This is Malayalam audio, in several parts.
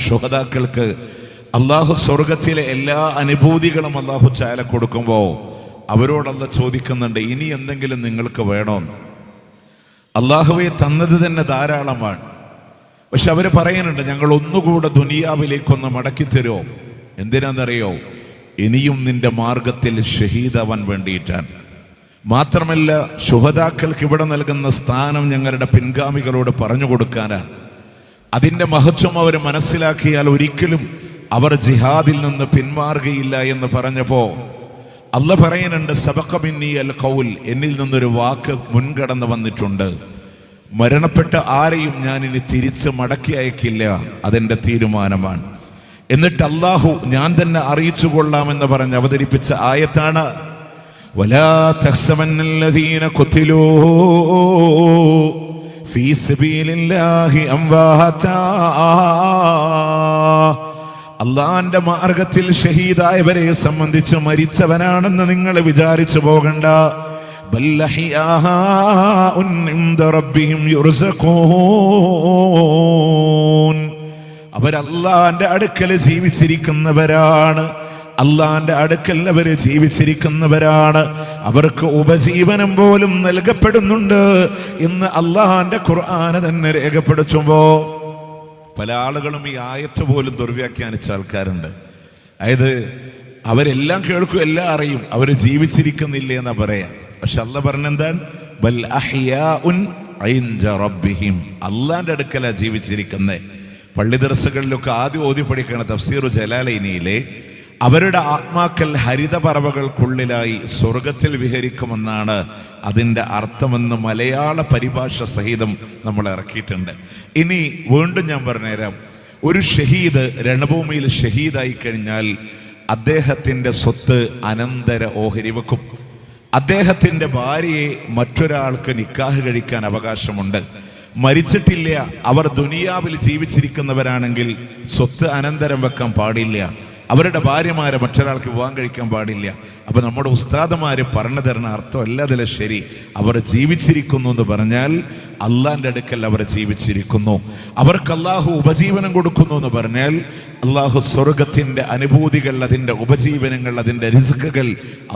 ശുഹദാക്കൾക്ക് അള്ളാഹു സ്വർഗത്തിലെ എല്ലാ അനുഭൂതികളും അള്ളാഹു ചാല കൊടുക്കുമ്പോൾ അവരോടല്ല ചോദിക്കുന്നുണ്ട്, ഇനി എന്തെങ്കിലും നിങ്ങൾക്ക് വേണോന്ന്. അള്ളാഹുവെ തന്നത് തന്നെ ധാരാളമാണ്. പക്ഷെ അവർ പറയുന്നുണ്ട്, ഞങ്ങൾ ഒന്നുകൂടെ ദുനിയാവിലേക്കൊന്ന് മടക്കി തരുമോ? എന്തിനാണെന്നറിയോ? ഇനിയും നിന്റെ മാർഗത്തിൽ ഷഹീദാവാൻ വേണ്ടിയിട്ടാണ്. മാത്രമല്ല, ശുഹദാക്കൾക്ക് ഇവിടെ നൽകുന്ന സ്ഥാനം ഞങ്ങളുടെ പിൻഗാമികളോട് പറഞ്ഞു കൊടുക്കാനാണ്. അതിൻ്റെ മഹത്വം അവർ മനസ്സിലാക്കിയാൽ ഒരിക്കലും അവർ ജിഹാദിൽ നിന്ന് പിന്മാറുകയില്ല എന്ന് പറഞ്ഞപ്പോൾ അല്ല പറയുന്നുണ്ട്, സബഖ മിന്നി അൽ ഖൗൽ, എന്നിൽ നിന്നൊരു വാക്ക് മുൻകടന്ന് വന്നിട്ടുണ്ട്. മരണപ്പെട്ട ആരെയും ഞാൻ ഇനി തിരിച്ച് മടക്കി അയക്കില്ല, അതെന്റെ തീരുമാനമാണ്. എന്നിട്ട് അല്ലാഹു ഞാൻ തന്നെ അറിയിച്ചു കൊള്ളാമെന്ന് പറഞ്ഞ് അവതരിപ്പിച്ച ആയത്താണ് വലാ തഹ്സബന്നല്ലദീന ഖുതിലൂ ഫീ സബീലില്ലാഹി അംവാതാ. അള്ളാന്റെ മാർഗത്തിൽ ഷഹീദായവരെ സംബന്ധിച്ച് മരിച്ചവനാണെന്ന് നിങ്ങൾ വിചാരിച്ചു പോകണ്ട. അവരല്ലാന്റെ അടുക്കൽ ജീവിച്ചിരിക്കുന്നവരാണ്. അള്ളാന്റെ അടുക്കൽ അവര് ജീവിച്ചിരിക്കുന്നവരാണ്. അവർക്ക് ഉപജീവനം പോലും നൽകപ്പെടുന്നുണ്ട് എന്ന് അള്ളാന്റെ ഖുർആന് തന്നെ രേഖപ്പെടുത്തുമ്പോ പല ആളുകളും ഈ ആയത്ത് പോലും ദുർവ്യാഖ്യാനിച്ച ആൾക്കാരുണ്ട്. അതായത് അവരെല്ലാം കേൾക്കും, എല്ലാം അറിയും, അവര് ജീവിച്ചിരിക്കുന്നില്ല എന്നാ പറയാം. പക്ഷെ അള്ളാഹ് പറഞ്ഞെന്താണ്? ബൽ അഹ്യാഉൻ ഇൻദ റബ്ബിഹിം, അള്ളാന്റെ അടുക്കലാ ജീവിച്ചിരിക്കുന്നത്. പള്ളി ദർസുകളിലൊക്കെ ആദ്യം ഓതി പഠിക്കുന്ന തഫ്സീറു ജലാലൈനിയിലെ അവരുടെ ആത്മാക്കൾ ഹരിതപറവകൾക്കുള്ളിലായി സ്വർഗത്തിൽ വിഹരിക്കുമെന്നാണ് അതിൻ്റെ അർത്ഥമെന്ന് മലയാള പരിഭാഷ സഹിതം നമ്മൾ ഇറക്കിയിട്ടുണ്ട്. ഇനി വീണ്ടും ഞാൻ പറഞ്ഞുതരാം. ഒരു ഷഹീദ് രണഭൂമിയിൽ ഷഹീദായി കഴിഞ്ഞാൽ അദ്ദേഹത്തിൻ്റെ സ്വത്ത് അനന്തര ഓഹരി വെക്കും. അദ്ദേഹത്തിൻ്റെ ഭാര്യയെ മറ്റൊരാൾക്ക് നിക്കാഹ് കഴിക്കാൻ അവകാശമുണ്ട്. മരിച്ചിട്ടില്ല, അവർ ദുനിയാവിൽ ജീവിച്ചിരിക്കുന്നവരാണെങ്കിൽ സ്വത്ത് അനന്തരം വെക്കാൻ പാടില്ല. അവരുടെ ഭാര്യമാരെ മറ്റൊരാൾക്ക് വിവാഹം കഴിക്കാൻ പാടില്ല. അപ്പൊ നമ്മുടെ ഉസ്താദുമാര് പറഞ്ഞു തരുന്ന അർത്ഥം അല്ലാതില്ല ശരി. അവർ ജീവിച്ചിരിക്കുന്നു എന്ന് പറഞ്ഞാൽ അള്ളാന്റെ അടുക്കൽ അവർ ജീവിച്ചിരിക്കുന്നു. അവർക്ക് അള്ളാഹു ഉപജീവനം കൊടുക്കുന്നു എന്ന് പറഞ്ഞാൽ അള്ളാഹു സ്വർഗത്തിന്റെ അനുഭൂതികൾ, അതിൻ്റെ ഉപജീവനങ്ങൾ, അതിൻ്റെ റിസ്കുകൾ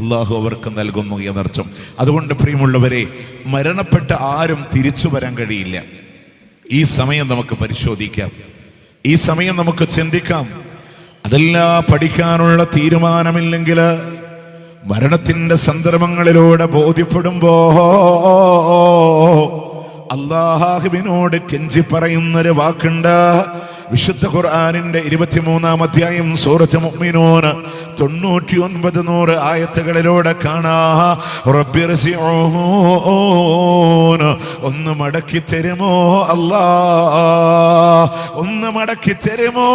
അള്ളാഹു അവർക്ക് നൽകുന്നു എന്നർത്ഥം. അതുകൊണ്ട് പ്രിയമുള്ളവരെ, മരണപ്പെട്ട ആരും തിരിച്ചു വരാൻ കഴിയില്ല. ഈ സമയം നമുക്ക് പരിശോധിക്കാം, ഈ സമയം നമുക്ക് ചിന്തിക്കാം. അതെല്ലാം പഠിക്കാനുള്ള തീരുമാനമില്ലെങ്കിൽ മരണത്തിന്റെ സന്ദർഭങ്ങളിലൂടെ ബോധ്യപ്പെടുമ്പോ അല്ലാഹുവിനോട് കെഞ്ചി പറയുന്നൊരു വാക്കുണ്ട്. വിശുദ്ധ ഖുർആനിന്റെ 23-ാം അധ്യായം സൂറത്ത് മുഅ്മിനൂൻ 99-100 ആയത്തുകളിലൂടെ കാണാ, റബ്ബിർജിഊൻ, ഒന്ന് മടക്കി തരുമോ അല്ലാ, ഒന്ന് മടക്കി തരുമോ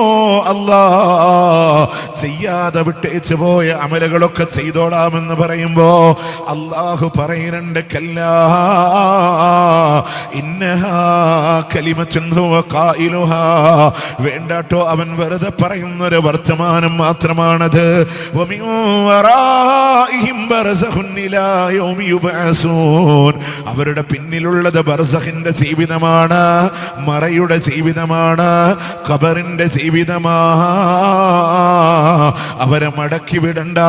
അല്ലാ. ചെയ്യാതെ വിട്ടേച്ചു പോയ അമലുകളൊക്കെ ചെയ്തോളാമെന്ന് പറയുമ്പോ അല്ലാഹു പറയുന്നുണ്ട്, കല്ലാ ഇന്നഹാ കലിമത്തുൻ ഹുവ ഖായിലുഹാ, വേണ്ടാട്ടോ, അവൻ വെറുതെ പറയുന്നൊരു വർത്തമാനം മാത്രമാണത്. അവരുടെ പിന്നിലുള്ളത് ബർസഖിന്റെ ജീവിതമാണ്, മറയുടെ ജീവിതമാണ്, ഖബറിന്റെ ജീവിതമാണ്. അവരെ മടക്കി വിടണ്ട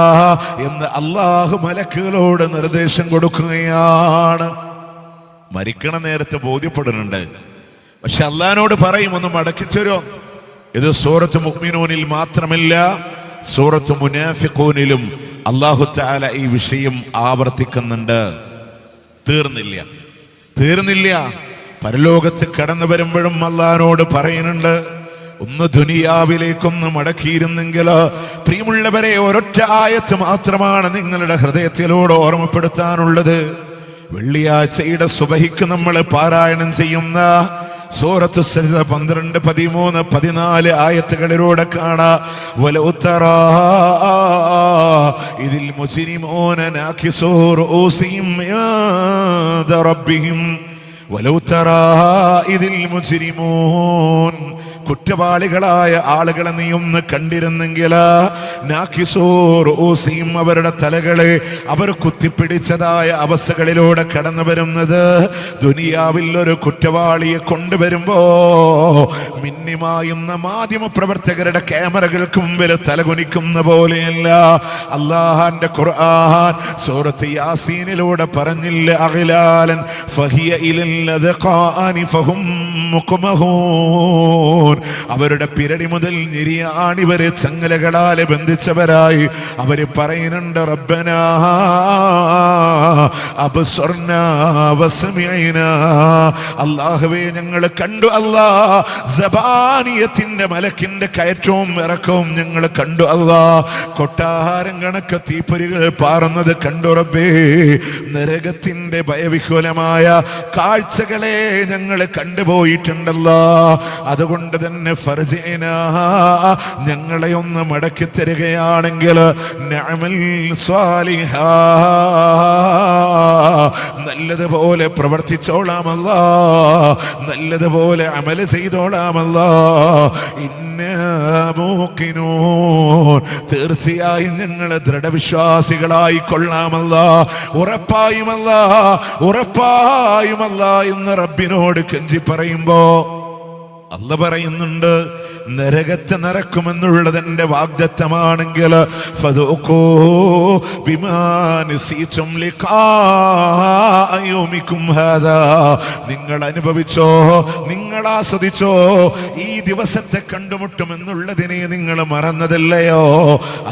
എന്ന് അല്ലാഹു മലക്കുകളോട് നിർദ്ദേശം കൊടുക്കുകയാണ്. മരിക്കണ നേരത്തെ ബോധ്യപ്പെടുന്നുണ്ട്, പക്ഷെ അള്ളാഹിനോട് പറയും ഒന്ന് മടക്കിച്ചേരോ. ഇത് സൂറത്ത് മുഅ്മിനൂനിൽ മാത്രമല്ല, സൂറത്ത് മുനാഫിഖൂനിലും അല്ലാഹു തആല ഈ വിഷയം ആവർത്തിക്കുന്നുണ്ട്. തീർന്നില്ല. പരലോകത്ത് കടന്നു വരുമ്പോഴും അള്ളാഹിനോട് പറയുന്നുണ്ട്, ഒന്ന് ദുനിയാവിലേക്കൊന്ന് മടക്കിയിരുന്നെങ്കിൽ. പ്രിയമുള്ളവരെ, ഒരൊറ്റ ആയത്ത് മാത്രമാണ് നിങ്ങളുടെ ഹൃദയത്തിലൂടെ ഓർമ്മപ്പെടുത്താനുള്ളത്. വെള്ളിയാഴ്ചയുടെ സുബഹിക്ക് നമ്മൾ പാരായണം ചെയ്യുന്ന സൂറത്ത് സജ്ദ 12, 13, 14 ആയത്തുകളിലൂടെ കാണാ, വലൗ തറാ ഇതിൽ മുജ്രിമൂന നാകിസൂ റൂസിഹിം ഇൻദ റബ്ബിഹിം, വലൗ തറാ ഇതിൽ മുജ്രിമൂൻ കുറ്റവാളികളായ ആളുകളെ നീ ഒന്ന് കണ്ടിരുന്നെങ്കിൽ നാക്കിസൂറുസീം അവരുടെ തലകളെ അവർ കുത്തിപ്പിടിച്ചതായ അവസ്ഥകളിലൂടെ കടന്നു വരുന്നത് ദുനിയാവിൽ ഒരു കുറ്റവാളിയെ കൊണ്ടുവരുമ്പോ മിന്നിമായുന്ന മാധ്യമ പ്രവർത്തകരുടെ ക്യാമറകൾക്ക് മുമ്പിൽ തലകുനിക്കുന്ന പോലെയല്ല. അല്ലാഹുവിന്റെ ഖുർആൻ സൂറത്ത് യാസീനിലൂടെ പറഞ്ഞില്ല, അഗ്ലാലൻ ഫഹിയ ഇലൽ ലദ്ഖാനി ഫഹും മുഖ്മഹൂൻ. അവരുടെ പിരടി മുതൽ ഞെരിയാണി വരെ ചങ്ങലകളാലെ ബന്ധിച്ചവരായി അവര് പറയുന്നുണ്ട്, റബ്ബനാ അബ്സർനാ വസമിഅനാ. അല്ലാഹുവേ ഞങ്ങൾ കണ്ടു, അല്ലാ സബാനിയത്തിന്റെ മലക്കിന്റെ കയറ്റവും ഇറക്കവും ഞങ്ങൾ കണ്ടു, അല്ലാ കൊട്ടാരം കണക്ക് തീപ്പൊരികൾ പാറുന്നത് കണ്ടു റബ്ബേ. നരകത്തിന്റെ ഭയവിഹ്വലമായ കാഴ്ചകളെ ഞങ്ങൾ കണ്ടുപോയിട്ടുണ്ടല്ലോ. അതുകൊണ്ട് തന്നെ ഫർജിനാ, ഞങ്ങളെ ഒന്ന് മടക്കി തരികയാണെങ്കിൽ നഅമൽ സ്വാലിഹാ, നല്ലതുപോലെ പ്രവർത്തിച്ചോളാമല്ലാ, നല്ലതുപോലെ അമല് ചെയ്തോളാമല്ലാ. തീർച്ചയായും ഞങ്ങൾ ദൃഢവിശ്വാസികളായി കൊള്ളാമല്ല, ഉറപ്പായുമല്ല, ഉറപ്പായുമല്ല എന്ന് റബ്ബിനോട് കെഞ്ചി പറയുമ്പോ അല്ലാഹു പറയുന്നുണ്ട്, നരകത്തെ നിറക്കുമെന്നുള്ളത് എന്റെ വാഗ്ദത്തമാണെങ്കിൽ ഫദൂഖൂ ബിമാ നസീതും ലിഖാഅ യൗമികും ഹാദാ, നിങ്ങൾ അനുഭവിച്ചോ, നിങ്ങൾ ആസ്വദിച്ചോ, ഈ ദിവസത്തെ കണ്ടുമുട്ടുമെന്നുള്ളതിനെ നിങ്ങൾ മറന്നതല്ലയോ.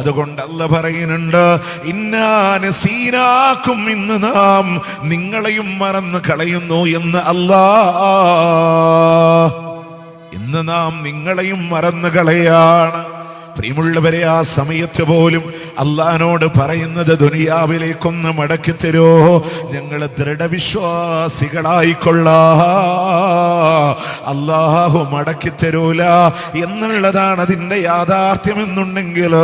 അതുകൊണ്ട് അല്ലാഹു പറയുന്നുണ്ട്, ഇന്നാ നസീനാകും, ഇന്ന് നാം നിങ്ങളെയും മറന്നു കളയുന്നു എന്ന് അല്ലാഹ്. ഇന്ന് നാം നിങ്ങളെയും മറന്നു കളയാണ്. പ്രിയമുള്ളവരെ, ആ സമയത്ത് പോലും അള്ളാഹിനോട് പറയുന്നത്, ദുനിയാവിലേക്കൊന്ന് മടക്കി തരോ, ഞങ്ങൾ ദൃഢവിശ്വാസികളായിക്കൊള്ളാ. അല്ലാഹു മടക്കി തരൂല എന്നുള്ളതാണ് അതിൻ്റെ യാഥാർത്ഥ്യം എന്നുണ്ടെങ്കിൽ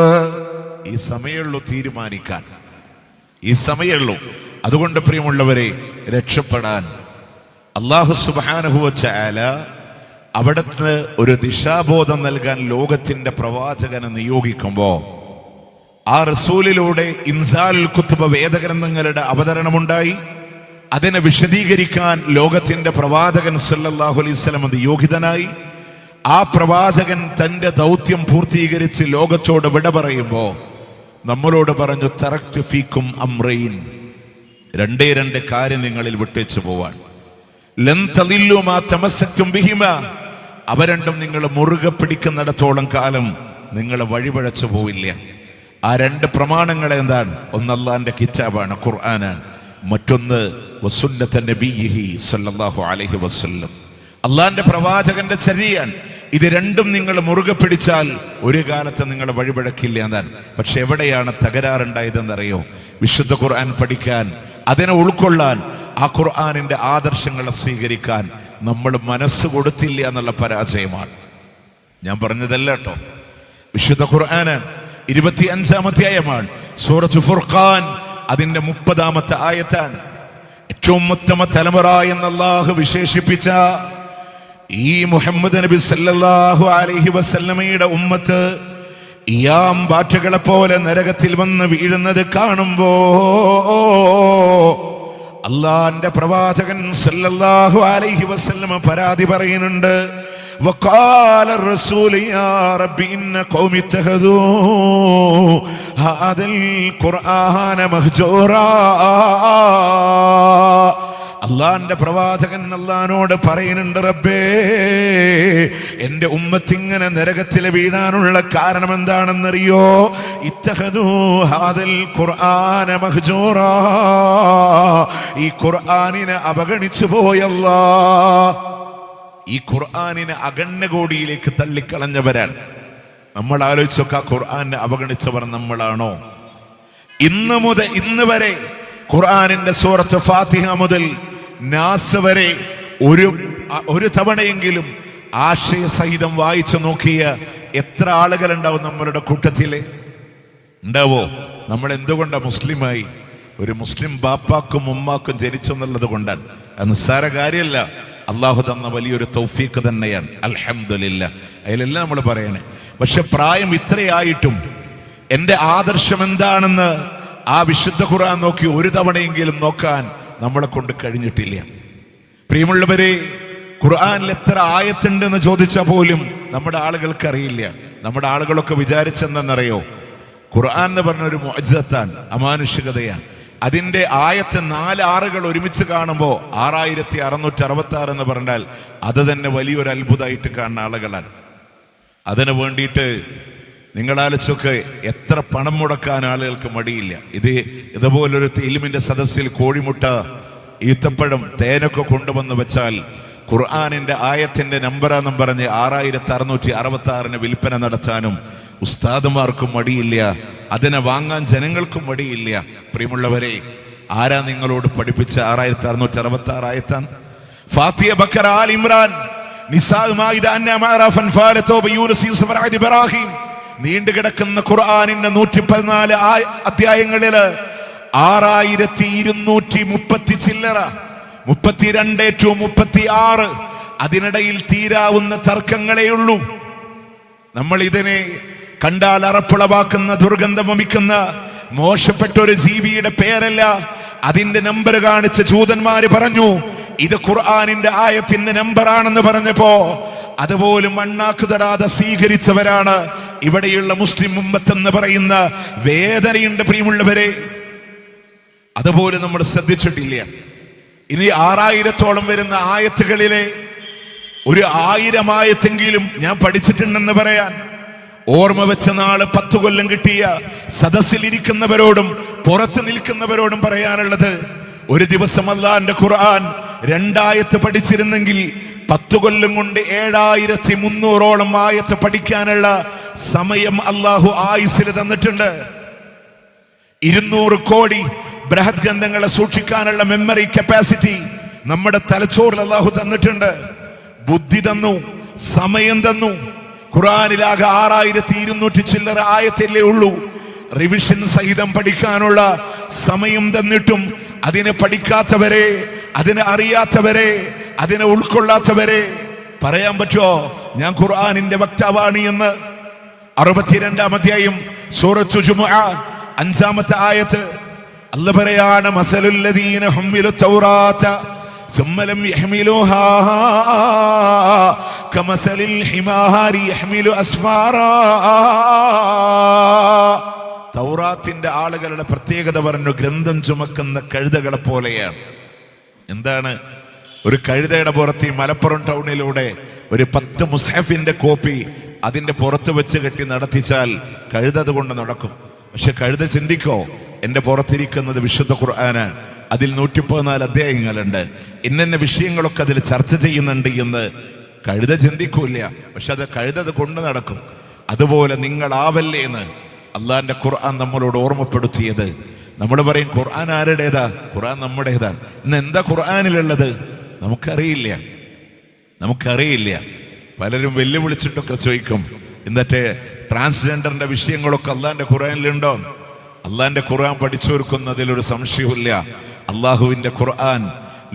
ഈ സമയമുള്ളൂ തീരുമാനിക്കാൻ, ഈ സമയമുള്ളൂ. അതുകൊണ്ട് പ്രിയമുള്ളവരെ, രക്ഷപ്പെടാൻ അല്ലാഹു സുബ്ഹാനഹു വ തആല അവിടുന്ന് ഒരു ദിശാബോധം നൽകാൻ ലോകത്തിന്റെ പ്രവാചകനെ നിയോഗിക്കുമ്പോ ആ റസൂലിലൂടെ ഇൻസാലുൽ കുത്തുബ വേദഗ്രന്ഥങ്ങളുടെ അവതരണമുണ്ടായി. അതിനെ വിശദീകരിക്കാൻ ലോകത്തിന്റെ പ്രവാചകൻ സല്ലല്ലാഹു അലൈഹി വസല്ലം നിയോഗിതനായി. ആ പ്രവാചകൻ തന്റെ ദൗത്യം പൂർത്തീകരിച്ച് ലോകത്തോട് വിട പറയുമ്പോ നമ്മളോട് പറഞ്ഞു, തറക്തു ഫീക്കും അംറൈൻ, രണ്ട് കാര്യം നിങ്ങളിൽ വിട്ടേച്ചു പോവാൻ. ലൻ തളില്ലു മാ തമസ്സക്തും ബിഹിമാ, അവ രണ്ടും നിങ്ങൾ മുറുകെ പിടിക്കുന്നിടത്തോളം കാലം നിങ്ങൾ വഴിപഴച്ചു പോവില്ല. ആ രണ്ട് പ്രമാണങ്ങൾ എന്താണ്? ഒന്ന് അല്ലാഹുവിന്റെ കിതാബാണ്, ഖുർആനാണ്. മറ്റൊന്ന് വസുന്നത നബിയിഹി സല്ലല്ലാഹു അലൈഹി വസല്ലം, അല്ലാഹുവിന്റെ പ്രവാചകന്റെ ചര്യയാണ്. ഇത് രണ്ടും നിങ്ങൾ മുറുകെ പിടിച്ചാൽ ഒരു കാലത്ത് നിങ്ങൾ വഴിപഴക്കില്ല എന്നാണ്. പക്ഷെ എവിടെയാണ് തകരാറുണ്ടായതെന്നറിയോ? വിശുദ്ധ ഖുർആൻ പഠിക്കാൻ, അതിനെ ഉൾക്കൊള്ളാൻ, ആ ഖുർആനിന്റെ ആദർശങ്ങളെ സ്വീകരിക്കാൻ നമ്മൾ മനസ്സ് കൊടുത്തില്ല എന്നുള്ള പരാജയമാണ്. ഞാൻ പറഞ്ഞതല്ല കേട്ടോ, വിശുദ്ധ ഖുർആനാണ്. 25-ാമത്തെ ആയമാണ് സൂറത്ത് ഫുർഖാൻ, അതിന്റെ 30-ാമത്തെ ആയത്താണ്. ഏറ്റവും ഉത്തമ തലമുറ എന്ന് അല്ലാഹു വിശേഷിപ്പിച്ച ഈ മുഹമ്മദ് നബി സല്ലല്ലാഹു അലൈഹി വസല്ലമയുടെ ഉമ്മത്ത് ഇയാം ബാറ്റകളെ പോലെ നരകത്തിൽ വന്ന് വീഴുന്നത് കാണുമ്പോ അല്ലാഹുവിന്റെ പ്രവാചകൻ സല്ലല്ലാഹു അലൈഹി വസല്ലം പരാതി പറയുന്നുണ്ട്. വഖാല റസൂൽ യാ റബ്ബി ഇന്ന ഖൗമി തഖദൂ ഹാദൽ ഖുർആന മഹ്ജൂറാ. അള്ളാന്റെ പ്രവാചകൻ അള്ളഹാനോട് പറയുന്നുണ്ട്, റബ്ബേ, എന്റെ ഉമ്മത്തിങ്ങനെ നരകത്തിൽ വീഴാനുള്ള കാരണം എന്താണെന്നറിയോ? ഇത്തഖദൂ ഹാദൽ ഖുർആന മഹ്ജൂറാ, ഈ ഖുർആനിനെ അവഗണിച്ചു പോയല്ലാ. ഈ ഖുർആനിനെ അഗണ്യകോടിയിലേക്ക് തള്ളിക്കളഞ്ഞവരാണ്. നമ്മൾ ആലോചിച്ചൊക്കെ, ആ ഖുർആനെ അവഗണിച്ചവർ നമ്മളാണോ? ഇന്ന് മുതൽ ഇന്ന് വരെ ഖുർആനിന്റെ സൂറത്ത് ഫാത്തിഹ മുതൽ നാസ് വരെ ഒരു തവണയെങ്കിലും ആശയസഹിതം വായിച്ചു നോക്കിയ എത്ര ആളുകളുണ്ടാവും നമ്മളുടെ കൂട്ടത്തില്? ഉണ്ടാവോ? നമ്മൾ എന്തുകൊണ്ടാണ് മുസ്ലിമായി? ഒരു മുസ്ലിം ബാപ്പാക്കും ഉമ്മാക്കും ജനിച്ചെന്നുള്ളത് കൊണ്ടാണ്. അത് നിസ്സാര കാര്യമല്ല. അള്ളാഹു തന്ന വലിയൊരു തൗഫീഖ് തന്നെയാണ്. അൽഹംദുലില്ലാ, അതിലെല്ലാം നമ്മൾ പറയണേ. പക്ഷെ പ്രായം ഇത്രയായിട്ടും എൻ്റെ ആദർശം എന്താണെന്ന് ആ വിശുദ്ധ ഖുർആൻ നോക്കി ഒരു തവണയെങ്കിലും നോക്കാൻ നമ്മളെ കൊണ്ട് കഴിഞ്ഞിട്ടില്ല. പ്രിയമുള്ളവരെ, ഖുർആനിൽ എത്ര ആയത്തുണ്ടെന്ന് ചോദിച്ചാൽ പോലും നമ്മുടെ ആളുകൾക്ക് അറിയില്ല. നമ്മുടെ ആളുകളൊക്കെ വിചാരിച്ചെന്നറിയോ, ഖുർആൻ എന്ന് പറഞ്ഞൊരു മുഅ്ജിസത്താണ്, അമാനുഷികതയാണ്. അതിൻ്റെ ആയത്ത് 4 ആറുകൾ ഒരുമിച്ച് കാണുമ്പോൾ 6666 എന്ന് പറഞ്ഞാൽ അത് തന്നെ വലിയൊരു അത്ഭുതമായിട്ട് കാണുന്ന ആളുകളാണ്. അതിനു വേണ്ടിയിട്ട് നിങ്ങളാലോചിച്ചൊക്കെ എത്ര പണം മുടക്കാൻ ആളുകൾക്ക് മടിയില്ല. ഇതുപോലൊരു ഇൽമിന്റെ സദസ്സിൽ കോഴിമുട്ട, ഈത്തപ്പഴം, തേനൊക്കെ കൊണ്ടുവന്ന് വെച്ചാൽ ഖുർആനിന്റെ ആയത്തിന്റെ നമ്പറാന്നും പറഞ്ഞ് 6666 വിൽപ്പന നടത്താനും ഉസ്താദുമാർക്കും മടിയില്ല, അതിനെ വാങ്ങാൻ ജനങ്ങൾക്കും മടിയില്ല. പ്രിയമുള്ളവരെ, ആരാ നിങ്ങളോട് പഠിപ്പിച്ച 6666 ആയത്താണ്? ഫാത്തിഹ, ബഖറ, ആൽ ഇംറാൻ, നിസാ, മാഇദ, അൻആം, അഅറാഫ്, അൻഫാൽ, തൗബ, യൂനുസ്, യൂസുഫ്, റഅദ്, ഇബ്രാഹിം, നീണ്ടുകിടക്കുന്ന ഖുർആനിന്റെ 114 അധ്യായങ്ങളിൽ 6230 ചില്ലറ, 32 to 36 അതിനിടയിൽ തീരാവുന്ന തർക്കങ്ങളേ ഉള്ളൂ. നമ്മൾ ഇതിനെ കണ്ടാൽ അറപ്പുളവാക്കുന്ന, ദുർഗന്ധം വമിക്കുന്ന മോശപ്പെട്ട ഒരു ജീവിയുടെ പേരല്ല, അതിന്റെ നമ്പർ കാണിച്ച ജൂതന്മാര് പറഞ്ഞു ഇത് ഖുർആനിന്റെ ആയത്തിന്റെ നമ്പറാണെന്ന് പറഞ്ഞപ്പോ അതുപോലും മണ്ണാക്ക് തടാതെ സ്വീകരിച്ചവരാണ് ഇവിടെയുള്ള മുസ്ലിം ഉമ്മത്ത് പറയുന്ന വേദനയുണ്ട്. പ്രിയമുള്ളവരെ, അതുപോലെ നമ്മൾ ശ്രദ്ധിച്ചിട്ടില്ല. ഇനി 6000-ഓളം വരുന്ന ആയത്തുകളിലെ ഒരു 1000 ആയത്തെങ്കിലും ഞാൻ പഠിച്ചിട്ടുണ്ടെന്ന് പറയാൻ ഓർമ്മ വെച്ച നാള് 10 കൊല്ലം കിട്ടിയ സദസ്സിലിരിക്കുന്നവരോടും പുറത്ത് നിൽക്കുന്നവരോടും പറയാനുള്ളത്, ഒരു ദിവസം അല്ലാഹുവിന്റെ ഖുർആൻ 2 ആയത്ത് പഠിച്ചിരുന്നെങ്കിൽ 10 കൊല്ലം കൊണ്ട് 7300-ഓളം ആയത്ത് പഠിക്കാനുള്ള സമയം അള്ളാഹു ആയുസ്സിൽ തന്നിട്ടുണ്ട്. 200 കോടി ബൃഹത് ഗ്രന്ഥങ്ങളെ സൂക്ഷിക്കാനുള്ള മെമ്മറി കപ്പാസിറ്റി നമ്മുടെ തലച്ചോറിൽ അള്ളാഹു തന്നിട്ടുണ്ട്. ബുദ്ധി തന്നു, സമയം തന്നു. ഖുർആനിലാകെ 6200 ചില്ലറ ആയത്തല്ലേ ഉള്ളൂ. റിവിഷൻ സഹിതം പഠിക്കാനുള്ള സമയം തന്നിട്ടും അതിനെ പഠിക്കാത്തവരെ, അതിനെ അറിയാത്തവരെ, അതിനെ ഉൾക്കൊള്ളാത്തവരെ പറയാൻ പറ്റുമോ ഞാൻ ഖുർആനിന്റെ വക്താവാണ് എന്ന്? 62-ാം അധ്യായം സൂറത്തു ജുമുഅ 5-ാമത്തെ ആയത്ത് അല്ലാഹു പറയാണ്, മസലുൽ ലദീന ഹുമിലു തൗറാത ثم لم يحملوها كمثل الحمار يحمل أسفارا. തൗറാത്തിന്റെ ആളുകളുടെ പ്രത്യേകത പറഞ്ഞു, ഗ്രന്ഥം ചുമക്കുന്ന കഴുതകളെ പോലെയാണ്. എന്താണ്? ഒരു കഴുതയുടെ പുറത്ത് ഈ മലപ്പുറം ടൗണിലൂടെ ഒരു 10 മുസ്ഹഫിന്റെ കോപ്പി അതിന്റെ പുറത്ത് വെച്ച് കെട്ടി നടത്തിച്ചാൽ കഴുത അതുകൊണ്ട് നടക്കും. പക്ഷെ കഴുത ചിന്തിക്കോ, എന്റെ പുറത്തിരിക്കുന്നത് വിശുദ്ധ ഖുർആനാണ്, അതിൽ 114 അധ്യായങ്ങളുണ്ട്, ഇന്ന വിഷയങ്ങളൊക്കെ അതിൽ ചർച്ച ചെയ്യുന്നുണ്ട് എന്ന് കഴുത ചിന്തിക്കൂല. പക്ഷെ അത് കഴുത കൊണ്ട് നടക്കും. അതുപോലെ നിങ്ങളാവല്ലേ എന്ന് അള്ളാഹിന്റെ ഖുർആൻ നമ്മളോട് ഓർമ്മപ്പെടുത്തിയത്. നമ്മൾ പറയും ഖുർആൻ ആരുടേതാ? ഖുർആൻ നമ്മുടേതാണ്. ഇന്ന് എന്താ ഖുർആനിലുള്ളത്? നമുക്കറിയില്ല. പലരും വെല്ലുവിളിച്ചിട്ടൊക്കെ ചോദിക്കും, എന്നിട്ട് ട്രാൻസ്ജെൻഡറിന്റെ വിഷയങ്ങളൊക്കെ അള്ളാഹിന്റെ ഖുർആനിലുണ്ടോ? അള്ളാഹിന്റെ ഖുർആൻ പഠിച്ചോർക്കുന്നതിലൊരു സംശയവുമില്ല. അള്ളാഹുവിന്റെ ഖുർആൻ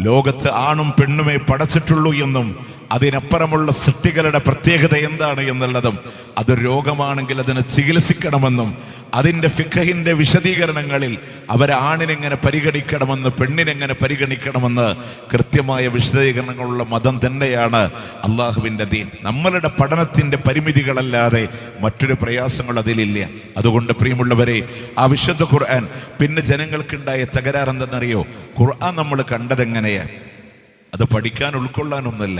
ലോകത്ത് ആണും പെണ്ണുമേ പടച്ചിട്ടുള്ളൂ എന്നും അതിനപ്പുറമുള്ള സൃഷ്ടികളുടെ പ്രത്യേകത എന്താണ് എന്നുള്ളതും, അത് രോഗമാണെങ്കിൽ അതിനെ ചികിത്സിക്കണമെന്നും അതിൻ്റെ ഫിഖഹിന്റെ വിശദീകരണങ്ങളിൽ അവരെ ആണിനെങ്ങനെ പരിഗണിക്കണമെന്ന് പെണ്ണിനെങ്ങനെ പരിഗണിക്കണമെന്ന് കൃത്യമായ വിശദീകരണങ്ങളുള്ള മതം തന്നെയാണ് അള്ളാഹുവിൻ്റെ ദീൻ. നമ്മളുടെ പഠനത്തിൻ്റെ പരിമിതികളല്ലാതെ മറ്റൊരു പ്രയാസങ്ങൾ അതിലില്ല. അതുകൊണ്ട് പ്രിയമുള്ളവരെ, ആ വിശുദ്ധ ഖുർആൻ പിന്നെ ജനങ്ങൾക്കുണ്ടായ തകരാറെന്തെന്നറിയോ? ഖുർആൻ നമ്മൾ കണ്ടതെങ്ങനെയാണ്? അത് പഠിക്കാൻ ഉൾക്കൊള്ളാനൊന്നുമല്ല.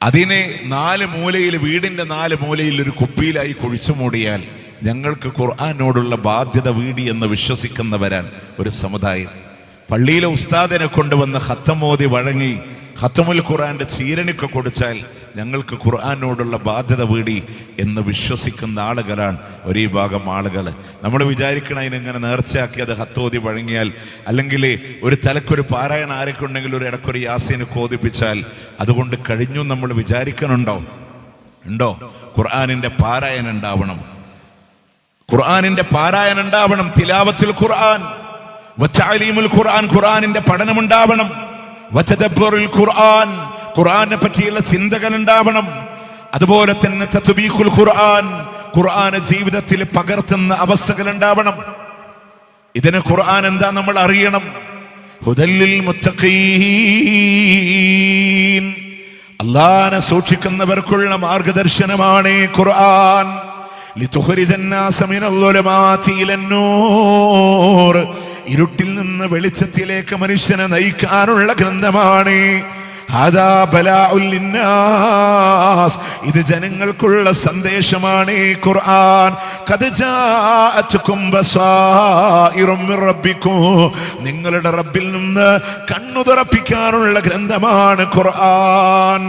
അതിനെ 4 മൂലയിൽ, വീടിൻ്റെ 4 മൂലയിൽ ഒരു കുപ്പിയിലായി കുഴിച്ചു മൂടിയാൽ ഞങ്ങൾക്ക് ഖുർആനോടുള്ള ബാധ്യത വീടി എന്ന് വിശ്വസിക്കുന്നവരാണ് ഒരു സമുദായം. പള്ളിയിലെ ഉസ്താദിനെ കൊണ്ടുവന്ന് ഖത്തമോദി വഴങ്ങി ഖത്തമുൽ ഖുർആന്റെ ചീരണിക്ക് കൊടുത്താൽ ഞങ്ങൾക്ക് ഖുർആനോടുള്ള ബാധ്യത വീടി എന്ന് വിശ്വസിക്കുന്ന ആളുകളാണ് ഒരു ഭാഗം ആളുകൾ. നമ്മൾ വിചാരിക്കണം അതിനെങ്ങനെ നേർച്ചയാക്കി അത് ഹത്തോതി വഴങ്ങിയാൽ, അല്ലെങ്കിൽ ഒരു തലക്കൊരു പാരായണ ആരൊക്കെയുണ്ടെങ്കിൽ ഒരു ഇടക്കൊരു യാസീന് കോതിപ്പിച്ചാൽ അതുകൊണ്ട് കഴിഞ്ഞു നമ്മൾ വിചാരിക്കണുണ്ടോ? ഖുർആനിന്റെ പാരായണം ഉണ്ടാവണം. തിലാവത്തുൽ ഖുർആൻ വതഅലീമുൽ ഖുർആൻ, ഖുർആനിന്റെ പഠനമുണ്ടാവണം. വതദബ്ബുറുൽ ഖുർആൻ, ഖുർആനെ പറ്റിയുള്ള ചിന്തകൾ ഉണ്ടാവണം. അതുപോലെ തന്നെ തത്ബീഖുൽ ഖുർആൻ, ഖുർആനെ ജീവിതത്തിൽ പകർത്തുന്ന അവസ്ഥകൾ ഉണ്ടാവണം. ഇതിന് ഖുർആൻ എന്താ നമ്മൾ അറിയണം. ഹുദല്ലിൽ മുത്തഖീൻ, അല്ലാഹനെ സൂക്ഷിക്കുന്നവർക്കുള്ള മാർഗദർശനമാണ് ഖുർആൻ. ലിതുഖ്രിജന്നാസ മിനൽ ളുലുമാതി ഇലന്നൂർ, ഇരുട്ടിൽ നിന്ന് വെളിച്ചത്തിലേക്ക് മനുഷ്യനെ നയിക്കാനുള്ള ഗ്രന്ഥമാണ്. ഹാദാ ബലാഉൽ ലിന്നാസ്, ഇത് ജനങ്ങൾക്കുള്ള സന്ദേശമാണ് ഖുർആൻ. ഖദ് ജാഅതുകും ബസായിറും മിർ റബ്ബിക്കും, നിങ്ങളുടെ റബ്ബിൽ നിന്ന് കണ്ണു തുറപ്പിക്കാനുള്ള ഗ്രന്ഥമാണ് ഖുർആൻ.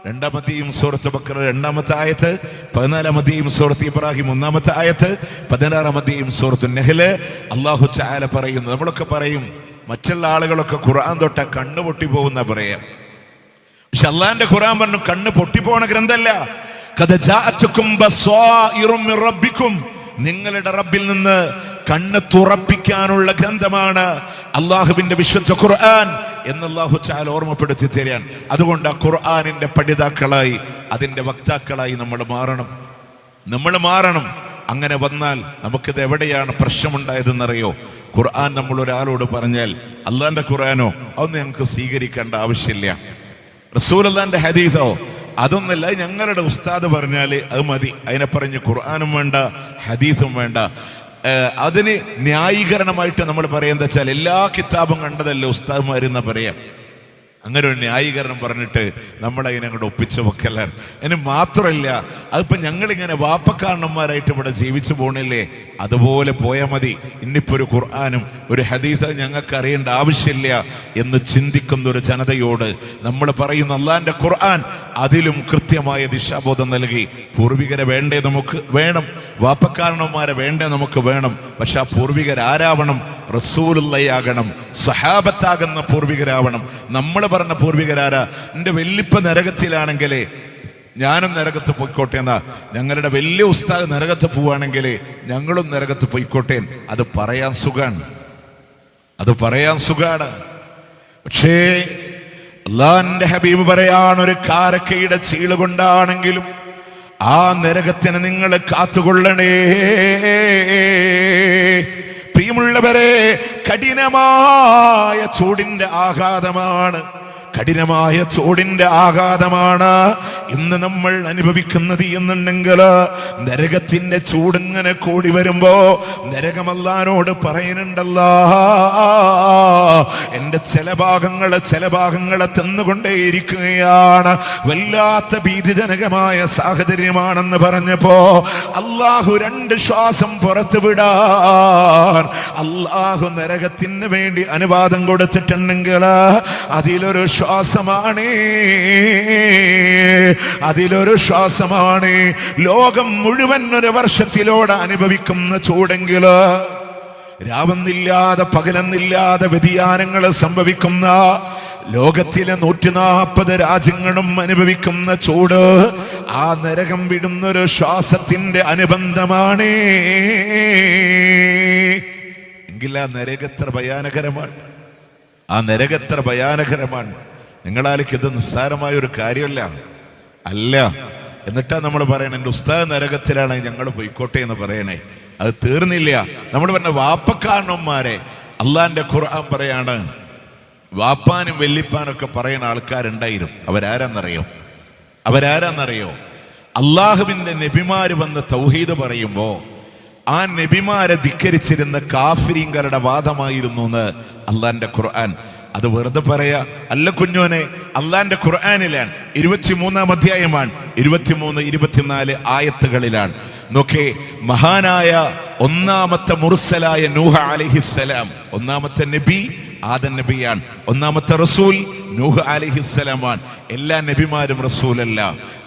2-ാമത്തെയും സൂറത്ത് ബഖറ 2-ാമത്തെ ആയത്ത്, 14-ാമത്തെയും സൂറത്ത് ഇബ്രാഹിം 1-ാമത്തെ ആയത്ത്, 16-ാമത്തെയും സൂറത്ത് നഹ്ല് അല്ലാഹു തആല പറയുന്നു. നമ്മളൊക്കെ പറയും മറ്റുള്ള ആളുകളൊക്കെ ഖുർആൻ തൊട്ട കണ്ണ് പൊട്ടിപ്പോകുന്ന പറയാം. പക്ഷെ അള്ളാന്റെ ഖുർആൻ പറഞ്ഞു കണ്ണ് പൊട്ടിപ്പോണ ഗ്രന്ഥമല്ല. ഖദ് ജാഅതുകും ബസായിറും മിർ റബ്ബിക്കും, നിങ്ങളുടെ റബ്ബിൽ നിന്ന് കണ്ണ് തുറപ്പിക്കാനുള്ള ഗ്രന്ഥമാണ് അള്ളാഹുവിന്റെ വിശുദ്ധ ഖുർആൻ എന്ന് അല്ലാഹു തആല ഓർമ്മപ്പെടുത്തി തരാൻ. അതുകൊണ്ട് ആ ഖുർആനിന്റെ പഠിതാക്കളായി, അതിന്റെ വക്താക്കളായി നമ്മൾ മാറണം. അങ്ങനെ വന്നാൽ നമുക്കിത് എവിടെയാണ് പ്രശ്നമുണ്ടായതെന്നറിയോ? ഖുർആൻ നമ്മൾ ഒരാളോട് പറഞ്ഞാൽ അള്ളാന്റെ ഖുർആനോ അതൊന്നും ഞങ്ങൾക്ക് സ്വീകരിക്കേണ്ട ആവശ്യമില്ല. റസൂലുള്ളാഹിന്റെ ഹദീസോ അതൊന്നല്ല, ഞങ്ങളുടെ ഉസ്താദ് പറഞ്ഞാല് അത് മതി. അതിനെ പറഞ്ഞ് ഖുർആനും വേണ്ട ഹദീസും വേണ്ട. അതിന് ന്യായീകരണമായിട്ട് നമ്മൾ പറയാൻ എന്താ വെച്ചാൽ എല്ലാ കിതാബും കണ്ടതല്ലേ ഉസ്താദ്മാരെന്ന് പറയാം. അങ്ങനെ ഒരു ന്യായീകരണം പറഞ്ഞിട്ട് നമ്മളതിനെ അങ്ങോട്ട് ഒപ്പിച്ചു വെക്കലാണ്. അതിന് മാത്രമല്ല, അതിപ്പോ ഞങ്ങളിങ്ങനെ വാപ്പക്കാരണന്മാരായിട്ട് ഇവിടെ ജീവിച്ചു പോണില്ലേ, അതുപോലെ പോയാൽ മതി. ഇന്നിപ്പോ ഒരു ഖുർആനും ഒരു ഹദീസും ഞങ്ങൾക്ക് അറിയേണ്ട ആവശ്യമില്ല എന്ന് ചിന്തിക്കുന്ന ഒരു ജനതയോട് നമ്മൾ പറയുന്ന അല്ലാഹുവിന്റെ ഖുർആൻ അതിലും കൃത്യമായ ദിശാബോധം നൽകി. പൂർവികരെ വേണ്ടേ നമുക്ക് വേണം, വാപ്പക്കാരണന്മാരെ വേണ്ടേ നമുക്ക് വേണം. പക്ഷെ ആ പൂർവികരാരാവണം? റസൂലുള്ളയാകണം, സഹാബത്താകുന്ന പൂർവികരാവണം. നമ്മൾ പറഞ്ഞ പൂർവികരാരാ? എൻ്റെ വല്ലിപ്പ നരകത്തിലാണെങ്കിലേ ഞാനും നരകത്ത് പോയിക്കോട്ടെ എന്നാ. ഞങ്ങളുടെ വലിയ ഉസ്താദ് നരകത്ത് പോവാണെങ്കിലേ ഞങ്ങളും നരകത്ത് പോയിക്കോട്ടെ. അത് പറയാൻ സുഖാണ്. പക്ഷേ അല്ലാഹുവിന്റെ ഹബീബ് പറയാണ്, ഒരു കാരക്കയുടെ ചീള് കൊണ്ടാണെങ്കിലും ആ നരകത്തിന് നിങ്ങൾ കാത്തുകൊള്ളണേ. പ്രിയമുള്ളവരെ, കഠിനമായ ചൂടിന്റെ ആഘാതമാണ് ഇന്ന് നമ്മൾ അനുഭവിക്കുന്നത് എന്നുണ്ടെങ്കിൽ, നരകത്തിന്റെ ചൂടിങ്ങനെ കൂടി വരുമ്പോ നരകം അല്ലാഹുവോട് പറയുന്നുണ്ടല്ലോ, എന്റെ ചില ഭാഗങ്ങളെ തിന്നുകൊണ്ടേയിരിക്കുകയാണ്. വല്ലാത്ത ഭീതിജനകമായ സാഹചര്യമാണെന്ന് പറഞ്ഞപ്പോ അല്ലാഹു 2 ശ്വാസം പുറത്തു വിടാൻ അല്ലാഹു നരകത്തിന് വേണ്ടി അനുവാദം കൊടുത്തിട്ടുണ്ടെങ്കിൽ അതിലൊരു ശ്വാസമാണ് ലോകം മുഴുവൻ ഒരു വർഷത്തിലൂടെ അനുഭവിക്കുന്ന ചൂടെങ്കിൽ, രാവെന്നില്ലാതെ പകലെന്നില്ലാതെ വ്യതിയാനങ്ങൾ സംഭവിക്കുന്ന ലോകത്തിലെ 140 രാജ്യങ്ങളും അനുഭവിക്കുന്ന ചൂട് ആ നരകം വിടുന്നൊരു ശ്വാസത്തിന്റെ അനുബന്ധമാണ്. എങ്കിൽ ആ നരകത്ര ഭയാനകരമാണ്. നിങ്ങളാലേക്ക് ഇത് നിസ്സാരമായ ഒരു കാര്യമല്ല. എന്നിട്ടാ നമ്മൾ പറയണേ എൻ്റെ ഉസ്താദ് നരകത്തിലാണ്, ഞങ്ങൾ പോയിക്കോട്ടെ എന്ന് പറയണേ. അത് തീർന്നില്ല. നമ്മൾ പറഞ്ഞ വാപ്പക്കാരണന്മാരെ അള്ളാന്റെ ഖുർആൻ പറയാണ്, വാപ്പാനും വെല്ലിപ്പാനൊക്കെ പറയുന്ന ആൾക്കാരുണ്ടായിരുന്നു. അവരാരാന്നറിയോ? അള്ളാഹുവിന്റെ നബിമാര് വന്ന് തൗഹീദ് പറയുമ്പോ ആ നബിമാരെ ധിക്കരിച്ചിരുന്ന കാഫിരീങ്ങളുടെ വാദമായിരുന്നു എന്ന് അള്ളാന്റെ ഖുർആൻ. അത് വെറുതെ പറയാ അല്ല കുഞ്ഞോനെ, അള്ളാന്റെ ഖുർആനിലാണ്. 23-ാം അധ്യായമാണ്, 23-24 ആയത്തുകളിലാണ്. നോക്കേ, മഹാനായ ഒന്നാമത്തെ മുർസലായ നൂഹ അലൈഹിസ്സലാം, ഒന്നാമത്തെ നബി ആദം നബിയാണ്. ഒന്നാമത്തെ റസൂൽ നൂഹ് അലൈഹിസ്സലാമാണ്. എല്ലാ നബിമാരും റസൂലല്ല.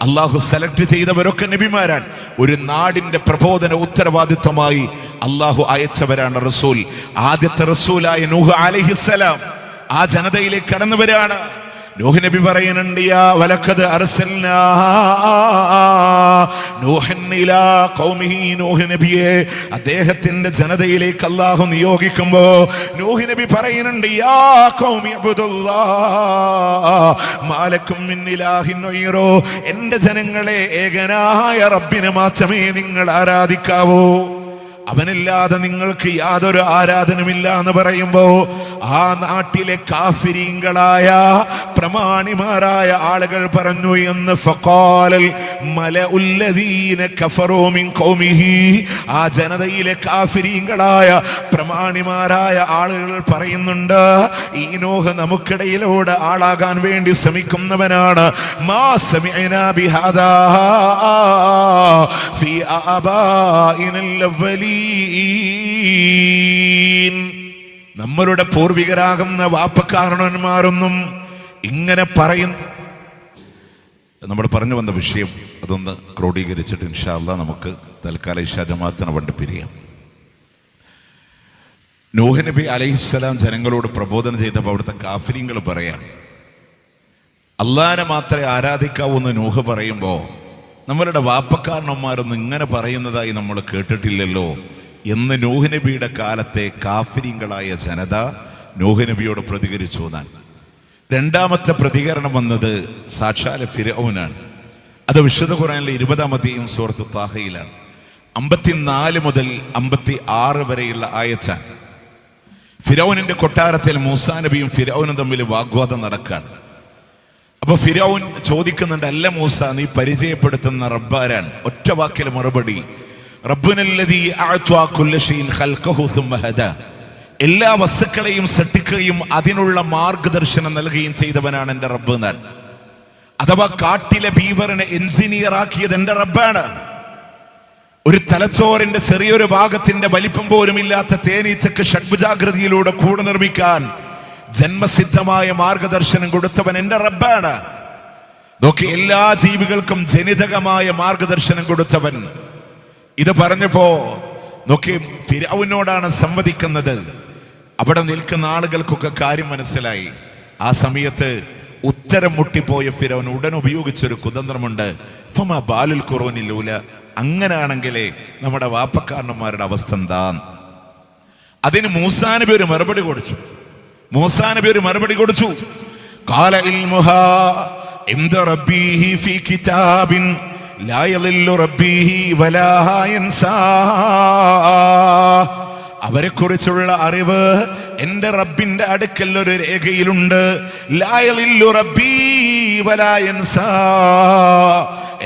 അള്ളാഹു സെലക്ട് ചെയ്തവരൊക്കെ നബിമാരാണ്. ഒരു നാടിന്റെ പ്രബോധന ഉത്തരവാദിത്വമായി അള്ളാഹു അയച്ചവരാണ് റസൂൽ. ആദ്യത്തെ റസൂലായ നൂഹ് അലൈഹിസ്സലാം ആ ജനതയിലേക്ക് കടന്നു വരികയാണ്. നൂഹ് നബി പറയുന്നുണ്ട്, യാ വലഖദ് അർസൽനാ നൂഹൻ ഇലാ ഖൗമിഹി, നൂഹ് നബിയെ അദ്ദേഹത്തിന്റെ ജനതയിലേക്ക് അല്ലാഹു നിയോഗിക്കുമ്പോ നൂഹ് നബി പറയുന്നുണ്ട്, യാ ഖൗമി ഇബ്ദുല്ലാഹ് മാ ലക്കും മിൻ ഇലാഹിൻ ഗൈറു, എന്റെ ജനങ്ങളെ ഏകനായ റബ്ബിനെ മാത്രമേ നിങ്ങൾ ആരാധിക്കാവൂ, അവനില്ലാതെ നിങ്ങൾക്ക് യാതൊരു ആരാധനമില്ല എന്ന് പറയുമ്പോ ആ നാട്ടിലെ കാഫിരീങ്ങളായ പ്രമാണിമാരായ ആളുകൾ പറഞ്ഞു എന്ന് ഫഖാലൽ മലഉല്ലദീന കഫറൂ മിൻ ഖൗമിഹി, ആ ജനതയിലെ കാഫിരീങ്ങളായ പ്രമാണിമാരായ ആളുകൾ പറയുന്നുണ്ട്, ഈ നൂഹ് നമുക്കിടയിലൂടെ ആളാകാൻ വേണ്ടി ശ്രമിക്കുന്നവനാണ്. മാ സമിഅനാ ബിഹാദാ ഫീ ആബാഇനൽ അവ്വലീൻ, നമ്മളുടെ പൂർവികരാകുന്ന വാപ്പക്കാരണന്മാരൊന്നും ഇങ്ങനെ പറയുന്നു. നമ്മൾ പറഞ്ഞു വന്ന വിഷയം അതൊന്ന് ക്രോഡീകരിച്ചിട്ട് ഇൻഷാ അല്ലാഹ് നമുക്ക് തൽക്കാലം ഇശാ ജമാഅത്തിന് വേണ്ടി പിരിയാം. നൂഹ് നബി അലൈഹിസ്സലാം ജനങ്ങളോട് പ്രബോധനം ചെയ്തപ്പോൾ അവിടുത്തെ കാഫിരീങ്ങൾ പറയാണ്, അള്ളാഹനെ മാത്രമേ ആരാധിക്കാവൂ എന്ന് നൂഹ് പറയുമ്പോൾ നമ്മളുടെ വാപ്പക്കാരണന്മാരൊന്നും ഇങ്ങനെ പറയുന്നതായി നമ്മൾ കേട്ടിട്ടില്ലല്ലോ എന്ന് നൂഹ് നബിയുടെ കാലത്തെ കാഫിരീങ്ങളായ ജനത നൂഹ് നബിയോട് പ്രതികരിച്ചു എന്നാണ്. രണ്ടാമത്തെ പ്രതികരണം വന്നത് സാക്ഷാൽ ഫിർഔനാണ്. അത് വിശുദ്ധ ഖുർആനിലെ 20-ാം അധ്യായം സൂറത്ത് താഹയിലാണ്. 54 മുതൽ 56 വരെയുള്ള ആയത്താണ്. ഫിർഔനിന്റെ കൊട്ടാരത്തിൽ മൂസാ നബിയും ഫിർഔനും തമ്മിൽ വാഗ്വാദം നടക്കാണ്. അപ്പൊ ഫിർഔൻ ചോദിക്കുന്നുണ്ട്, അല്ല മൂസ, നീ പരിചയപ്പെടുത്തുന്ന റബ്ബാരാൻ? ഒറ്റ വാക്കിൽ മറുപടി, റബ്ബുനല്ലദീ അഅ്താ കുല്ല ശൈഇൻ ഖൽഖഹു സുമ്മ ഹദാ, എല്ലാ വസ്തുക്കളെയും സൃഷ്ടിക്കുകയും അതിനുള്ള മാർഗദർശനം നൽകുകയും ചെയ്തവനാണ് എൻ്റെ റബ്ബ് എന്നാണ്. അഥവാ കാട്ടിലെ ബീവറിനെ എഞ്ചിനീയർ ആക്കിയത് എൻ്റെ റബ്ബാണ്. ഒരു തലച്ചോറിന്റെ ചെറിയൊരു ഭാഗത്തിന്റെ വലിപ്പം പോലും ഇല്ലാത്ത തേനീച്ചക്ക് ഷഡ്ഭുജാകൃതിയിലൂടെ കൂട് നിർമ്മിക്കാൻ ജന്മസിദ്ധമായ മാർഗദർശനം കൊടുത്തവൻ എൻ്റെ റബ്ബാണ്. നോക്കി, എല്ലാ ജീവികൾക്കും ജനിതകമായ മാർഗദർശനം കൊടുത്തവൻ. ഇത് പറഞ്ഞപ്പോ നോക്കി ഫിർഔനോടാണ് സംവദിക്കുന്നത്. അവിടെ നിൽക്കുന്ന ആളുകൾക്കൊക്കെ കാര്യം മനസ്സിലായി. ആ സമയത്ത് ഉത്തരം മുട്ടിപ്പോയ ഫിർഔൻ ഉടൻ ഉപയോഗിച്ചൊരു കുതന്ത്രമുണ്ട്, ഫമാ ബാലുൽ ഖുറൂനിൽ ഊല, അങ്ങനെയാണെങ്കിലേ നമ്മുടെ വാപ്പക്കാരന്മാരുടെ അവസ്ഥ എന്താ? അതിന് മൂസാ നബി ഒരു മറുപടി കൊടുത്തു. ഖാല ഇൽമുഹാ ഇൻദ റബ്ബീഹി ഫീ കിതാബിൻ ലാ യളില്ലു റബ്ബീഹി വലാ യൻസാ, അവരെ കുറിച്ചുള്ള അറിവ് എൻ്റെ റബ്ബിന്റെ അടുക്കൽ ഒരു രേഖയിലുണ്ട്. ലാ യളില്ലു റബ്ബീ വലാ യൻസാ,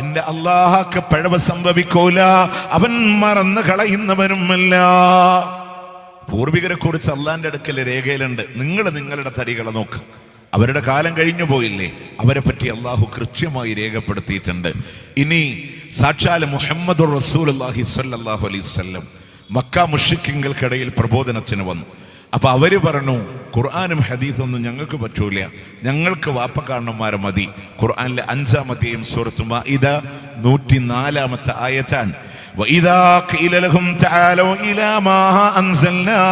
എൻ്റെ അല്ലാഹുക്ക് പിഴവ് സംഭവിക്കൂല, അവൻ മറന്നു കളയുന്നവനുമല്ല. പൂർവികരെ കുറിച്ച് അള്ളാന്റെ അടുക്കൽ രേഖയിലുണ്ട്. നിങ്ങൾ നിങ്ങളുടെ തടികളെ നോക്ക്, അവരുടെ കാലം കഴിഞ്ഞു പോയില്ലേ, അവരെ പറ്റി അള്ളാഹു കൃത്യമായി രേഖപ്പെടുത്തിയിട്ടുണ്ട്. ഇനി സാക്ഷാൽ മുഹമ്മദുർ റസൂലുള്ളാഹി സ്വല്ലല്ലാഹു അലൈഹി വസല്ലം മക്ക മുശ്രിക്കീങ്ങൾക്കിടയിൽ പ്രബോധനത്തിന് വന്നു. അപ്പൊ അവര് പറഞ്ഞു, ഖുർആനും ഹദീസൊന്നും ഞങ്ങൾക്ക് പറ്റൂല, ഞങ്ങൾക്ക് വാപ്പക്കാരണന്മാരെ മതി. ഖുർആനിലെ 5-ാം അധ്യായം സൂറത്ത് മാഇദ 104-ാമത്തെ ആയത്താണ്. وَإِذَا قِيلَ لَهُمْ تَعَالَوْا إِلَى مَا أَنزَلْنَا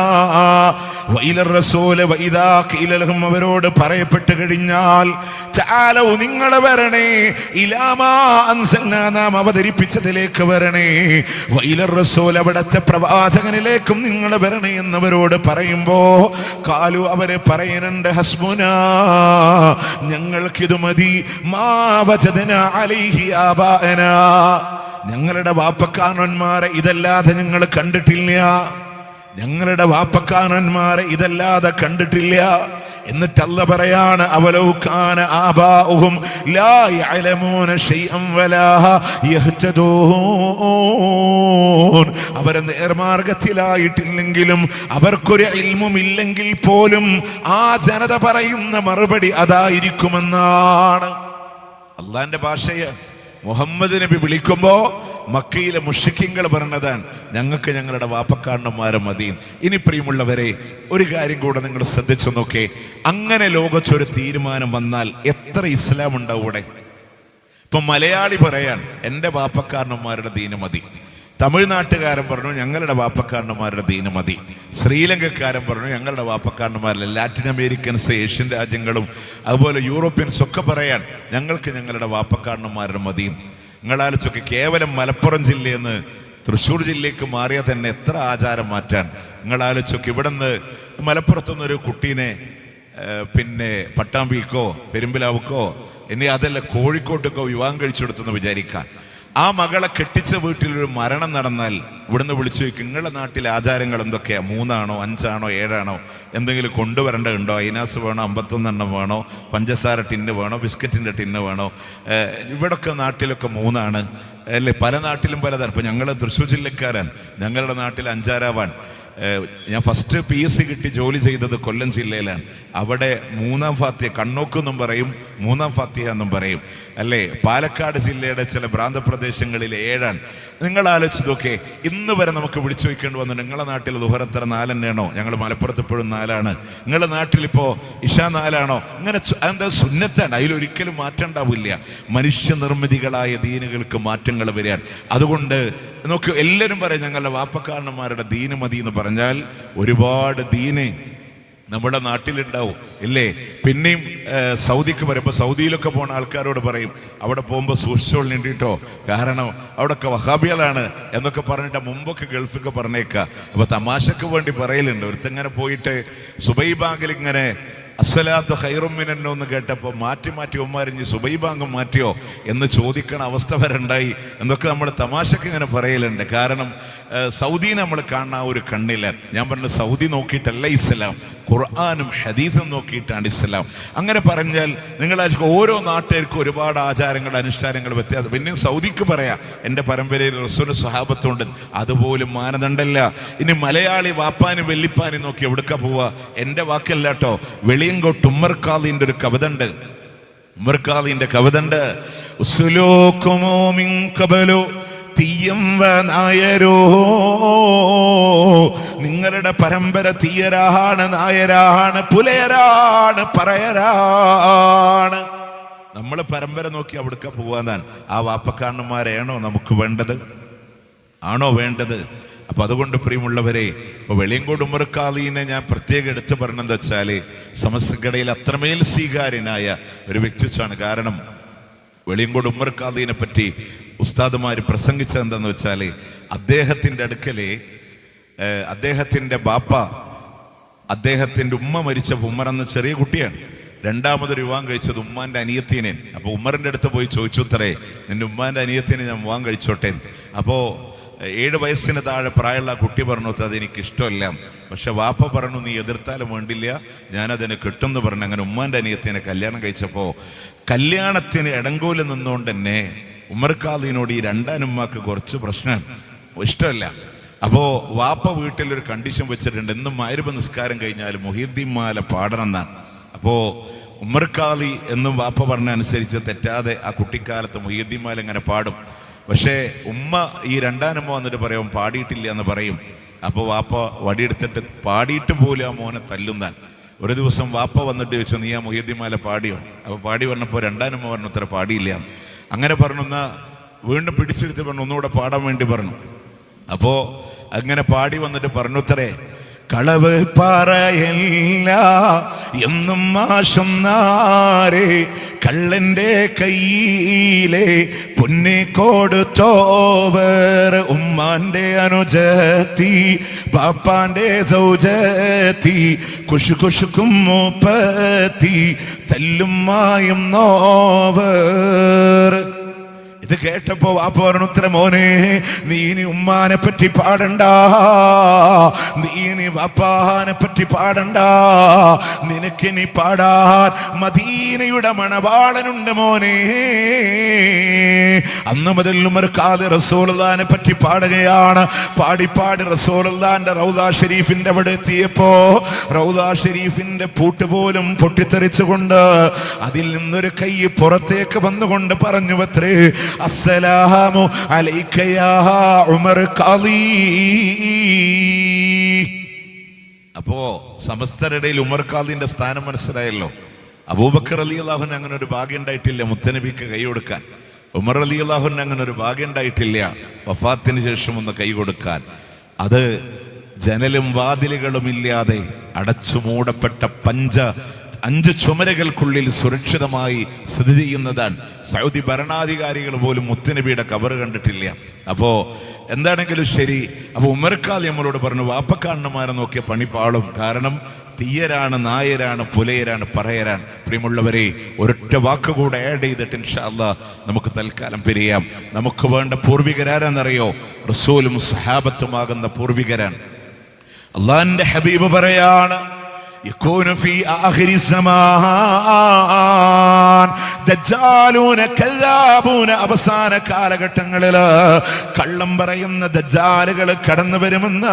وَإِلَى الرَّسُولِ وَإِذَا قِيلَ لَهُمْ, അവരോട് പറയപ്പെട്ടു കഴിഞ്ഞാൽ, തആലൗ, നിങ്ങൾ വരണേ, ഇലാ മാ അൻസൽനാ, നാം അവതരിപ്പിച്ചതിലേക്ക് വരണേ, വഇല റസൂൽ, അവിടുത്തെ പ്രവാചകനിലേക്കും നിങ്ങൾ വരണേ എന്നവരോട് പറയുമ്പോ ഖാലു, അവരെ പറയുന്നുണ്ട്, ഹസ്ബുനാ, ഞങ്ങൾക്കിത് മതി, മാ വജദ്നാ അലൈഹി ആബാഅനാ, ഞങ്ങളുടെ വാപ്പക്കാരന്മാരെ ഇതല്ലാതെ ഞങ്ങൾ കണ്ടിട്ടില്ല, ഞങ്ങളുടെ വാപ്പക്കാരന്മാരെ ഇതല്ലാതെ കണ്ടിട്ടില്ല. എന്നിട്ട് അല്ലാഹ് പറയാണ്, അവലൗ കാന ആബാഉഹും ലാ യഅലമൂന ശൈഅൻ വലാ യഹ്തദൂൻ, അവർ നേർമാർഗത്തിലായിട്ടില്ലെങ്കിലും അവർക്കൊരു ഇൽമും ഇല്ലെങ്കിൽ പോലും ആ ജനത പറയുന്ന മറുപടി അതായിരിക്കുമെന്നാണ്. അള്ളാന്റെ ഭാഷയെ മുഹമ്മദ് നബി വിളിക്കുമ്പോ മക്കയിലെ മുശ്രിക്കീങ്ങൾ പറഞ്ഞതാണ്, ഞങ്ങൾക്ക് ഞങ്ങളുടെ വാപ്പക്കാരന്മാരെ മതി. ഇനി പ്രിയമുള്ളവരെ, ഒരു കാര്യം കൂടെ നിങ്ങൾ ശ്രദ്ധിച്ചു നോക്കേ, അങ്ങനെ ലോകത്തൊരു തീരുമാനം വന്നാൽ എത്ര ഇസ്ലാം ഉണ്ടാവും ഇവിടെ? ഇപ്പൊ മലയാളി പറയാൻ എൻ്റെ വാപ്പക്കാരന്മാരുടെ ദീന് മതി, തമിഴ്നാട്ടുകാരൻ പറഞ്ഞു ഞങ്ങളുടെ വാപ്പക്കാരന്മാരുടെ ദീന് മതി. ശ്രീലങ്കക്കാരൻ പറഞ്ഞു ഞങ്ങളുടെ വാപ്പക്കാരന്മാരല്ല. ലാറ്റിൻ അമേരിക്കൻസ്, ഏഷ്യൻ രാജ്യങ്ങളും അതുപോലെ യൂറോപ്യൻസ് ഒക്കെ പറയാൻ ഞങ്ങൾക്ക് ഞങ്ങളുടെ വാപ്പക്കാരന്മാരുടെ മതിയും. നിങ്ങളാലോചിച്ചൊക്കെ കേവലം മലപ്പുറം ജില്ലയിൽ നിന്ന് തൃശ്ശൂർ ജില്ലയ്ക്ക് മാറിയാൽ തന്നെ എത്ര ആചാരം മാറ്റാൻ. നിങ്ങളാലോചിച്ചൊക്കെ ഇവിടെ നിന്ന് മലപ്പുറത്തുനിന്നൊരു കുട്ടീനെ പിന്നെ പട്ടാമ്പിക്കോ പെരുമ്പിലാവുക്കോ ഇനി അതല്ല കോഴിക്കോട്ടേക്കോ വിവാഹം കഴിച്ചു കൊടുത്തെന്ന് വിചാരിക്കാം. ആ മകളെ കെട്ടിച്ച വീട്ടിലൊരു മരണം നടന്നാൽ ഇവിടുന്ന് വിളിച്ചു ചോദിക്കും നിങ്ങളുടെ നാട്ടിലെ ആചാരങ്ങൾ എന്തൊക്കെയാ? 3 ആണോ 5 ആണോ 7 ആണോ? എന്തെങ്കിലും കൊണ്ടുവരേണ്ടതുണ്ടോ? ഐനാസ് വേണോ? 51 വേണോ? പഞ്ചസാര ടിന്ന് വേണോ? ബിസ്ക്കറ്റിൻ്റെ ടിന്ന് വേണോ? ഇവിടൊക്കെ നാട്ടിലൊക്കെ 3 ആണ് അല്ലേ? പല നാട്ടിലും പലതാണ്. ഇപ്പം ഞങ്ങൾ തൃശ്ശൂർ ജില്ലക്കാരൻ, ഞങ്ങളുടെ നാട്ടിൽ 5 ഞാൻ ഫസ്റ്റ് PSC കിട്ടി ജോലി ചെയ്തത് കൊല്ലം ജില്ലയിലാണ്. അവിടെ 3-ാം ഫാത്തിഹ കണ്ണോക്കെന്നും പറയും, 3-ാം ഫാത്തിഹ എന്നും പറയും അല്ലേ? പാലക്കാട് ജില്ലയുടെ ചില പ്രാന്തപ്രദേശങ്ങളിൽ 7 നിങ്ങൾ ആലോചിച്ചതൊക്കെ ഇന്ന് വരെ നമുക്ക് വിളിച്ചു വയ്ക്കേണ്ടി വന്നു. നിങ്ങളുടെ നാട്ടിൽ ദുഹറത്ര 4 തന്നെയാണോ? ഞങ്ങൾ മലപ്പുറത്ത് ഇപ്പോഴും 4 നിങ്ങളുടെ നാട്ടിലിപ്പോ ഇഷ 4 ഇങ്ങനെ എന്താ സുന്നത്താണ്, അതിലൊരിക്കലും മാറ്റം ഉണ്ടാവില്ല. മനുഷ്യനിർമ്മിതികളായ ദീനുകൾക്ക് മാറ്റങ്ങൾ വരാൻ. അതുകൊണ്ട് നോക്കൂ, എല്ലാവരും പറയും ഞങ്ങളുടെ വാപ്പക്കാരന്മാരുടെ ദീന് മതി എന്ന് പറഞ്ഞാൽ ഒരുപാട് ദീന് നമ്മുടെ നാട്ടിലുണ്ടാവും ഇല്ലേ? പിന്നെയും സൗദിക്ക് വരുമ്പോൾ സൗദിയിലൊക്കെ പോണ ആൾക്കാരോട് പറയും അവിടെ പോകുമ്പോൾ സൂക്ഷിച്ചോൾ നീണ്ടിട്ടോ, കാരണം അവിടെയൊക്കെ വഹാബികളാണ് എന്നൊക്കെ പറഞ്ഞിട്ട് മുമ്പൊക്കെ ഗൾഫൊക്കെ പറഞ്ഞേക്കുക. അപ്പൊ തമാശക്ക് വേണ്ടി പറയലുണ്ട്. ഒരുത്തങ്ങനെ പോയിട്ട് സുബൈ ബാങ്കിൽ ഇങ്ങനെ അസ്സലാത്തു ഖൈറും മിനന്നോ എന്ന് കേട്ടപ്പോൾ മാറ്റി ഉമ്മാരിഞ്ഞ് സുബൈ ബാങ്കും മാറ്റിയോ എന്ന് ചോദിക്കണ അവസ്ഥ വരെ ഉണ്ടായി എന്നൊക്കെ നമ്മൾ തമാശക്ക് ഇങ്ങനെ പറയലുണ്ട്. കാരണം സൗദി നമ്മൾ കാണുന്ന ഒരു കണ്ണില്ല. ഞാൻ പറഞ്ഞു സൗദി നോക്കിയിട്ടല്ല ഇസ്ലാം, ഖുർആനും ഹദീസും നോക്കിയിട്ടാണ് ഇസ്ലാം. അങ്ങനെ പറഞ്ഞാൽ നിങ്ങൾ ഓരോ നാട്ടുകാർക്കും ഒരുപാട് ആചാരങ്ങൾ അനുഷ്ഠാനങ്ങൾ വ്യത്യാസം. പിന്നെയും സൗദിക്ക് പറയാം എൻ്റെ പരമ്പരയിൽ റസൂൽ സ്വഹാബത്തുണ്ട്, അതുപോലും മാനദണ്ഡമല്ല. ഇനി മലയാളി വാപ്പാനും വെല്ലിപ്പാനും നോക്കി എവിടുക്ക പോവാ? എൻ്റെ വാക്കല്ല കേട്ടോ, വെളിയങ്കോട്ട് ഉമ്മർഖാദിൻ്റെ ഒരു കവിത ഉണ്ട്. ഉമ്മർഖാദിൻ്റെ കവിത ഉണ്ട്, ഉസ്ലൂകുമു മിൻ ഖബലു തീയംവ നായരോ, നിങ്ങളുടെ പരമ്പര തീയരാണ്, നായരാണ്, പുലയരാണ്, പറയരാണ്. നമ്മൾ പരമ്പര നോക്കി അവിടേക്ക് പോവാന്നാണ്. ആ വാപ്പക്കാരന്മാരെയാണോ നമുക്ക് വേണ്ടത്? ആണോ വേണ്ടത്? അപ്പൊ അതുകൊണ്ട് പ്രിയമുള്ളവരെ, ഇപ്പൊ വെളിയങ്കോട് ഉമ്മർഖാദിനെ ഞാൻ പ്രത്യേകം എടുത്തു പറഞ്ഞെന്ന് വെച്ചാല് സമസ്തക്കടയിൽ അത്രമേൽ സ്വീകാര്യനായ ഒരു വ്യക്തിത്വമാണ്. കാരണം വെളിയങ്കോട് ഉമ്മർഖാദിനെ പറ്റി ഉസ്താദുമാർ പ്രസംഗിച്ചത് എന്താന്ന് വെച്ചാൽ അദ്ദേഹത്തിൻ്റെ അടുക്കലെ അദ്ദേഹത്തിൻ്റെ ബാപ്പ, അദ്ദേഹത്തിൻ്റെ ഉമ്മ മരിച്ചപ്പോൾ ഉമ്മറന്ന് ചെറിയ കുട്ടിയാണ്, 2ാമതൊരു വിവാഹം കഴിച്ചത് ഉമ്മാൻ്റെ അനിയത്തിനെ. അപ്പോൾ ഉമ്മറിൻ്റെ അടുത്ത് പോയി ചോദിച്ചു, അത്രേ നിൻ്റെ ഉമ്മാൻ്റെ അനിയത്തിനെ ഞാൻ വിവാഹം കഴിച്ചോട്ടെ. അപ്പോൾ 7 വയസ്സിന് താഴെ പ്രായമുള്ള കുട്ടി പറഞ്ഞു അതെനിക്ക് ഇഷ്ടമല്ല, പക്ഷെ വാപ്പ പറഞ്ഞു നീ എതിർത്താലും വേണ്ടില്ല, ഞാനതിന് കിട്ടുമെന്ന് പറഞ്ഞു. അങ്ങനെ ഉമ്മാൻ്റെ അനിയത്തിനെ കല്യാണം കഴിച്ചപ്പോൾ കല്യാണത്തിന് ഇടങ്കോല് നിന്നുകൊണ്ട് തന്നെ ഉമ്മർഖാദിനോട് ഈ 2ാം ഉമ്മാക്ക് കുറച്ച് പ്രശ്നം ഇഷ്ടമല്ല. അപ്പോൾ വാപ്പ വീട്ടിലൊരു കണ്ടീഷൻ വെച്ചിട്ടുണ്ട്, എന്നും മഗ്‌രിബ് നിസ്കാരം കഴിഞ്ഞാൽ മുഹീദ്ദീൻ മാല പാടണം എന്നാണ്. അപ്പോൾ ഉമ്മർഖാദി എന്നും വാപ്പ പറഞ്ഞ അനുസരിച്ച് തെറ്റാതെ ആ കുട്ടിക്കാലത്ത് മുഹീദ്ദീൻ മാല ഇങ്ങനെ പാടും. പക്ഷേ ഉമ്മ ഈ 2ാം ഉമ്മ വന്നിട്ട് പറയും പാടിയിട്ടില്ല എന്ന് പറയും. അപ്പോൾ വാപ്പ വടിയെടുത്തിട്ട് പാടിയിട്ട് പോലും ആ മോനെ തല്ലുന്നാൻ. ഒരു ദിവസം വാപ്പ വന്നിട്ട് ചോദിച്ചു നീ ആ മുഹീദ്ദീൻ മാല പാടിയോ? അപ്പോൾ പാടി പറഞ്ഞപ്പോൾ 2ാം ഉമ്മ പറഞ്ഞു അത്ര പാടിയില്ല. അങ്ങനെ പറഞ്ഞു, എന്നാ വീണ്ടും പിടിച്ചെടുത്ത് പറഞ്ഞു ഒന്നുകൂടെ പാടാൻ വേണ്ടി പറഞ്ഞു. അപ്പോ അങ്ങനെ പാടി വന്നിട്ട് പറഞ്ഞു അത്രേ, കളവ് പറയല്ല എന്നും മാഷുന്നാരേ, കള്ളന്റെ കയ്യിലെ പൊന്നെ കൊടുത്തോവർ, ഉമ്മാന്റെ അനുജത്തി ബാപ്പാന്റെ സൗജത്തി, കുശുകുശുക്കും മൂപ്പത്തി തല്ലും മായും നോവർ. ഇത് കേട്ടപ്പോ വാപ്പ പറഞ്ഞു ഉത്തരം, മോനെ നീ ഇനി ഉമ്മാനെ പറ്റി പാടണ്ട, നീ ഇനി വാപ്പാനെ പറ്റി പാടണ്ട, നിനക്കിനി പാടാൻ മദീനയുടെ മണവാളനുണ്ട് മോനെ. അന്ന് മുതൽ ഉമർഖാദി റസൂലുള്ളാഹിനെ പറ്റി പാടുകയാണ്. പാടി റസൂലുള്ളാഹിന്റെ റൗദ ഷരീഫിന്റെ അവിടെ എത്തിയപ്പോ റൗദ ഷരീഫിന്റെ പൂട്ട് പോലും പൊട്ടിത്തെറിച്ചുകൊണ്ട് അതിൽ നിന്നൊരു കൈ പുറത്തേക്ക് വന്നുകൊണ്ട് പറഞ്ഞു അത്രേ, അസ്സലാമു അലൈക യാ ഉമർഖാദി. അപ്പോ സമസ്തരുടെയിൽ ഉമർഖാദിന്റെ സ്ഥാനം മനസ്സിലായല്ലോ. അബൂബക്കർ റളിയല്ലാഹു അൻഹു അങ്ങനെ ഒരു ഭാഗ്യം ഉണ്ടായിട്ടില്ല മുത്തനബിക്ക് കൈ കൊടുക്കാൻ. ഉമർ റളിയല്ലാഹുവിന് അങ്ങനെ ഒരു ഭാഗ്യം ഉണ്ടായിട്ടില്ല വഫാത്തിന് ശേഷം ഒന്ന് കൈ കൊടുക്കാൻ. അത് ജനലും വാതിലുകളും ഇല്ലാതെ അടച്ചു മൂടപ്പെട്ട 5 ചുമരുകൾക്കുള്ളിൽ സുരക്ഷിതമായി സ്ഥിതി ചെയ്യുന്നതാണ്. സൗദി ഭരണാധികാരികൾ പോലും മുത്തുനബിയുടെ ഖബർ കണ്ടിട്ടില്ല. അപ്പോ എന്താണെങ്കിലും ശരി, അപ്പൊ ഉമർക്കാൽ നമ്മളോട് പറഞ്ഞു, വാപ്പക്കാരന്മാരെ നോക്കിയ പണിപ്പാളും. കാരണം തീയരാണ്, നായരാണ്, പുലയരാണ്, പറയരാണ്. പ്രിയമുള്ളവരെ, ഒരൊറ്റ വാക്കുകൂടെ ആഡ് ചെയ്തിട്ട് ഇൻഷാ അല്ലാഹ് നമുക്ക് തൽക്കാലം പിരിയാം. നമുക്ക് വേണ്ട പൂർവികരാരെന്നറിയോ? റസൂലും സഹാബത്തുമാകുന്ന പൂർവികരാണ്. അള്ളാന്റെ ഹബീബ് പറയാണ്, യകൂനു ഫീ ആഖിരി സമാൻ ദജ്ജാലൂന കല്ലാബൂന. അവസാന കാലഘട്ടങ്ങളിൽ കള്ളം പറയുന്ന ദജ്ജാലുകൾ കടന്നു വരുമെന്ന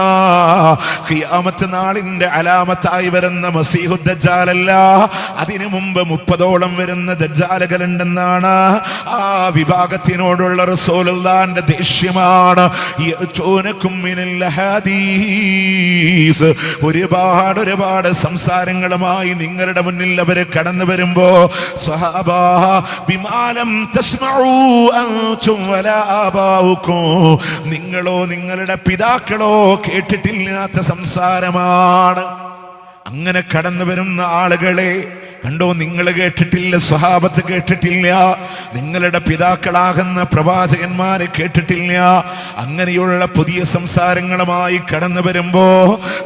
ഖിയാമത്ത് നാളിന്റെ അലാമത്തായി വരുന്ന മസീഹു ദജ്ജാലല്ല, അതിനു മുമ്പ് 30ഓളം വരുന്ന ദജ്ജാലുകൾ ഉണ്ടെന്നാണ്. ആ വിഭാഗത്തിനോടുള്ള റസൂലുള്ളാഹിന്റെ ദേഷ്യമാണ്. ഒരുപാട് സംസാരങ്ങളുമായി നിങ്ങളുടെ മുന്നിൽ അവര് കടന്നു വരുമ്പോ, സഹാബാ ബിമാലം തസ്മഉ അൻതും വലാ ആബാഉകും, നിങ്ങളോ നിങ്ങളുടെ പിതാക്കളോ കേട്ടിട്ടില്ലാത്ത സംസാരമാണ്. അങ്ങനെ കടന്നു വരുന്ന ആളുകളെ കണ്ടോ, നിങ്ങൾ കേട്ടിട്ടില്ല, സ്വഹാബത്ത് കേട്ടിട്ടില്ല, നിങ്ങളുടെ പിതാക്കളാകുന്ന പ്രവാചകന്മാരെ കേട്ടിട്ടില്ല. അങ്ങനെയുള്ള പുതിയ സംസാരങ്ങളുമായി കടന്നു വരുമ്പോ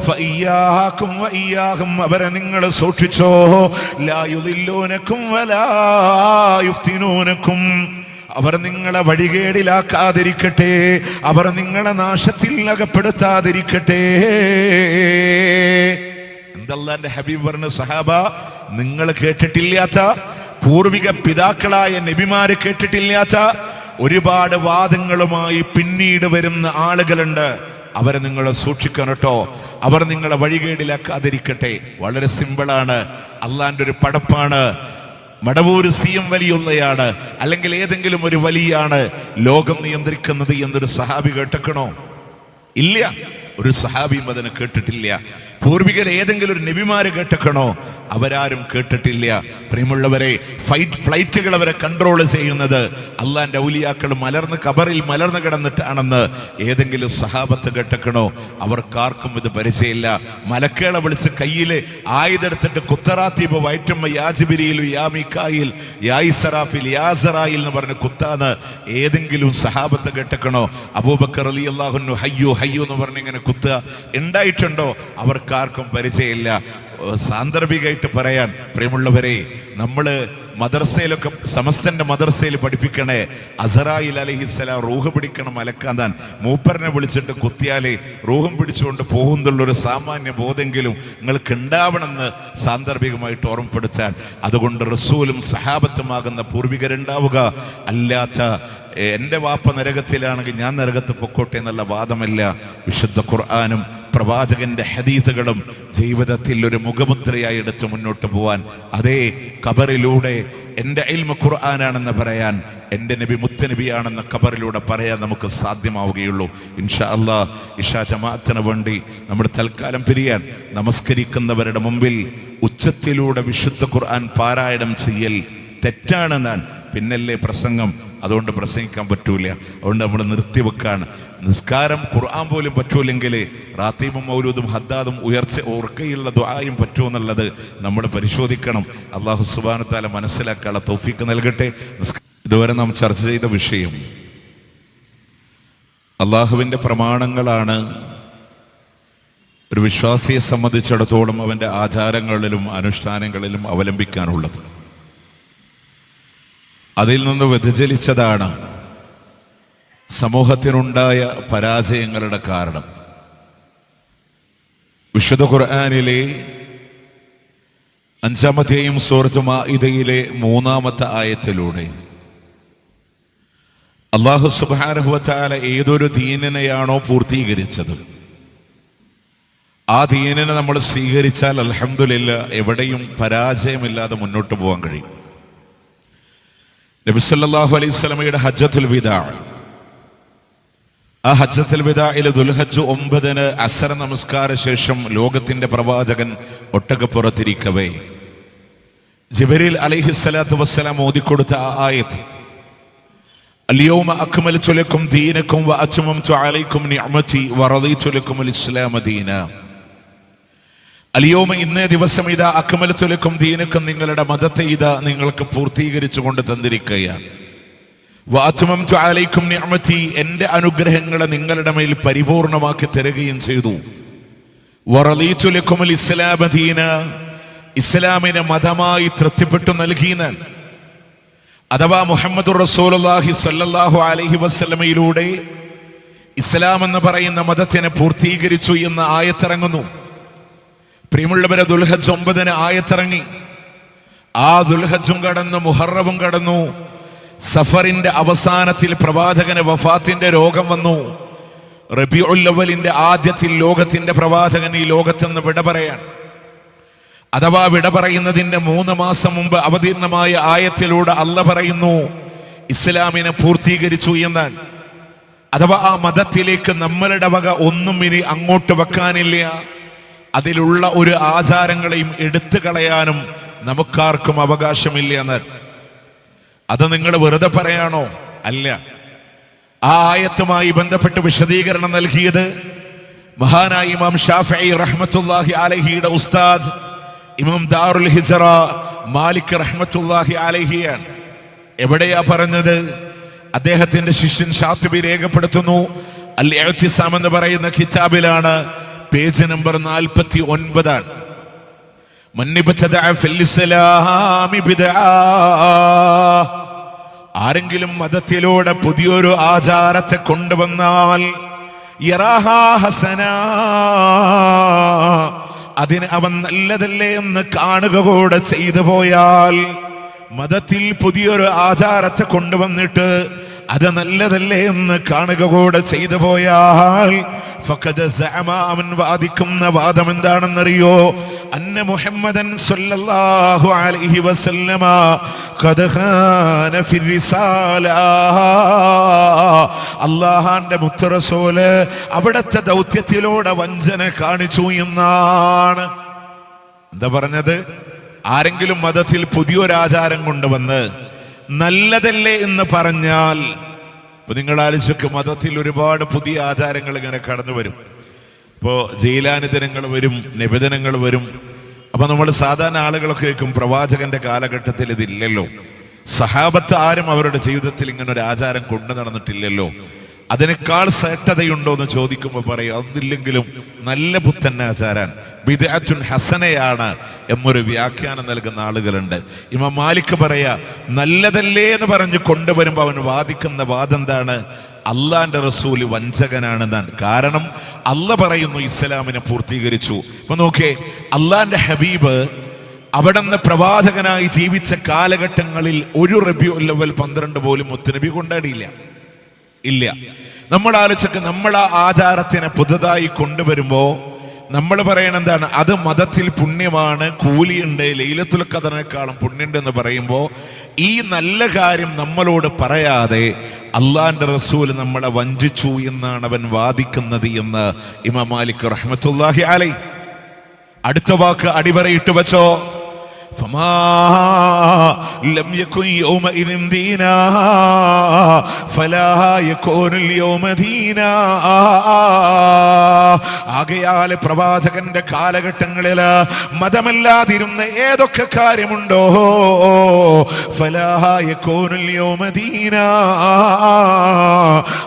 ഫഇയ്യാകും വഇയ്യാഹും, അവരെ നിങ്ങൾ സൂക്ഷിച്ചോ. ലാ യുദില്ലൂനകും വലാ യുഫ്തിനൂനകും, അവർ നിങ്ങളെ വഴികേടിലാക്കാതിരിക്കട്ടെ, അവർ നിങ്ങളെ നാശത്തിൽ അകപ്പെടുത്താതിരിക്കട്ടെ. അല്ലാഹുവിന്റെ ഹബീബ് പറഞ്ഞ, സഹാബ നിങ്ങൾ കേട്ടിട്ടില്ലാത്ത, പൂർവിക പിതാക്കളായ നബിമാര് കേട്ടിട്ടില്ലാത്ത ഒരുപാട് വാദങ്ങളുമായി പിന്നീട് വരുന്ന ആളുകളുണ്ട്. അവരെ നിങ്ങൾ സൂക്ഷിക്കണം കേട്ടോ, അവർ നിങ്ങളെ വഴികേടിലാക്കാതിരിക്കട്ടെ. വളരെ സിമ്പിളാണ്, അള്ളാന്റെ ഒരു പടപ്പാണ്. മടവൂര് CM വലിയുള്ളയാണ്, അല്ലെങ്കിൽ ഏതെങ്കിലും ഒരു വലിയാണ് ലോകം നിയന്ത്രിക്കുന്നത് എന്നൊരു സഹാബി കേട്ടക്കണോ? ഇല്ല, ഒരു സഹാബിയും അതിനെ കേട്ടിട്ടില്ല. പൂർവികർ ഏതെങ്കിലും ഒരു നബിമാര് കേട്ടക്കണോ? അവരാരും കേട്ടിട്ടില്ല. പ്രിയമുള്ളവരെ, ഫ്ലൈറ്റുകൾ അവരെ കൺട്രോൾ ചെയ്യുന്നത് അള്ളാന്റെ ഔലിയാക്കൾ ഖബറിൽ മലർന്നു കിടന്നിട്ടാണെന്ന് ഏതെങ്കിലും സഹാബത്ത് കേട്ടക്കണോ? അവർക്കാർക്കും ഇത് പരിചയമില്ല. മലക്കുകളെ വിളിച്ച് കയ്യില് ആയുധെടുത്തിട്ട് കുത്തറാത്തീബ് വയറ്റുമ്മ യാ ജിബ്രീൽ യാ മീകായിൽ യാ ഇസ്റാഫീൽ യാ സറായിൽ എന്ന് പറഞ്ഞ് കുത്താന്ന് ഏതെങ്കിലും സഹാബത്ത് കേട്ടക്കണോ? അബൂബക്കർ റളിയല്ലാഹു അൻഹു ഹയ്യോ ഹയ്യോ എന്ന് പറഞ്ഞ് ഇങ്ങനെ കുത്തുക ഉണ്ടായിട്ടുണ്ടോ? അവർക്കാർക്കും പരിചയമില്ല. സാന്ദർഭികമായിട്ട് പറയാൻ, പ്രിയമുള്ളവരെ, നമ്മള് മദ്രസയിലൊക്കെ സമസ്തന്റെ മദ്രസയിൽ പഠിപ്പിക്കണേ, അസറായിൽ അലൈഹിസ്സലാം റൂഹ് പിടിക്കണം മലക്കാന്താൻ, മൂപ്പരനെ വിളിച്ചിട്ട് കുത്തിയാലേ റൂഹും പിടിച്ചുകൊണ്ട് പോകുന്നുള്ളൊരു സാമാന്യ ബോധെങ്കിലും നിങ്ങൾക്ക് ഉണ്ടാവണമെന്ന് സാന്ദർഭികമായിട്ട് ഓർമ്മപ്പെടുത്താൻ. അതുകൊണ്ട് റസൂലും സഹാബത്തുമാകുന്ന പൂർവികരുണ്ടാവുക, അല്ലാത്ത എൻ്റെ വാപ്പ നരകത്തിലാണെങ്കിൽ ഞാൻ നരകത്ത് പൊക്കോട്ടെ എന്നുള്ള വാദമല്ല. വിശുദ്ധ ഖുർആനും പ്രവാചകന്റെ ഹദീസുകളും ജീവിതത്തിൽ ഒരു മുഖമുദ്രയായി എടുത്ത് മുന്നോട്ട് പോവാൻ, അതേ ഖബറിലൂടെ എൻ്റെ ഇൽമു ഖുർആനാണെന്ന് പറയാൻ, എൻ്റെ നബി മുത്തനബിയാണെന്ന് ഖബറിലൂടെ പറയാൻ നമുക്ക് സാധ്യമാവുകയുള്ളൂ. ഇൻഷാ അല്ലാഹ് ഇശാ ജമാഅത്തിന് വേണ്ടി നമ്മൾ തൽക്കാലം പിരിയാൻ. നമസ്കരിക്കുന്നവരുടെ മുമ്പിൽ ഉച്ചത്തിലൂടെ വിശുദ്ധ ഖുർആൻ പാരായണം ചെയ്യൽ തെറ്റാണെന്നാണ്. പിന്നല്ലേ പ്രസംഗം, അതുകൊണ്ട് പ്രസംഗിക്കാൻ പറ്റൂല. അതുകൊണ്ട് നമ്മൾ നിർത്തിവെക്കാണ്. നിസ്കാരം ഖുർആൻ പോലും പറ്റൂലെങ്കിൽ റാത്തീബും മൗലൂദും ഹദ്ദാദും ഉറക്കയുള്ള ദുആയും പറ്റുമെന്നുള്ളത് നമ്മൾ പരിശോധിക്കണം. അല്ലാഹു സുബ്ഹാനഹു വ തആല മനസ്സിലാക്കാനുള്ള തൗഫീഖ് നൽകട്ടെ. ഇതുവരെ നാം ചർച്ച ചെയ്ത വിഷയം അള്ളാഹുവിൻ്റെ പ്രമാണങ്ങളാണ് ഒരു വിശ്വാസിയെ സംബന്ധിച്ചിടത്തോളം അവൻ്റെ ആചാരങ്ങളിലും അനുഷ്ഠാനങ്ങളിലും അവലംബിക്കാനുള്ളത്. അതിൽ നിന്ന് വ്യതിചലിച്ചതാണ് സമൂഹത്തിനുണ്ടായ പരാജയങ്ങളുടെ കാരണം. വിശുദ്ധ ഖുർആനിലെ 5-ാമത്തെയും സൂറത്ത് മാഇദയിലെ 3-ാമത്തെ ആയത്തിലൂടെ അല്ലാഹു സുബ്ഹാനഹു വ തആല ഏതൊരു ദീനിനെയാണോ പൂർത്തീകരിച്ചത്, ആ ദീനിനെ നമ്മൾ സ്വീകരിച്ചാൽ അൽഹംദുലില്ലാ എവിടെയും പരാജയമില്ലാതെ മുന്നോട്ട് പോകാൻ കഴിയും. നബി സല്ലല്ലാഹു അലൈഹി വസല്ലമയുടെ ഹജ്ജത്തുൽ വിദാ, ആ ഹജ്ജത്തുൽ വിദാഇൽ ദുൽഹജ്ജ് 9 അസർ നമസ്കാര ശേഷം ലോകത്തിന്റെ പ്രവാചകൻ ഒട്ടകപ്പുറത്തിരിക്കവേ ജിബ്രീൽ അലൈഹിസ്സലാത്തു വസ്സലാം ഓതിക്കൊടുത്ത ആ ആയത്ത് اليوم أكملت لكم دينكم وأتممت عليكم نعمتي ورضيت لكم الإسلام دينا. അലിയോമ ഇന്നേ ദിവസം ഇതാ അക്മലതു ലക്കും ദീനക്കും നിങ്ങളുടെ മതത്തെ ഇതാ നിങ്ങൾക്ക് പൂർത്തീകരിച്ചു കൊണ്ട് തന്നിരിക്കുകയാണ്. വഅത്മംതു അലൈക്കും നിഅമതി എൻ്റെ അനുഗ്രഹങ്ങളെ നിങ്ങളുടെ മേൽ പരിപൂർണമാക്കി തരുകയും ചെയ്തു. വറളീതു ലക്കുമുൽ ഇസ്ലാമ ദീന ഇസ്ലാമിനെ മതമായി തൃപ്തിപ്പെട്ടു നൽകിയെന്നാണ്. അഥവാ മുഹമ്മദുർ റസൂലുള്ളാഹി സ്വല്ലല്ലാഹു അലൈഹി വസല്ലമയിലൂടെ ഇസ്ലാം എന്ന് പറയുന്ന മതത്തിനെ പൂർത്തീകരിച്ചു എന്ന ആയത്തിറങ്ങുന്നു. പ്രിയമുള്ളവരെ, ദുൽഹജ്ജ് 9 ആയത്തിറങ്ങി. ആ ദുൽഹജ്ജും കടന്നു, മുഹറവും കടന്നു. സഫറിന്റെ അവസാനത്തിൽ പ്രവാചകന് വഫാത്തിന്റെ രോഗം വന്നു. റബീഉൽ അവ്വലിന്റെ ആദ്യത്തിൽ ലോകത്തിന്റെ പ്രവാചകൻ ഈ ലോകത്ത് നിന്ന് വിട പറയാൻ, അഥവാ വിട പറയുന്നതിന്റെ 3 മാസം മുമ്പ് അവതീർണമായ ആയത്തിലൂടെ അല്ലാഹ് പറയുന്നു ഇസ്ലാമിനെ പൂർത്തീകരിച്ചു എന്നാണ്. അഥവാ ആ മതത്തിലേക്ക് നമ്മളുടെ വക ഒന്നും ഇനി അങ്ങോട്ട് വെക്കാനില്ല. അതിലുള്ള ഒരു ആചാരങ്ങളെയും എടുത്തു കളയാനും നമുക്കാർക്കും അവകാശമില്ല എന്നാണ്. അത് നിങ്ങൾ വെറുതെ പറയാണോ? അല്ല. ആ ആയത്തുമായി ബന്ധപ്പെട്ട് വിശദീകരണം നൽകിയത് മഹാനായ ഇമാം ഷാഫിഈ റഹ്മത്തുള്ളാഹി അലൈഹിയുടെ ഉസ്താദ് ഇമാം ദാറുൽ ഹിജ്റ മാലിക് റഹ്മത്തുള്ളാഹി അലൈഹിയാണ്. എവിടെയാ പറഞ്ഞത്? അദ്ദേഹത്തിന്റെ ശിഷ്യൻ ഷാത്തിബി രേഖപ്പെടുത്തുന്നു. അൽ ഇഅ്തിസാം എന്ന് പറയുന്ന കിതാബിലാണ്. Page number 49. ആരെങ്കിലും മതത്തിലൂടെ പുതിയൊരു ആചാരത്തെ കൊണ്ടുവന്നാൽ അതിന് അവൻ നല്ലതല്ലേ എന്ന് കാണുക കൂടെ ചെയ്തു പോയാൽ, മതത്തിൽ പുതിയൊരു ആചാരത്തെ കൊണ്ടുവന്നിട്ട് അത് നല്ലതല്ലേ എന്ന് കാണുക കൂടെ ചെയ്തു പോയാൽ അവൻ വാദിക്കുന്ന വാദം എന്താണെന്നറിയോ? അന്ന മുഹമ്മദൻ സ്വല്ലല്ലാഹു അലൈഹി വസല്ലമ ഖദ് ഖാന ഫി റിസാല, അല്ലാഹുവിന്റെ മുത്ത് റസൂല് അവിടുത്തെ ദൗത്യത്തിലൂടെ വഞ്ചന കാണിച്ചു എന്നാണ്. എന്താ പറഞ്ഞത്? ആരെങ്കിലും മതത്തിൽ പുതിയൊരാചാരം കൊണ്ടുവന്ന് നല്ലതല്ലേ എന്ന് പറഞ്ഞാൽ, ഇപ്പൊ നിങ്ങൾ ആലോചിച്ചൊക്കെ മതത്തിൽ ഒരുപാട് പുതിയ ആചാരങ്ങൾ ഇങ്ങനെ കടന്നു വരും. ഇപ്പോ ജയിലാനി ദിനങ്ങൾ വരും, നിബിധനങ്ങൾ വരും. അപ്പൊ നമ്മൾ സാധാരണ ആളുകളൊക്കെ കേൾക്കും പ്രവാചകന്റെ കാലഘട്ടത്തിൽ ഇതില്ലല്ലോ, സഹാബത്ത് ആരും അവരുടെ ജീവിതത്തിൽ ഇങ്ങനെ ഒരു ആചാരം കൊണ്ടു നടന്നിട്ടില്ലല്ലോ, അതിനേക്കാൾ ശ്രേഷ്ഠതയുണ്ടോ എന്ന് ചോദിക്കുമ്പോൾ പറയും അതില്ലെങ്കിലും നല്ല പുത്തൻ ആചാരാൻ ബിദ്അത്തുൻ ഹസനയാണ് എന്നൊരു വ്യാഖ്യാനം നൽകുന്ന ആളുകളുണ്ട്. ഇമാം മാലിക് പറയാ നല്ലതല്ലേ എന്ന് പറഞ്ഞ് കൊണ്ടുവരുമ്പോൾ അവൻ വാദിക്കുന്ന വാദം എന്താണ്? അള്ളാന്റെ റസൂല് വഞ്ചകനാണെന്നാണ്. കാരണം അള്ളാഹ് പറയുന്നു ഇസ്ലാമിനെ പൂർത്തീകരിച്ചു. ഇപ്പൊ നോക്കേ, അള്ളാന്റെ ഹബീബ് അവിടുന്ന് പ്രവാചകനായി ജീവിച്ച കാലഘട്ടങ്ങളിൽ ഒരു റബീഉൽ അവ്വൽ 12 പോലും മുത്തുനബി കൊണ്ടാടിയില്ല. ഇല്ല. നമ്മൾ ആലോചിച്ചൊക്കെ നമ്മൾ ആ ആചാരത്തിനെ പുതുതായി കൊണ്ടുവരുമ്പോ നമ്മൾ പറയണ എന്താണ്? അത് മതത്തിൽ പുണ്യമാണ്, കൂലിയുണ്ട്, ലൈലത്തുൽ ഖദറിനേക്കാളും പുണ്യമുണ്ട് എന്ന് പറയുമ്പോൾ ഈ നല്ല കാര്യം നമ്മളോട് പറയാതെ അള്ളാന്റെ റസൂൽ നമ്മളെ വഞ്ചിച്ചു എന്നാണ് അവൻ വാദിക്കുന്നത് എന്ന് ഇമാം മാലിക് റഹ്മത്തുള്ളാഹി അലൈഹി. അടുത്ത വാക്ക് അടിവരയിട്ട് വെച്ചോ. فما لم يكن يومئذ دينا فلا يكون اليوم دينا. ആകയാൽ പ്രവാചകന്റെ കാലഘട്ടങ്ങളിൽ മതമല്ലാതിരുന്ന ഏതൊക്കെ കാര്യമുണ്ടോ ഫലാ യകൂനുൽ യൗമ ദീനാ,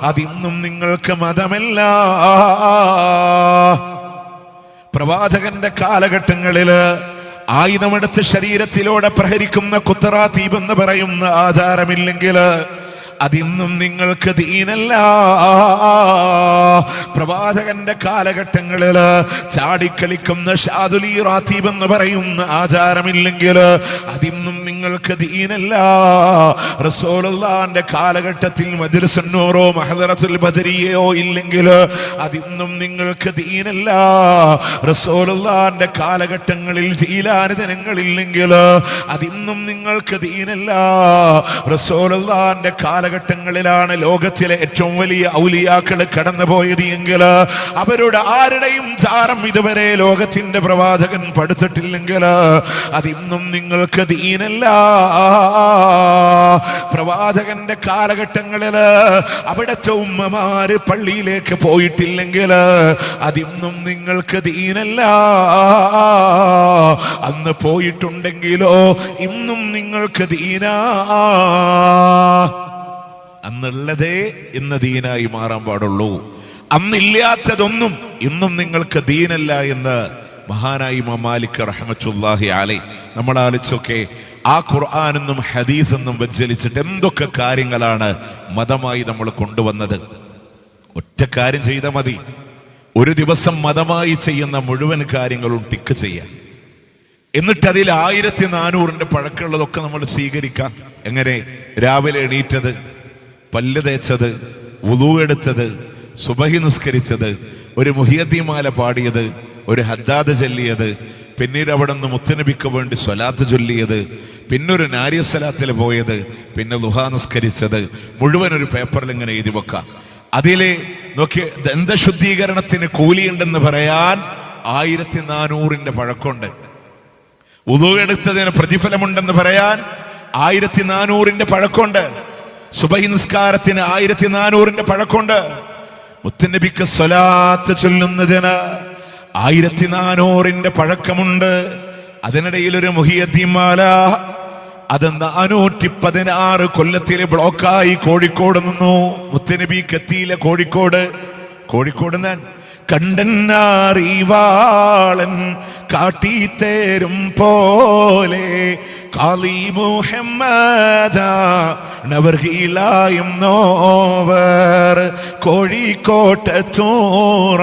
അതിന്നും നിങ്ങൾക്ക് മതമല്ല. പ്രവാചകന്റെ കാലഘട്ടങ്ങളില് ആയുധമെടുത്ത് ശരീരത്തിലൂടെ പ്രഹരിക്കുന്ന കുത്തറാത്തീബ് എന്ന് പറയുന്ന ആചാരമില്ലെങ്കിൽ അതിന്നും നിങ്ങൾക്ക് ദീനല്ല. പ്രവാചകന്റെ കാലഘട്ടങ്ങളിൽ ചാടിക്കളിക്കുന്ന ഷാദുലി റാത്തീബ് എന്ന് പറയുന്ന ആചാരമില്ലെങ്കിൽ അതിന്നും നിങ്ങൾക്ക് ദീനല്ല. റസൂലുള്ളാഹിന്റെ കാലഘട്ടത്തിൽ മജ്ലിസുൻ നൂറോ മഹ്ദറത്തുൽ ബദരിയോ ഇല്ലെങ്കിൽ അതിന്നും നിങ്ങൾക്ക് ദീനല്ല. റസൂലുള്ളാഹിന്റെ കാലഘട്ടങ്ങളിൽ ജീലാനി ദിനങ്ങളില്ലെങ്കിൽ അതിന്നും നിങ്ങൾക്ക് ദീനല്ല. റസൂലുള്ളാഹിന്റെ കാലഘട്ടത്തിൽ കാലഘട്ടങ്ങളിലാണ് ലോകത്തിലെ ഏറ്റവും വലിയ ഔലിയാക്കൾ കടന്നുപോയത് എങ്കിൽ അവരുടെ ആരുടെയും ചാരം ഇതുവരെ ലോകത്തിന്റെ പ്രവാചകൻ പഠിച്ചിട്ടില്ലെങ്കിൽ അതിന്നും നിങ്ങൾക്ക് ദീനല്ല. പ്രവാചകന്റെ കാലഘട്ടങ്ങളിൽ അവിടുത്തെ ഉമ്മമാര് പള്ളിയിലേക്ക് പോയിട്ടില്ലെങ്കിൽ അതിന്നും നിങ്ങൾക്ക് ദീനല്ല. അന്ന് പോയിട്ടുണ്ടെങ്കിലോ ഇന്നും നിങ്ങൾക്ക് ദീനാ. അന്നുള്ളതേ ഇന്ന് ദീനായി മാറാൻ പാടുള്ളൂ. അന്നില്ലാത്തതൊന്നും ഇന്നും നിങ്ങൾക്ക് ദീനല്ല എന്ന് മഹാനായി ഇമാം മാലിക് റഹ്മത്തുള്ളാഹി അലൈഹി നമ്മൾ ആലോചിച്ചൊക്കെ ആ ഖുർആനെന്നും ഹദീസെന്നും വ്യതിചലിച്ചിട്ട് എന്തൊക്കെ കാര്യങ്ങളാണ് മതമായി നമ്മൾ കൊണ്ടുവന്നത്. ഒറ്റ കാര്യം ചെയ്താൽ മതി, ഒരു ദിവസം മതമായി ചെയ്യുന്ന മുഴുവൻ കാര്യങ്ങളും ടിക്ക് ചെയ്യാം. എന്നിട്ട് അതിൽ 1400 പഴക്കമുള്ളതൊക്കെ നമ്മൾ സ്വീകരിക്കാം. എങ്ങനെ? രാവിലെ എണീറ്റത്, പല്ല് തേച്ചത്, വുളൂ എടുത്തത്, സുബഹി നിസ്കരിച്ചത്, ഒരു മുഹിയദ്ദീമാല പാടിയത്, ഒരു ഹദ്ദാദ് ചൊല്ലിയത്, പിന്നീട് അവിടെ നിന്ന് മുത്തുനബിക്ക് വേണ്ടി സ്വലാത്ത് ചൊല്ലിയത്, പിന്നൊരു നാരിയ സ്വലാത്തിൽ പോയത്, പിന്നെ ദുഹാ നിസ്കരിച്ചത്, മുഴുവൻ ഒരു പേപ്പറിൽ ഇങ്ങനെ എഴുതി വെക്കാം. അതിലെ നോക്കി ദന്തശുദ്ധീകരണത്തിന് കൂലിയുണ്ടെന്ന് പറയാൻ 1400 പഴക്കമുണ്ട്. വുളൂ എടുത്തതിന് പ്രതിഫലമുണ്ടെന്ന് പറയാൻ 1400 പഴക്കമുണ്ട്. സുബഹി നിസ്കാരത്തിന് 1400 പഴക്കമുണ്ട്. മുത്തുനബിക്ക് സ്വലാത്ത് ചൊല്ലുന്നതിന് 1400 പഴക്കമുണ്ട്. അതിനിടയിൽ ഒരു മുഹിയദ്ദീമാല അത് 416 കൊല്ലത്തില് ബ്ലോക്കായി കോഴിക്കോട് നിന്നു. മുത്തുനബിക്ക് എത്തിയില്ല കോഴിക്കോട് ഞാൻ കണ്ടന്നാറിവാളൻ കാട്ടിത്തേരും പോലെ കാളി മുഹമ്മദ നവർഗീലായും നോവർ കോഴിക്കോട്ടൂറ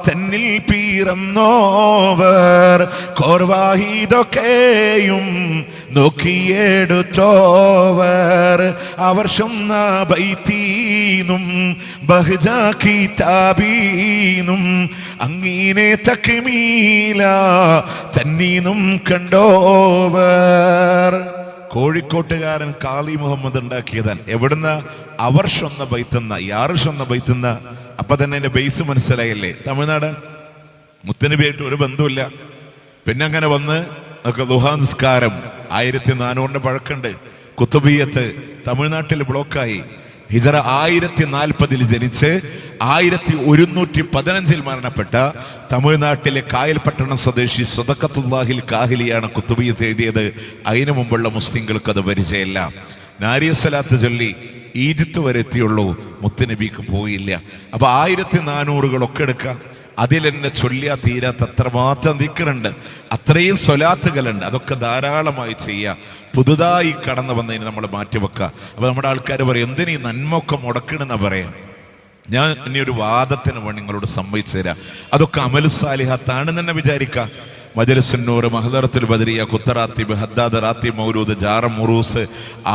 തന്നിൽ പീറന്നോവർ കോർവാഹിതൊക്കെയും നോക്കിയെടുത്തോവർ അവർ ചൊന്ന ബൈത്തീനും ബഹ്ജ കിതാബീനും അങ്ങീനെ തക്മീല തന്നീനും കണ്ടോവർ. കോഴിക്കോട്ടുകാരൻ കാളി മുഹമ്മദ് ഉണ്ടാക്കിയതാണ്. എവിടുന്ന? അവർ ചൊന്ന ബൈത്തുന്ന, യാറ് ചൊന്ന ബൈത്തുന്ന. അപ്പൊ തന്നെ എന്റെ ബേസ് മനസ്സിലായില്ലേ? തമിഴ്നാട്. മുത്തനബിയായിട്ട് ഒരു ബന്ധമില്ല. പിന്നെ അങ്ങനെ വന്ന് നമുക്ക് ദുഹാ നിസ്കാരം 1400 പഴക്കമുണ്ട്. കുത്തുബിയത്ത് തമിഴ്നാട്ടിൽ ബ്ലോക്കായി. ഹിജറ 1040 ജനിച്ച് 1115 മരണപ്പെട്ട തമിഴ്നാട്ടിലെ കായൽപട്ടണം സ്വദേശി സ്വദഖത്തുല്ലാഹിൽ കാഹിലിയാണ് കുത്തുബിയത്ത് എഴുതിയത്. അതിനു മുമ്പുള്ള മുസ്ലിങ്ങൾക്ക് അത് പരിചയമില്ല. നാരിയ സ്വലാത്ത് ചൊല്ലി ഈജിപ്ത് വരെ എത്തിയുള്ളൂ, മുത്തുനബിക്ക് പോയില്ല. അപ്പൊ 1400 എടുക്കാം. അതിലെന്നെ ചൊല്ലിയാ തീരാത്ത അത്രമാത്രം ദിക്റുണ്ട്, അത്രയും സ്വലാത്തുകളുണ്ട്. അതൊക്കെ ധാരാളമായി ചെയ്യുക. പുതുതായി കടന്നു വന്നതിന് നമ്മൾ മാറ്റിവെക്കുക. അപ്പൊ നമ്മുടെ ആൾക്കാർ പറയും, എന്തിനീ നന്മ ഒക്കെ മുടക്കണെന്നാ പറയാം. ഞാൻ ഇനി ഒരു വാദത്തിന് വേണ്ടി നിങ്ങളോട് സമ്മതിച്ചു തരാം. അതൊക്കെ അമലു സാലിഹത്താണെന്ന് തന്നെ വിചാരിക്കാം. മജ്‌ലിസുന്നൂർ, മഹ്ദറത്തുൽ ബദരിയ, കുത്തറാത്തിബ്, ഹദ്ദാദ്, റാത്തി മൗലൂദ്, ജാറം ഉറൂസ്,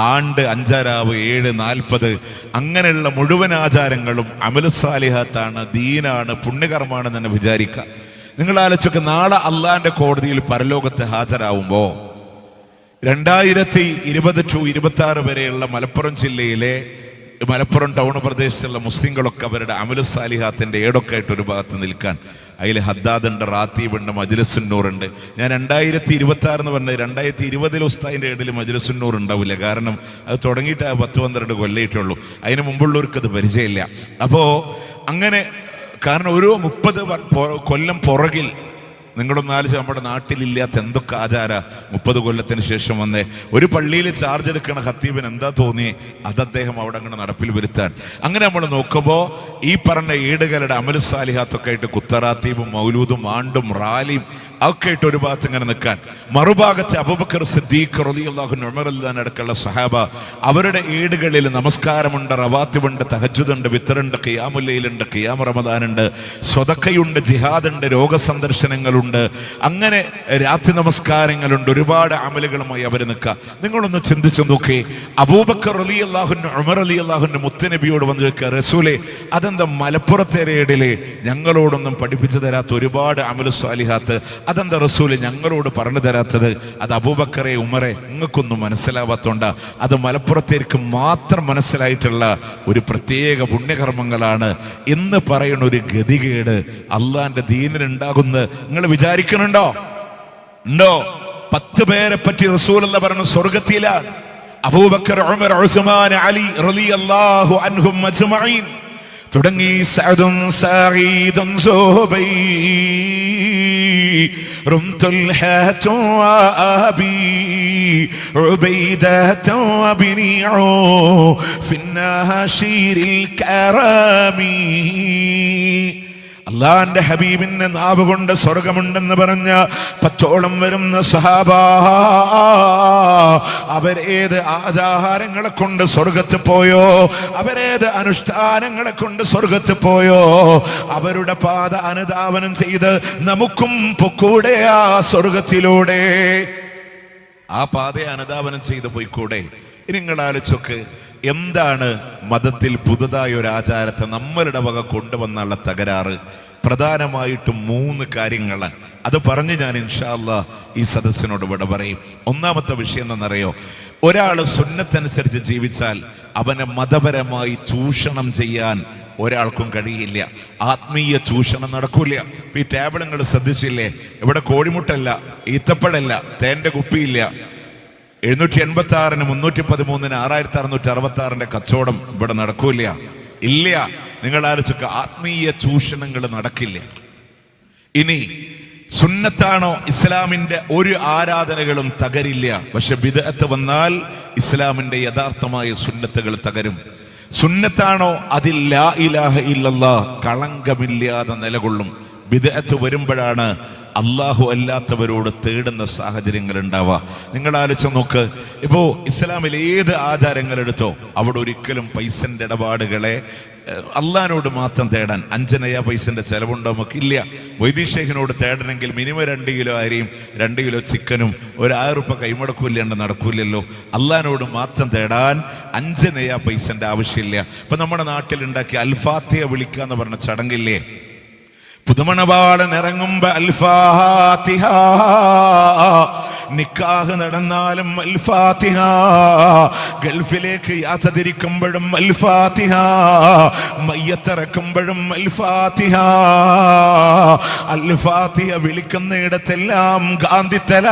ആണ്ട്, അഞ്ചാരാവ്, 740 അങ്ങനെയുള്ള മുഴുവൻ ആചാരങ്ങളും അമലു സാലിഹത്താണ്, ദീനാണ്, പുണ്യകർമ്മമാണെന്ന് തന്നെ വിചാരിക്കുക. നിങ്ങൾ ആലോചിച്ചൊക്കെ നാളെ അള്ളാന്റെ കോടതിയിൽ പരലോകത്ത് ഹാജരാവുമ്പോ 2020 to 26 വരെയുള്ള മലപ്പുറം ജില്ലയിലെ മലപ്പുറം ടൗൺ പ്രദേശത്തുള്ള മുസ്ലിങ്ങളൊക്കെ അവരുടെ അമലു സാലിഹാത്തിന്റെ ഏടൊക്കെ ആയിട്ട് ഒരു ഭാഗത്ത് നിൽക്കാൻ. അതിൽ ഹദ്ദാദുണ്ട്, റാത്തീബുണ്ട്, മജ്‌ലിസുന്നൂറുണ്ട്. ഞാൻ 2026 എന്ന് പറഞ്ഞത് 2020 ഉസ്താദിന്റെ ഏടിൽ മജ്‌ലിസുന്നൂർ ഉണ്ടാവില്ല. കാരണം അത് തുടങ്ങിയിട്ട് 10-12 കൊല്ലയിട്ടുള്ളൂ. അതിന് മുമ്പുള്ളവർക്ക് അത് പരിചയമില്ല. അപ്പോ അങ്ങനെ കാരണം ഒരു 30 കൊല്ലം പുറകിൽ നിങ്ങളൊന്നാലോചിച്ച് നമ്മുടെ നാട്ടിലില്ലാത്ത എന്തൊക്കെ ആചാര 30 കൊല്ലത്തിന് ശേഷം വന്നേ. ഒരു പള്ളിയിൽ ചാർജ് എടുക്കണ ഖത്തീബിന് എന്താ തോന്നിയേ അത് അദ്ദേഹം അവിടെ അങ്ങനെ നടപ്പിൽ വരുത്താൻ. അങ്ങനെ നമ്മൾ നോക്കുമ്പോൾ ഈ പറഞ്ഞ ഏടുകളുടെ അമലു സാലിഹാത്തൊക്കെ ആയിട്ട് കുത്തറാത്തീബും മൗലൂദും ആണ്ടും റാലിയും ഒക്കെ ആയിട്ട് ഒരു ഭാഗത്ത് ഇങ്ങനെ നിൽക്കാൻ, മറുഭാഗത്ത് അബൂബക്കർ സിദ്ദീഖ് റളിയല്ലാഹു അൻഹു, ഉമർ റളിയല്ലാഹു അടക്കമുള്ള സഹാബ അവരുടെ ഏടുകളിൽ നമസ്കാരമുണ്ട്, റവാത്തിബുണ്ട്, തഹജ്ജുദുണ്ട്, വിത്തറുണ്ട്, ഖിയാമുൽ ലൈലുണ്ട്, ഖിയാം റമദാനുണ്ട്, സ്വതക്കയുണ്ട്, ജിഹാദുണ്ട്, രോഗസന്ദർശനങ്ങളുണ്ട്, നമസ്കാരങ്ങളുണ്ട്, അങ്ങനെ രാത്രി നമസ്കാരങ്ങളുണ്ട്, ഒരുപാട് അമലുകളുമായി അവർ നിൽക്കുക. നിങ്ങളൊന്ന് ചിന്തിച്ചു നോക്കേ, അബൂബക്കർ റളിയല്ലാഹുവിന് ഉമർ റളിയല്ലാഹുവിന് മുത്തുനബിയോട് വന്ന് ചോദിക്കുക, റസൂലേ അതെന്താ മലപ്പുറത്തെ റേഡിലെ ഞങ്ങളോടൊന്നും പഠിപ്പിച്ചു തരാത്ത ഒരുപാട് അമലു സ്വാലിഹാത്ത് അതെന്താ റസൂല് ഞങ്ങളോട് പറഞ്ഞു തരാത്തത്? അത് അബൂബക്കറെ ഉമറെ നിങ്ങൾക്കൊന്നും മനസ്സിലാവാത്തോണ്ട, അത് മലപ്പുറത്തേക്ക് മാത്രം മനസ്സിലായിട്ടുള്ള ഒരു പ്രത്യേക പുണ്യകർമ്മങ്ങളാണ് എന്ന് പറയുന്ന ഒരു ഗതികേട് അള്ളാന്റെ ദീനിനുണ്ടാകുന്ന നിങ്ങൾ വിചാരിക്കുന്നുണ്ടോ? ഉണ്ടോ? 10 പേരെ പറ്റി റസൂലുള്ള പറഞ്ഞു സ്വർഗത്തിലാണ്. അബൂബക്കർ, ഉമർ, ഉസ്മാൻ, അലി റളിയല്ലാഹു അൻഹും അജ്മഈൻ തുടങ്ങി സഅദുൻ സഈദുൻ സുഹൈബ് طلحة وأبي عبيدة وابني في الناشير الكرامي. അള്ളാന്റെ ഹബീബിന്റെ നാവ് കൊണ്ട് സ്വർഗമുണ്ടെന്ന് പറഞ്ഞ 10ഓളം വരുന്ന സഹാബ, അവരേത് ആചാരങ്ങളെ കൊണ്ട് സ്വർഗത്ത് പോയോ, അവരേത് അനുഷ്ഠാനങ്ങളെ കൊണ്ട് സ്വർഗത്ത് പോയോ, അവരുടെ പാത അനുധാവനം ചെയ്ത് നമുക്കും പൊക്കൂടെ ആ സ്വർഗത്തിലൂടെ. ആ പാതയെ അനുധാവനം ചെയ്ത് പോയിക്കൂടെ? നിങ്ങൾ ആലോചിച്ചൊക്കെ, എന്താണ് മതത്തിൽ പുതുതായ ഒരു ആചാരത്തെ നമ്മളുടെ വക കൊണ്ടുവന്നുള്ള തകരാറ്? പ്രധാനമായിട്ടും 3 കാര്യങ്ങളാണ്. അത് പറഞ്ഞ് ഞാൻ ഇൻഷാ അല്ലാഹ് ഈ സദസ്സിനോട് വിട പറയും. ഒന്നാമത്തെ വിഷയം എന്നറിയോ, ഒരാൾ സുന്നത്തനുസരിച്ച് ജീവിച്ചാൽ അവനെ മതപരമായി ചൂഷണം ചെയ്യാൻ ഒരാൾക്കും കഴിയില്ല. ആത്മീയ ചൂഷണം നടക്കൂല. ഈ ടേബിൾ നിങ്ങൾ ശ്രദ്ധിച്ചില്ലേ? ഇവിടെ കോഴിമുട്ടല്ല, ഈത്തപ്പഴല്ല, തേന്റെ കുപ്പിയില്ല. 786-ന് 313-ന് 6666-ന്റെ കച്ചവടം ഇവിടെ നടക്കൂല. ഇല്ല. നിങ്ങൾ ആലോചിക്കുക, ആത്മീയ ചൂഷണങ്ങൾ നടക്കില്ല. ഇനി സുന്നത്താണോ? ഇസ്ലാമിന്റെ ഒരു ആരാധനകളും തകരില്ല. പക്ഷെ ബിദ്അത്ത് വന്നാൽ ഇസ്ലാമിന്റെ യഥാർത്ഥമായ സുന്നത്തുകൾ തകരും. സുന്നത്താണോ? അതിൽ ലാ ഇലാഹ ഇല്ലല്ലാഹ് കളങ്കമില്ലാതെ നിലകൊള്ളും. ബിദ്അത്ത് വരുമ്പോഴാണ് അള്ളാഹു അല്ലാത്തവരോട് തേടുന്ന സാഹചര്യങ്ങൾ ഉണ്ടാവുക. നിങ്ങൾ ആലോചിച്ച് നോക്ക്, ഇപ്പോ ഇസ്ലാമിൽ ഏത് ആചാരങ്ങൾ എടുത്തോ അവിടെ ഒരിക്കലും പൈസന്റെ ഇടപാടുകളെ അള്ളാഹിനോട് മാത്രം തേടാൻ 5 നയ പൈസന്റെ ചെലവുണ്ടോ? നമുക്കില്ല. വൈദ്യശേഖനോട് തേടണമെങ്കിൽ മിനിമം 2 കിലോ അരിയും 2 കിലോ ചിക്കനും 1000 രൂപ കൈമുടക്കൂല്ലാണ്ട് നടക്കൂലല്ലോ. അള്ളാഹിനോട് മാത്രം തേടാൻ 5 നയ പൈസന്റെ ആവശ്യമില്ല. ഇപ്പൊ നമ്മുടെ നാട്ടിലുണ്ടാക്കിയ അൽഫാത്തിഹ വിളിക്കുക എന്ന് പറഞ്ഞ ചടങ്ങില്ലേ? പുതുമണവാളൻ ഇറങ്ങുമ്പോ അൽഫാത്തിഹ, നിക്കാഹ് നടന്നാലും അൽഫാത്തിഹ, ഗൾഫിലേക്ക് യാത്ര തിരിക്കുമ്പോഴും അൽഫാത്തിഹ, മയ്യത്തിറക്കുമ്പോഴും അൽഫാത്തിഹ. അൽഫാത്തിഹ വിളിക്കുന്നിടത്തെല്ലാം ഗാന്ധിത്തല.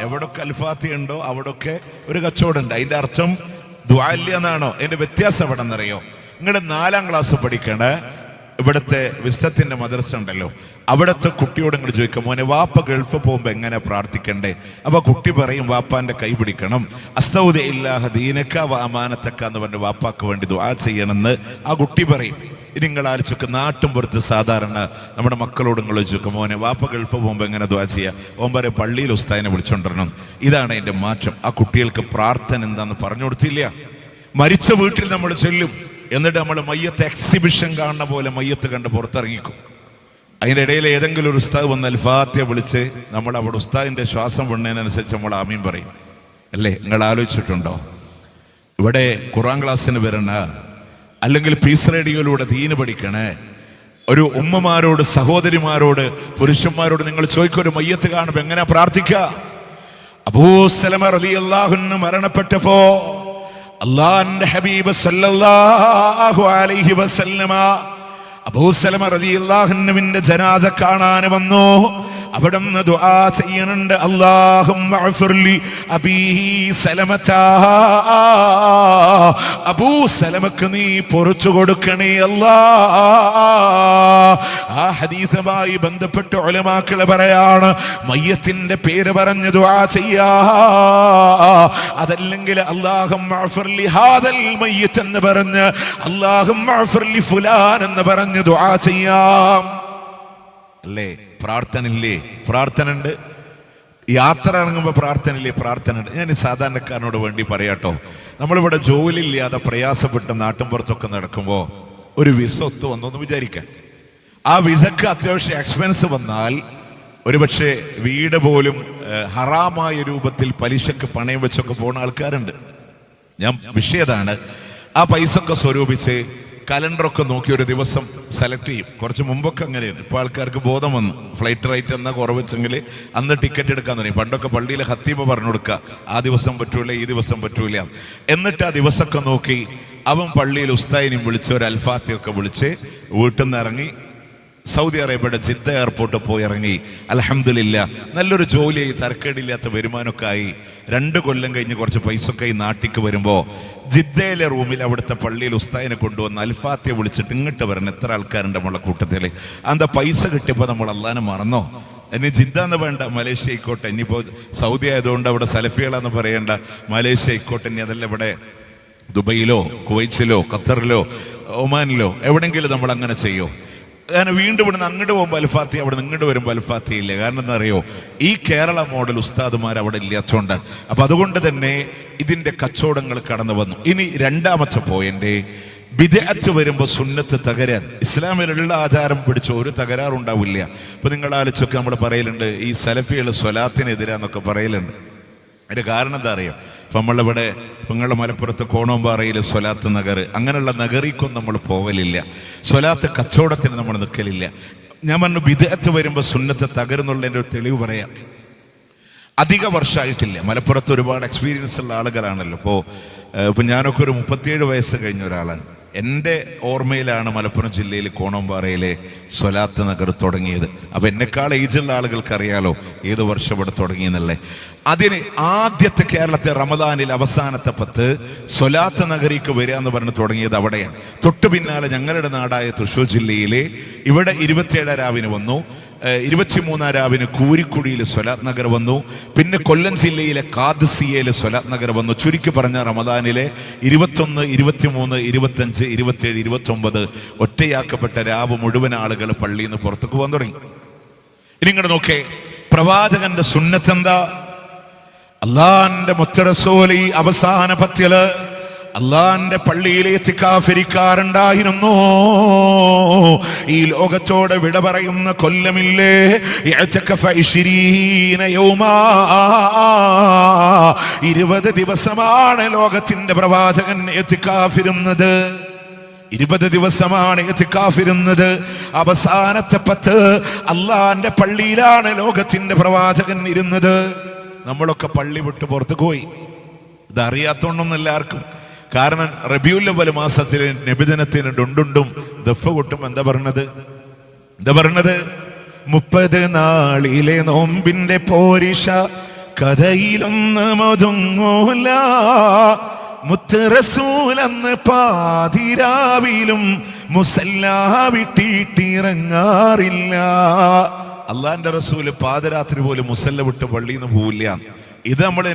എവിടൊക്കെ അൽഫാത്തിഹ ഉണ്ടോ അവിടൊക്കെ ഒരു കച്ചവടം ഉണ്ട്. അതിന്റെ അർത്ഥം ദുആ ഇല്ല എന്നാണോ? അതിന്റെ വ്യത്യാസം എവിടെ നിന്നറിയോ? നിങ്ങളുടെ 4ാം ക്ലാസ് പഠിക്കണ ഇവിടുത്തെ വിസ്തത്തിന്റെ മദ്രസ ഉണ്ടല്ലോ, അവിടുത്തെ കുട്ടിയോട് നിങ്ങൾ ചോദിക്കും, മോനെ വാപ്പ ഗൾഫ് പോകുമ്പോ എങ്ങനെ പ്രാർത്ഥിക്കണ്ടേ? അപ്പൊ കുട്ടി പറയും, വാപ്പാന്റെ കൈ പിടിക്കണം, അസ്തൗദില്ലാഹ ദീനക വ അമാനതക എന്ന് പറഞ്ഞ് വാപ്പാക്ക് വേണ്ടി ദുആ ചെയ്യണമെന്ന് ആ കുട്ടി പറയും. ഇനി നിങ്ങൾ ആലോചിക്കും, നാട്ടും പുറത്ത് സാധാരണ നമ്മുടെ മക്കളോട് നിങ്ങൾ ചോദിക്കും, മോനെ വാപ്പ ഗൾഫ് പോകുമ്പോ എങ്ങനെ ദുആ ചെയ്യാ? ഓൻ പറയും, പള്ളിയിൽ ഉസ്താദിനെ വിളിച്ചോണ്ടിരണം. ഇതാണ് അതിന്റെ മാറ്റം. ആ കുട്ടികൾക്ക് പ്രാർത്ഥന എന്താന്ന് പറഞ്ഞു കൊടുത്തില്ല. മരിച്ച വീട്ടിൽ നമ്മൾ ചെല്ലും, എന്നിട്ട് നമ്മൾ മയ്യത്ത് എക്സിബിഷൻ കാണുന്ന പോലെ മയ്യത്ത് കണ്ട് പുറത്തിറങ്ങിക്കും. അതിൻ്റെ ഇടയിൽ ഏതെങ്കിലും ഒരു ഉസ്താദ് വന്ന് അൽഫാത്തിഹ വിളിച്ച് നമ്മൾ അവിടെ ഉസ്താദിന്റെ ശ്വാസം വിടുന്നതിനനുസരിച്ച് നമ്മൾ ആമീൻ പറയും അല്ലേ? നിങ്ങൾ ആലോചിച്ചിട്ടുണ്ടോ? ഇവിടെ ഖുർആൻ ക്ലാസ്സിന് വരണ, അല്ലെങ്കിൽ പീസ് റേഡിയോയിലൂടെ ദീന് പഠിക്കണേ ഒരു ഉമ്മമാരോട്, സഹോദരിമാരോട്, പുരുഷന്മാരോട് നിങ്ങൾ ചോദിക്കും, ഒരു മയ്യത്ത് കാണുമ്പോൾ എങ്ങനെയാ പ്രാർത്ഥിക്കുക? അബൂ സലമ റളിയല്ലാഹു അൻഹു മരണപ്പെട്ടപ്പോ അല്ലാഹുവിന്റെ ഹബീബ് സല്ലല്ലാഹു അലൈഹി വസല്ലമ അബൂ സലമ റളിയല്ലാഹു അൻഹുവിന്റെ ജനാസ കാണാൻ വന്നു. അവിടുന്ന് ദുആ ചെയ്യുന്നുണ്ട്, അല്ലാഹുമ്മ അഗ്ഫിർലി അബീ സലമത, അബൂ സലമക്ക് നീ പൊറുച്ചു കൊടുക്കണേ അല്ലാഹ്. ആ ഹദീസുമായി ബന്ധപ്പെട്ട് ഉലമാക്കൾ പറയാണ്, മയ്യത്തിന്റെ പേര് പറഞ്ഞ് ദുആ ചെയ്യാ, അതല്ലെങ്കിൽ അല്ലാഹുമ്മ അഗ്ഫിർലി ഹാദൽ മയ്യിത്ത് എന്ന് പറഞ്ഞ് അല്ലാഹുമ്മ അഗ്ഫിർലി ഫുലാൻ എന്ന് പറഞ്ഞ് ദുആ ചെയ്യാം അല്ലേ? പ്രാർത്ഥന ഇല്ലേ? പ്രാർത്ഥന ഉണ്ട്. യാത്ര ഇറങ്ങുമ്പോൾ പ്രാർത്ഥന ഇല്ലേ? പ്രാർത്ഥന ഉണ്ട്. ഞാൻ ഈ സാധാരണക്കാരനോട് വേണ്ടി പറയാട്ടോ, നമ്മളിവിടെ ജോലി ഇല്ലാതെ പ്രയാസപ്പെട്ട് നാട്ടിൻപുറത്തൊക്കെ നടക്കുമ്പോൾ ഒരു വിസ ഒത്തു വന്നൊന്ന് വിചാരിക്കാൻ. ആ വിസക്ക് അത്യാവശ്യം എക്സ്പെൻസ് വന്നാൽ ഒരുപക്ഷെ വീട് പോലും ഹറാമായ രൂപത്തിൽ പലിശക്ക് പണയം വെച്ചൊക്കെ പോകുന്ന ആൾക്കാരുണ്ട്. ഞാൻ വിഷയതാണ്, ആ പൈസ ഒക്കെ സ്വരൂപിച്ച് കലണ്ടറൊക്കെ നോക്കി ഒരു ദിവസം സെലക്ട് ചെയ്യും. കുറച്ച് മുമ്പൊക്കെ അങ്ങനെയാണ്. ഇപ്പോൾ ആൾക്കാർക്ക് ബോധം വന്നു, ഫ്ലൈറ്റ് റേറ്റ് എന്നാ കുറവെച്ചെങ്കിൽ അന്ന് ടിക്കറ്റ് എടുക്കാൻ തുടങ്ങി. പണ്ടൊക്കെ പള്ളിയിൽ ഹത്തീബ പറഞ്ഞു കൊടുക്കുക, ആ ദിവസം പറ്റൂല, ഈ ദിവസം പറ്റൂല. എന്നിട്ട് ആ ദിവസമൊക്കെ നോക്കി അവൻ പള്ളിയിൽ ഉസ്താദിനെയും വിളിച്ച് ഒരു അൽഫാത്തിയൊക്കെ വിളിച്ച് വീട്ടിൽ നിന്ന് ഇറങ്ങി സൗദി അറേബ്യയുടെ ജിദ്ദ എയർപോർട്ടിൽ പോയി ഇറങ്ങി. അൽഹംദുലില്ലാ നല്ലൊരു ജോലിയായി, തരക്കേടില്ലാത്ത വരുമാനമൊക്കെ ആയി. 2 കൊല്ലം കഴിഞ്ഞ് കുറച്ച് പൈസ ഒക്കെ ഈ നാട്ടിക്ക് വരുമ്പോൾ ജിദ്ദയിലെ റൂമിൽ അവിടുത്തെ പള്ളിയിൽ ഉസ്താദിനെ കൊണ്ടുവന്ന് അൽഫാത്തിയെ വിളിച്ചിട്ട് ഇങ്ങോട്ട് വരണം, എത്ര ആൾക്കാരുണ്ട് നമ്മളെ കൂട്ടത്തിൽ. എന്താ പൈസ കിട്ടിയപ്പോൾ നമ്മൾ അള്ളാനെ മറന്നോ? ഇനി ജിദ്ദ എന്ന് വേണ്ട, മലേഷ്യ ആയിക്കോട്ടെ. ഇനിയിപ്പോൾ സൗദി ആയതുകൊണ്ട് അവിടെ സലഫികളെന്ന് പറയേണ്ട, മലേഷ്യ ആയിക്കോട്ടെ. ഇനി അതല്ല ഇവിടെ ദുബൈയിലോ കുവൈറ്റിലോ ഖത്തറിലോ ഒമാനിലോ എവിടെയെങ്കിലും നമ്മൾ അങ്ങനെ ചെയ്യോ? കാരണം വീണ്ടും ഇവിടുന്ന് അങ്ങോട്ട് പോകുമ്പോൾ അൽഫാത്തി, അവിടെ നിന്ന് ഇങ്ങോട്ട് വരുമ്പോൾ അൽഫാത്തി ഇല്ല. കാരണം എന്താ അറിയോ? ഈ കേരള മോഡൽ ഉസ്താദുമാർ അവിടെ ഇല്ലാത്തതുകൊണ്ടാണ്. അപ്പൊ അതുകൊണ്ട് തന്നെ ഇതിന്റെ കച്ചവടങ്ങൾ കടന്നു വന്നു. ഇനി രണ്ടാമത്തെ പോയിന്റ്, ബിദ്അത്ത് വരുമ്പോൾ സുന്നത്ത് തകരാൻ. ഇസ്ലാമിലുള്ള ആചാരം പിടിച്ച ഒരു തകരാറുണ്ടാവില്ല. ഇപ്പൊ നിങ്ങൾ ആലോചിച്ചൊക്കെ നമ്മൾ പറയലുണ്ട്, ഈ സലഫികൾ സ്വലാത്തിനെതിരാന്നൊക്കെ പറയലുണ്ട്. അതിന്റെ കാരണം എന്താ അറിയാം? ഇപ്പം നമ്മളിവിടെ നിങ്ങളുടെ മലപ്പുറത്ത് കോണോമ്പാറയിൽ സ്വലാത്ത് നഗർ, അങ്ങനെയുള്ള നഗറിക്കൊന്നും നമ്മൾ പോകലില്ല. സ്വലാത്ത് കച്ചവടത്തിന് നമ്മൾ നിൽക്കലില്ല. ഞാൻ പറഞ്ഞു ബിദ്അത്ത് വരുമ്പോൾ സുന്നത്ത് തകരുന്നുള്ളതിൻ്റെ ഒരു തെളിവ് പറയാം. അധിക വർഷമായിട്ടില്ല, മലപ്പുറത്ത് ഒരുപാട് എക്സ്പീരിയൻസ് ഉള്ള ആളുകളാണല്ലോ. ഇപ്പോൾ ഞാനൊക്കെ ഒരു 37 വയസ്സ് കഴിഞ്ഞ ഒരാളാണ്. എൻ്റെ ഓർമ്മയിലാണ് മലപ്പുറം ജില്ലയിൽ കോണോമ്പാറയിലെ സ്വലാത്ത് നഗർ തുടങ്ങിയത്. അപ്പം എന്നെക്കാൾ ഏജുള്ള ആളുകൾക്കറിയാലോ ഏത് വർഷം ഇവിടെ തുടങ്ങിയെന്നല്ലേ. അതിന് ആദ്യത്തെ കേരളത്തെ റമദാനിൽ അവസാനത്തെ 10 സ്വലാത്ത് നഗരിക്ക് വരിക എന്ന് പറഞ്ഞ് തുടങ്ങിയത് അവിടെയാണ്. തൊട്ടു പിന്നാലെ ഞങ്ങളുടെ നാടായ തൃശ്ശൂർ ജില്ലയിലെ ഇവിടെ 27 രാവിന് വന്നു, 23 രാവിന് കൂരിക്കുടിയിൽ സ്വലാത്ത് നഗർ വന്നു, പിന്നെ കൊല്ലം ജില്ലയിലെ കാദ്സിയയിലെ സ്വലാത്ത് നഗർ വന്നു. ചുരുക്കി പറഞ്ഞ റമദാനിലെ 21, 23, 25, 27, 29 ഒറ്റയാക്കപ്പെട്ട രാവ് മുഴുവൻ ആളുകൾ പള്ളിയിൽ നിന്ന് പുറത്തേക്ക് പോകാൻ തുടങ്ങി. ഇനി ഇങ്ങോട്ട് നോക്കേ, പ്രവാചകന്റെ സുന്നത്ത് എന്താ? അള്ളാന്റെ മുത്തറസൂൽ ഈ അവസാന 10 അള്ളാന്റെ പള്ളിയിലെ ഇത്തികാഫിരിക്കാറുണ്ടായിരുന്നു. ഈ ലോകത്തോട് വിട പറയുന്ന കൊല്ലമില്ലേ, 20 ദിവസമാണ് ലോകത്തിന്റെ പ്രവാചകൻ ഇത്തികാഫിരുന്നത്. 20 ദിവസമാണ് ഇത്തികാഫിരുന്നത്. അവസാനത്തെ 10 അള്ളാന്റെ പള്ളിയിലാണ് ലോകത്തിന്റെ പ്രവാചകൻ ഇരുന്നത്. നമ്മളൊക്കെ പള്ളി വിട്ട് പുറത്തു പോയി. ഇതറിയാത്തോണ്ടൊന്നും എല്ലാവർക്കും. കാരണം റബീഉൽ അവ്വൽ മാസത്തിൽ നബിദിനത്തിന് ഡുണ്ടുണ്ടും ദഫ് കൊട്ടും എന്താ പറഞ്ഞത്? 30 നാളിലെ നോമ്പിന്റെ പോരിഷ കഥയിലൊന്ന് മൊതുങ്ങൂല, മുത്ത് റസൂലെന്ന് പാതിരാവിലും മുസല്ലാ വിട്ടിട്ടിറങ്ങാറില്ല. അള്ളാന്റെ റസൂല് പാതിരാത്രി പോലും മുസല്ല വിട്ട് പള്ളിയിൽ നിന്ന് പോവില്ല. ഇത് നമ്മൾ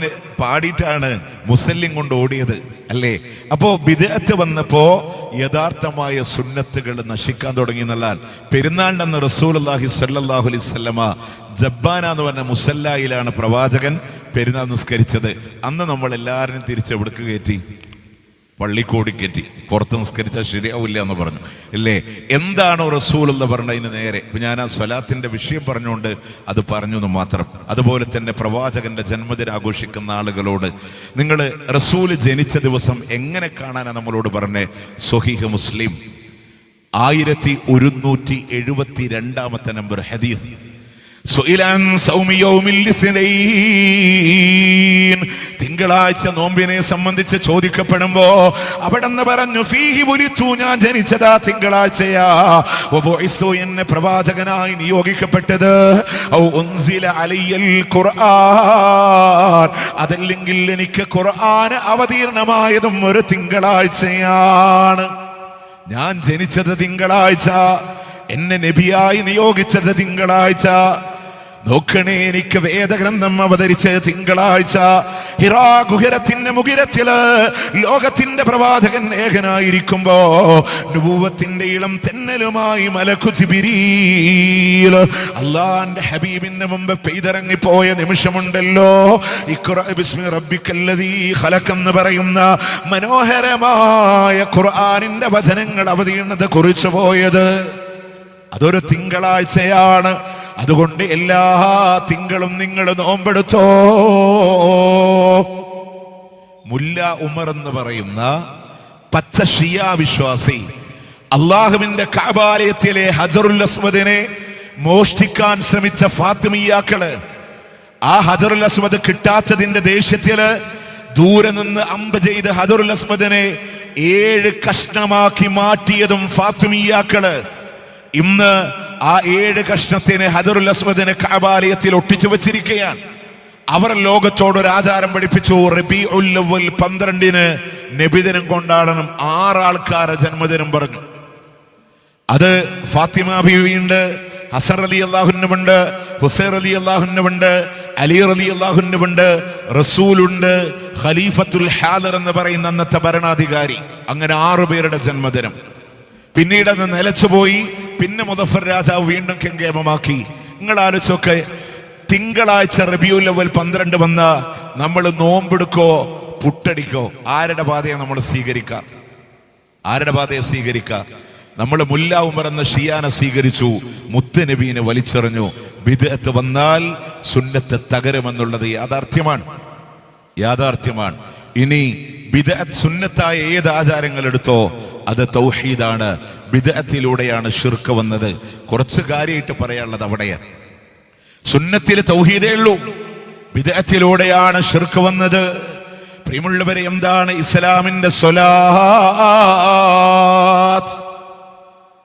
പാടിയിട്ടാണ് മുസല്ലിം കൊണ്ട് ഓടിയത് അല്ലേ? അപ്പോ ബിദ്അത്ത് വന്നപ്പോ യഥാർത്ഥമായ സുന്നത്തുകൾ നശിക്കാൻ തുടങ്ങി എന്നുള്ളതാണ്. പെരുന്നാളിന്റെ റസൂലുള്ളാഹി സ്വല്ലല്ലാഹു അലൈഹി വസല്ലമ ജബ്ബാന എന്ന് പറഞ്ഞ മുസല്ലായിലാണ് പ്രവാചകൻ പെരുന്നാൾ നിസ്കരിച്ചത്. അന്ന് നമ്മൾ എല്ലാവരും തിരിച്ചെവിടേക്ക് കയറ്റി? പള്ളിക്കോടി കയറ്റി. പുറത്ത് നിസ്കരിച്ചാൽ ശരിയാവില്ല എന്ന് പറഞ്ഞു ഇല്ലേ? എന്താണോ റസൂൽ എന്ന് പറഞ്ഞതിന് നേരെ. ഞാൻ ആ സ്വലാത്തിന്റെ വിഷയം പറഞ്ഞുകൊണ്ട് അത് പറഞ്ഞു എന്ന് മാത്രം. അതുപോലെ തന്നെ പ്രവാചകന്റെ ജന്മദിനം ആഘോഷിക്കുന്ന ആളുകളോട് നിങ്ങൾ റസൂൽ ജനിച്ച ദിവസം എങ്ങനെ കാണാനാണ് നമ്മളോട് പറഞ്ഞേ? സ്വഹീഹ് മുസ്ലിം 1172 നമ്പർ ഹദീസ്. തിങ്കളാഴ്ച നോമ്പിനെ സംബന്ധിച്ച് ചോദിക്കപ്പെടുമ്പോ അവിടെ നിന്ന് പറഞ്ഞു, ഫീഹി വുലിതു, ഞാൻ ജനിച്ചതാ തിങ്കളാഴ്ചയാ. വബുഇസ്തു, എന്നെ പ്രവാചകനായി നിയോഗിക്കപ്പെട്ടത്. ഔ ഉൻസില അലയ്യൽ ഖുർആൻ, അതല്ലെങ്കിൽ എനിക്ക് ഖുർആൻ അവതീർണമായതും ഒരു തിങ്കളാഴ്ചയാണ്. ഞാൻ ജനിച്ചത് തിങ്കളാഴ്ച, എന്നെ നബിയായി നിയോഗിച്ചത് തിങ്കളാഴ്ച. നോക്കണേ, എനിക്ക് വേദഗ്രന്ഥം അവതരിച്ചത് തിങ്കളാഴ്ച. ഹിറാ ഗുഹരത്തിന്റെ മുകിരത്തില് ലോകത്തിന്റെ പ്രവാചകൻ ഏകനായിരിക്കുമ്പോ നുബുവത്തിന്റെ ഇളം തെന്നലുമായി മലക്കു ജിബ്രീൽ അള്ളാന്റെ ഹബീബിന്റെ മുമ്പ് പെയ്തിറങ്ങിപ്പോയ നിമിഷമുണ്ടല്ലോ. ഇഖ്റാ ബിസ്മി റബ്ബിക്കല്ലദീ ഖലഖ് എന്ന് പറയുന്ന മനോഹരമായ ഖുർആനിന്റെ വചനങ്ങൾ അവതീർണത കുറിച്ചു പോയത്. അതൊരു തിങ്കളാഴ്ചയാണ്. അതുകൊണ്ട് എല്ലാ തിങ്കളും നിങ്ങൾ നോമ്പെടുത്തോ. മുല്ല ഉമർ എന്ന് പറയുന്ന പച്ച ഷിയാ വിശ്വാസി അള്ളാഹുവിന്റെ കഅബാലയത്തിലെ ഹജറുൽ അസ്വദിനെ മോഷ്ടിക്കാൻ ശ്രമിച്ച ഫാത്തിമിയാക്കള് ആ ഹജറുൽ അസ്വദ് കിട്ടാത്തതിന്റെ ദേഷ്യത്തില് ദൂരെ നിന്ന് അമ്പ് ചെയ്ത് ഹജറുൽ അസ്വദിനെ 7 കഷ്ണമാക്കി മാറ്റിയതും ഫാത്തിമിയാക്കള് ഇന്ന് ആ 7 കഷ്ണത്തിന് ഹജറുൽ അസ്വദിനെ കഅബാലയത്തിൽ ഒട്ടിച്ചു വെച്ചിരിക്കുകയാണ്. അവർ ലോകത്തോട് ഒരു ആചാരം പഠിപ്പിച്ചു. റബീഉൽ അവ്വൽ 12-ന് നബിദിനം കൊണ്ടാടണം. 6 ആൾക്കാരെ ജന്മദിനം പറഞ്ഞു. അത് ഫാത്തിമ ബീവിയുണ്ട്, ഹസൻ റളിയല്ലാഹുവിനുണ്ട്, ഹുസൈൻ റളിയല്ലാഹുവിനുണ്ട്, അലി റളിയല്ലാഹുവിനുണ്ട്, റസൂലുണ്ട്, ഖലീഫത്തുൽ ഹാദിർ എന്ന് പറയുന്ന അന്നത്തെ ഭരണാധികാരി. അങ്ങനെ 6 പേരുടെ ജന്മദിനം. പിന്നീട് അത് നിലച്ചുപോയി. പിന്നെ മുദഫർ രാജാവ് വീണ്ടും കെങ്കേമമാക്കി. നിങ്ങൾ ആലോചിച്ചൊക്കെ, തിങ്കളാഴ്ച റബീഉൽ അവ്വൽ 12 വന്ന നമ്മൾ നോമ്പെടുക്കോ പുട്ടടിക്കോ? ആരുടെ പാതയെ നമ്മൾ സ്വീകരിക്കാം? ആരുടെ പാതയെ സ്വീകരിക്കാം? നമ്മൾ മുല്ല ഉമർ എന്ന ഷിയാനെ സ്വീകരിച്ചു, മുത്ത് നബീനെ വലിച്ചെറിഞ്ഞു. ബിദ്അത്ത് വന്നാൽ സുന്നത്ത് തകരുമെന്നുള്ളത് യാഥാർത്ഥ്യമാണ്. ഇനി ബിദ്അത്ത് സുന്നത്തായ ഏത് ആചാരങ്ങൾ എടുത്തോ അത് തൗഹീദാണ്. ബിദ്അത്തിലൂടെയാണ് ശിർക്ക് വന്നത്. കുറച്ച് കാര്യമായിട്ട് പറയാനുള്ളത് അവിടെയാണ്. സുന്നത്തിൽ തൗഹീദേ ഉള്ളൂ, ബിദ്അത്തിലൂടെയാണ് ശിർക്ക് വന്നത്. പ്രിയമുള്ളവരെ, എന്താണ് ഇസ്ലാമിന്റെ സ്വലാത്ത്?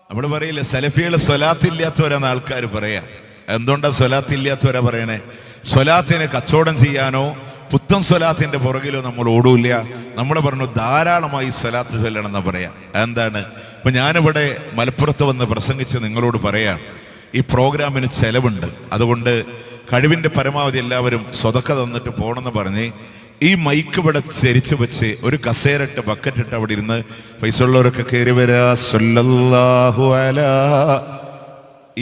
നമ്മൾ പറയില്ലേ, സലഫികള് സ്വലാത്തില്ലാത്തവരാന്ന് ആൾക്കാർ പറയാ. എന്തുകൊണ്ടാ സ്വലാത്തില്ലാത്തവരാ പറയണേ? സ്വലാത്തിനെ കച്ചവടം ചെയ്യാനോ പുത്തൻ സ്വലാത്തിന്റെ പുറകിലോ നമ്മൾ ഓടൂല്ല. നമ്മൾ പറഞ്ഞു ധാരാളമായി സ്വലാത്ത് ചൊല്ലണം എന്ന് പറയാം. എന്താണ്? ഇപ്പൊ ഞാനിവിടെ മലപ്പുറത്ത് വന്ന് പ്രസംഗിച്ച് നിങ്ങളോട് പറയാം, ഈ പ്രോഗ്രാമിന് ചെലവുണ്ട്, അതുകൊണ്ട് കഴിവിന്റെ പരമാവധി എല്ലാവരും സ്വതക്ക തന്നിട്ട് പോണെന്ന് പറഞ്ഞ് ഈ മൈക്ക് ഇവിടെ ചരിച്ചു വെച്ച് ഒരു കസേരട്ട് ബക്കറ്റിട്ട് അവിടെ ഇരുന്ന് പൈസ ഉള്ളവരൊക്കെ കയറി വരാ സല്ലല്ലാഹു അലാ,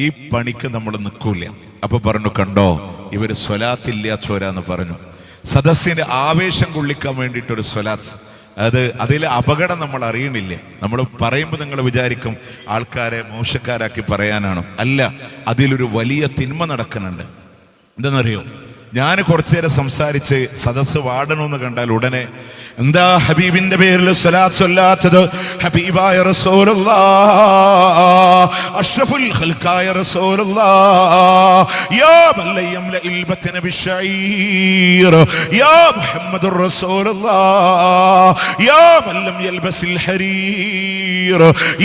ഈ പണിക്ക് നമ്മൾ നിൽക്കൂല. അപ്പൊ പറഞ്ഞു, കണ്ടോ ഇവര് സ്വലാത്തില്ലാച്ചോരാന്ന് പറഞ്ഞു. സദസ്സിന്റെ ആവേശം കൊള്ളിക്കാൻ വേണ്ടിയിട്ടൊരു സ്വലാത്ത്. അതിലെ അപകടം നമ്മൾ അറിയണില്ലേ? നമ്മൾ പറയുമ്പോൾ നിങ്ങൾ വിചാരിക്കും ആൾക്കാരെ മോശക്കാരാക്കി പറയാനാണ്. അല്ല, അതിലൊരു വലിയ തിന്മ നടക്കുന്നുണ്ട്. എന്താണെന്നറിയോ? ഞാൻ കുറച്ചു നേരം സംസാരിച്ച് സദസ്സ് വാടണമെന്ന് കണ്ടാൽ ഉടനെ എന്താ ഹബീബിന്റെ പേരിൽ സ്വലാത്ത് ചൊല്ലാത്തത്? ഹബീബായ റസൂലുള്ളാഹ്, അഷ്റഫുൽ ഖൽഖായ റസൂലുള്ളാഹ്, യാ മൻ ലം യംലഇൽ ബത്ന ബിശ്ശഈർ, യാ മുഹമ്മദുർ റസൂലുള്ളാഹ്, യാ മൻ ലം യൽബസിൽ ഹരീർ,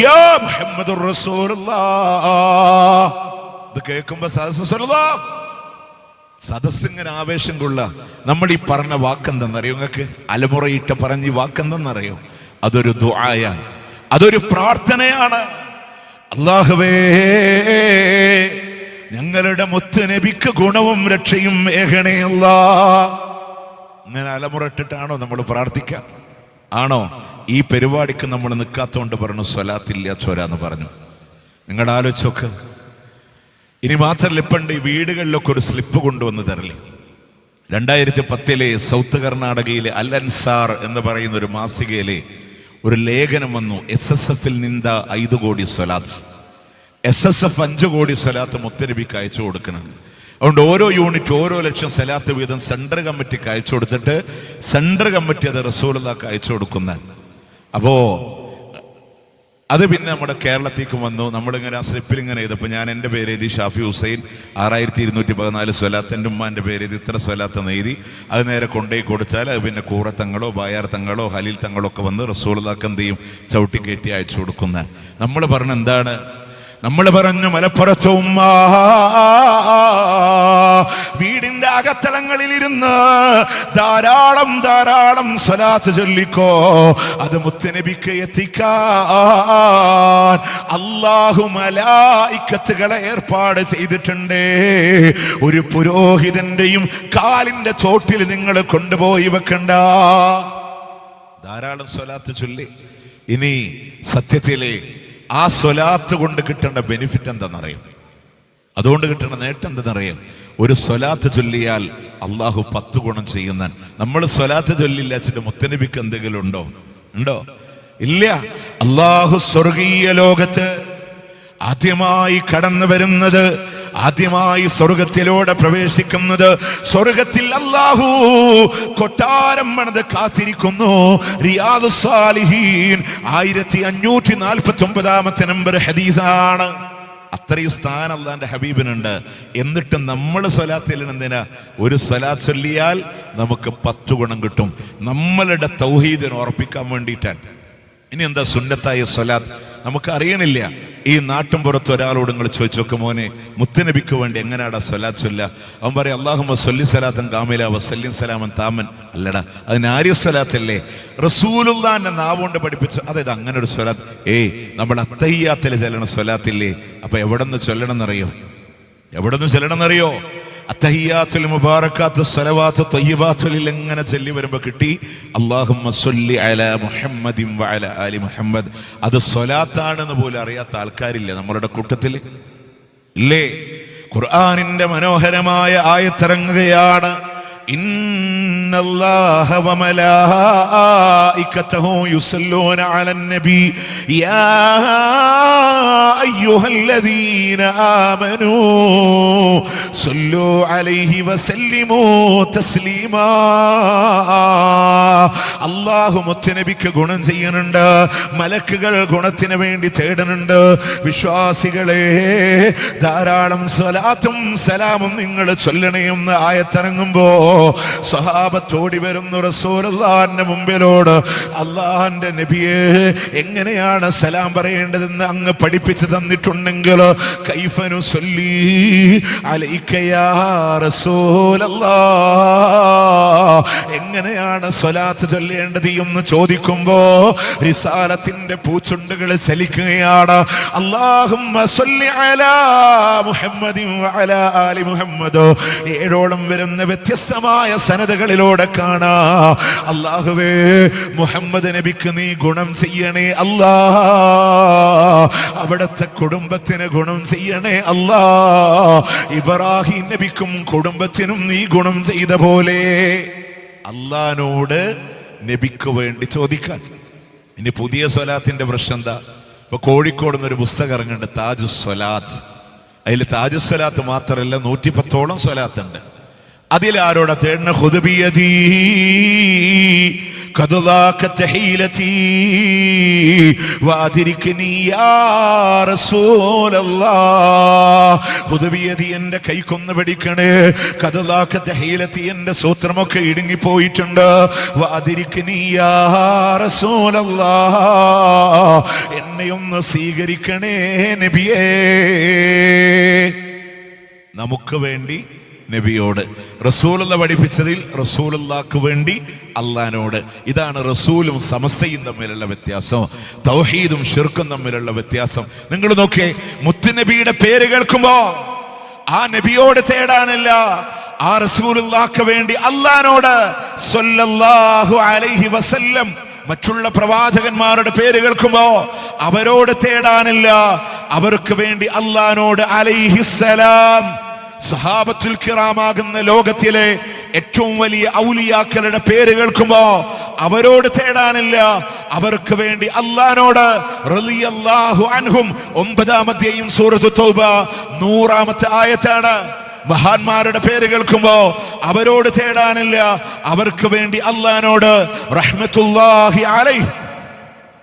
യാ മുഹമ്മദുർ റസൂലുള്ളാഹ്. ഇത് കേൾക്കുമ്പോ സദസ് ഇങ്ങനെ ആവേശം കൊള്ള. നമ്മൾ ഈ പറഞ്ഞ വാക്കെന്തെന്നറിയോ? നിങ്ങൾക്ക് അലമുറയിട്ട് പറഞ്ഞ ഈ വാക്കെന്തെന്നറിയോ? അതൊരു ദുആയാണ്, അതൊരു പ്രാർത്ഥനയാണ്. അല്ലാഹുവേ, ഞങ്ങളുടെ മുത്ത് നബിക്ക് ഗുണവും രക്ഷയും ഏകണേ അല്ലാഹ്. ഇങ്ങനെ അലമുറയിട്ടിട്ടാണോ നമ്മൾ പ്രാർത്ഥിക്കുക? ആണോ? ഈ പരിപാടിക്ക് നമ്മൾ നിൽക്കാത്തോണ്ട് പറഞ്ഞു സ്വലാത്തില്ല ചോരാന്ന് പറഞ്ഞു. നിങ്ങൾ ആലോചിച്ചോക്ക്. ഇനി മാത്രമല്ല, ഇപ്പണ്ട് ഈ വീടുകളിലൊക്കെ ഒരു സ്ലിപ്പ് കൊണ്ടുവന്ന് തരല്ലേ. 2010 സൗത്ത് കർണാടകയിലെ അൽ അൻസാർ എന്ന് പറയുന്ന ഒരു മാസികയിലെ ഒരു ലേഖനം വന്നു. SSFൽ നിന്ദ 5 കോടി സ്വലാത്ത്, SSF 5 കോടി സ്വലാത്ത് മുത്തനബിക്ക് അയച്ചു കൊടുക്കണം. അതുകൊണ്ട് ഓരോ യൂണിറ്റ് 1 ലക്ഷം സ്വലാത്ത് വീതം സെൻട്രൽ കമ്മിറ്റിക്ക് അയച്ചു കൊടുത്തിട്ട് സെൻട്രൽ കമ്മിറ്റി അത് റസൂലുള്ളാഹിക്ക് അയച്ചു കൊടുക്കുന്ന. അപ്പോ അത് പിന്നെ നമ്മുടെ കേരളത്തേക്ക് വന്നു. നമ്മളിങ്ങനെ ആ സ്ലിപ്പിൽ ഇങ്ങനെ ചെയ്തപ്പോൾ ഞാൻ എൻ്റെ പേര് എഴുതി ഷാഫി ഹുസൈൻ 6214 സ്വലാത്ത്, എൻ്റെ ഉമ്മാൻ്റെ പേര് എഴുതി ഇത്ര സ്വലാത്ത് എഴുതി അത് നേരെ കൊണ്ടുപോയി കൊടുത്താൽ അത് പിന്നെ കൂറത്തങ്ങളോ ബായാർ തങ്ങളോ ഹലീൽ തങ്ങളോ ഒക്കെ വന്ന് റസൂലുള്ളാഹിക്ക് എന്ത് ചെയ്യും? ചവിട്ടിക്കയറ്റി അയച്ചു കൊടുക്കുന്ന. നമ്മൾ പറഞ്ഞ എന്താണ്? നമ്മൾ പറഞ്ഞു മലപ്പുറത്ത് ഉമ്മ വീടിന്റെ അകത്തളങ്ങളിൽ ഇരുന്ന് ധാരാളം ധാരാളം സ്വലാത്ത് ചൊല്ലിക്കോ. അത് മുത്തുനബിക്ക് എത്തിക്കാൻ അല്ലാഹു മലായിക്കത്തുകളെ ഏർപ്പാട് ചെയ്തിട്ടുണ്ട്. ഒരു പുരോഹിതന്റെയും കാലിന്റെ ചോട്ടിൽ നിങ്ങൾ കൊണ്ടുപോയി വെക്കണ്ട. ധാരാളം സ്വലാത്ത് ചൊല്ലി. ഇനി സത്യത്തിലെ ആ സ്വലാത്ത് കൊണ്ട് കിട്ടേണ്ട ബെനിഫിറ്റ് എന്താണെന്നറിയാം? അതുകൊണ്ട് കിട്ടുന്ന നേട്ടം എന്താണെന്നറിയാം? ഒരു സ്വലാത്ത് ചൊല്ലിയാൽ അള്ളാഹു 10 ഗുണം ചെയ്യുന്ന. നമ്മൾ സ്വലാത്ത് ചൊല്ലില്ല വെച്ചിട്ട് മുത്തനബിക്ക് എന്തെങ്കിലും ഉണ്ടോ? ഇല്ല. അള്ളാഹു സ്വർഗീയ ലോകത്ത് ആദ്യമായി കടന്നു വരുന്നത്, ആദ്യമായി സ്വർഗത്തിലൂടെ പ്രവേശിക്കുന്നത്, സ്വർഗത്തിൽ അല്ലാഹു കൊട്ടാരം പണിത് കാത്തിരിക്കുന്നു. റിയാദുസ് സാലിഹീൻ 1549 നമ്പർ ഹദീസാണ്. അത്രയും സ്ഥാനം അല്ലാഹുവിന്റെ ഹബീബിനുണ്ട്. എന്നിട്ട് നമ്മൾ സ്വലാത്തിൽ എന്തിനാ? ഒരു സ്വലാത്ത് ചൊല്ലിയാൽ നമുക്ക് 10 ഗുണം കിട്ടും. നമ്മളുടെ തൗഹീദിനെ ഉറപ്പിക്കാൻ വേണ്ടിയിട്ടാണ്. ഇനി എന്താ സുന്നത്തായ സ്വലാത്ത്? നമുക്ക് അറിയണില്ല. ഈ നാട്ടും പുറത്ത് ഒരാളോട് നിങ്ങൾ ചോദിച്ചു നോക്ക്, മോനെ മുത്തുനബിക്ക് വേണ്ടി എങ്ങനെയാടാ സ്വലാത്ത് ചൊല്ല? അവൻ പറയും അല്ലാഹുമ്മ സ്വല്ലി സ്വലാത്തൻ കാമില വസല്ലിം സലാമൻ താമൻ. അല്ലടാ, അത് നാരിയ സ്വലാത്തല്ലേ? റസൂലുള്ളാഹിന്റെ നാവുകൊണ്ട് പഠിപ്പിച്ചു. അതായത് അങ്ങനെ ഒരു സ്വലാത്ത്. നമ്മൾ അത്തഹിയ്യാത്തിൽ ചെല്ലണ സ്വലാത്തില്ലേ? അപ്പൊ എവിടെ നിന്ന് ചൊല്ലണമെന്നറിയോ? അത്തഹിയ്യാത്തുൽ മുബാറകാത്ത് സ്വലവാത്ത് തയ്യിബാത്തുൽ എങ്ങനെ ചൊല്ലി വരുമ്പോ കിട്ടി അല്ലാഹുമ്മ സ്വല്ലി അലാ മുഹമ്മദിൻ വഅലാ ആലി മുഹമ്മദ്. അത് സ്വലാത്താണെന്ന് പോലും അറിയാത്ത ആൾക്കാരില്ല നമ്മളുടെ കൂട്ടത്തിൽ ഇല്ലേ? ഖുർആനിന്റെ മനോഹരമായ ആയത്തിറങ്ങുകയാണ്. ഇന്നല്ലാഹ വമലായികതഹു യുസല്ലൂന അലൻ നബി യാ അയ്യുഹല്ലദീന ആമനൂ സല്ലു അലൈഹി വസല്ലിമൂ തസ്ലീമാ. അല്ലാഹു മുത്തുനബിക്ക് ഗുണം ചെയ്യുന്നുണ്ട്, മലക്കുകൾ ഗുണത്തിന് വേണ്ടി തേടുന്നുണ്ട്. വിശ്വാസികളെ, ധാരാളം സ്വലാത്തും സലാമും നിങ്ങൾ ചൊല്ലണേയെന്ന് ആയത്തിറങ്ങുമ്പോ സ്വഹാബത്തോടി വരുന്നു റസൂലുള്ളാഹിന്റെ മുമ്പിലോട്. അല്ലാഹുവിന്റെ നബിയെ, എങ്ങനെയാണ് സലാം പറയേണ്ടതെന്ന് അങ്ങ് പഠിപ്പിച്ചു തന്നിട്ടുണ്ടെങ്കിൽ കൈഫ നുസല്ലി അലൈക യാ റസൂലല്ലാഹ്, എങ്ങനെയാണ് സ്വലാത്ത് ചൊല്ലേണ്ടത് എന്ന് ചോദിക്കുമ്പോ റിസാലത്തിന്റെ പൂച്ചുണ്ടുകൾ ചലിക്കുകയാണ്. അല്ലാഹുമ്മ സ്വല്ലി അലാ മുഹമ്മദിൻ വഅലാ ആലി മുഹമ്മദ്. 7ഓളം വരുന്ന വ്യത്യസ്തമായ സനദകളിലൂടെ കാണാ. അല്ലാഹുവേ, മുഹമ്മദ് നബിക്ക് നീ ഗുണം ചെയ്യണേ അല്ലാ, അവിടുത്തെ കുടുംബത്തിന് ഗുണം ചെയ്യണേ അല്ലാ, ഇബ്രാഹിം നബിക്കും കുടുംബത്തിനും നീ ഗുണം ചെയ്ത പോലെ അല്ലാഹുവിനോട് നബിക്ക് വേണ്ടി ചോദിക്കാൻ. ഇനി പുതിയ സ്വലാത്തിന്റെ പ്രശ്നം എന്താ? ഇപ്പൊ കോഴിക്കോട് നിന്നൊരു പുസ്തകം ഇറങ്ങുന്നുണ്ട്, താജുസ് സ്വലാത്ത്. അതിൽ താജുസ് സ്വലാത്ത് മാത്രമല്ല 110ഓളം സ്വലാത്ത് ഉണ്ട്. അതിലാരോടാ തേടുന്ന? ഖുദ്ബിയദീ ഖദലാക തഹീലതി വഅദ്രിക്നി യാ റസൂലല്ലാഹ്. ഖുദ്ബിയദി, എന്റെ കൈക്കൊന്ന് പിടിക്കണേ. ഖദലാക തഹീലതി, എന്റെ സൂത്രമൊക്കെ ഇടുങ്ങി പോയിട്ടുണ്ട്. വഅദ്രിക്നി യാ റസൂലല്ലാഹ്, എന്നെ ഒന്ന് സ്വീകരിക്കണേ നബിയേ. നമുക്ക് വേണ്ടി നബിയോട്, റസൂലുള്ള പഠിപ്പിച്ചതിൽ റസൂലുള്ളാഹിക്ക് വേണ്ടി അള്ളാഹിനോട്. ഇതാണ് റസൂലും സമസ്തയും തമ്മിലുള്ള വ്യത്യാസം, തൗഹീദും ശിർക്കും തമ്മിലുള്ള വ്യത്യാസം. നിങ്ങൾ നോക്കേ, മുത്തുനബിയുടെ പേര് കേൾക്കുമ്പോ ആ നബിയോട് തേടാനല്ല, ആ റസൂലുള്ളാഹിക്ക് വേണ്ടി അള്ളാഹിനോട് സ്വല്ലല്ലാഹു അലൈഹി വസല്ലം. മറ്റുള്ള പ്രവാചകന്മാരുടെ പേര് കേൾക്കുമ്പോ അവരോട് തേടാനില്ല, അവർക്ക് വേണ്ടി അള്ളാഹിനോട് അലൈഹിസ്സലാം. സഹാബത്തുൽ കിറാമാകുന്ന ലോകത്തിലെ ഏറ്റവും വലിയ ഔലിയാക്കളുടെ പേര് കേൾക്കുമ്പോ അവരോട് തേടാനില്ല, അവർക്ക് വേണ്ടി അല്ലാഹുവിനോട് റളിയല്ലാഹു അൻഹും. 9-ാമത്തെയും സൂറത്ത് തൗബ 100-ാമത്തെ ആയത്താണ്. മഹാന്മാരുടെ പേര് കേൾക്കുമ്പോ അവരോട് തേടാനില്ല, അവർക്ക് വേണ്ടി അല്ലാഹുവിനോട് റഹ്മത്തുള്ളാഹി അലൈഹി.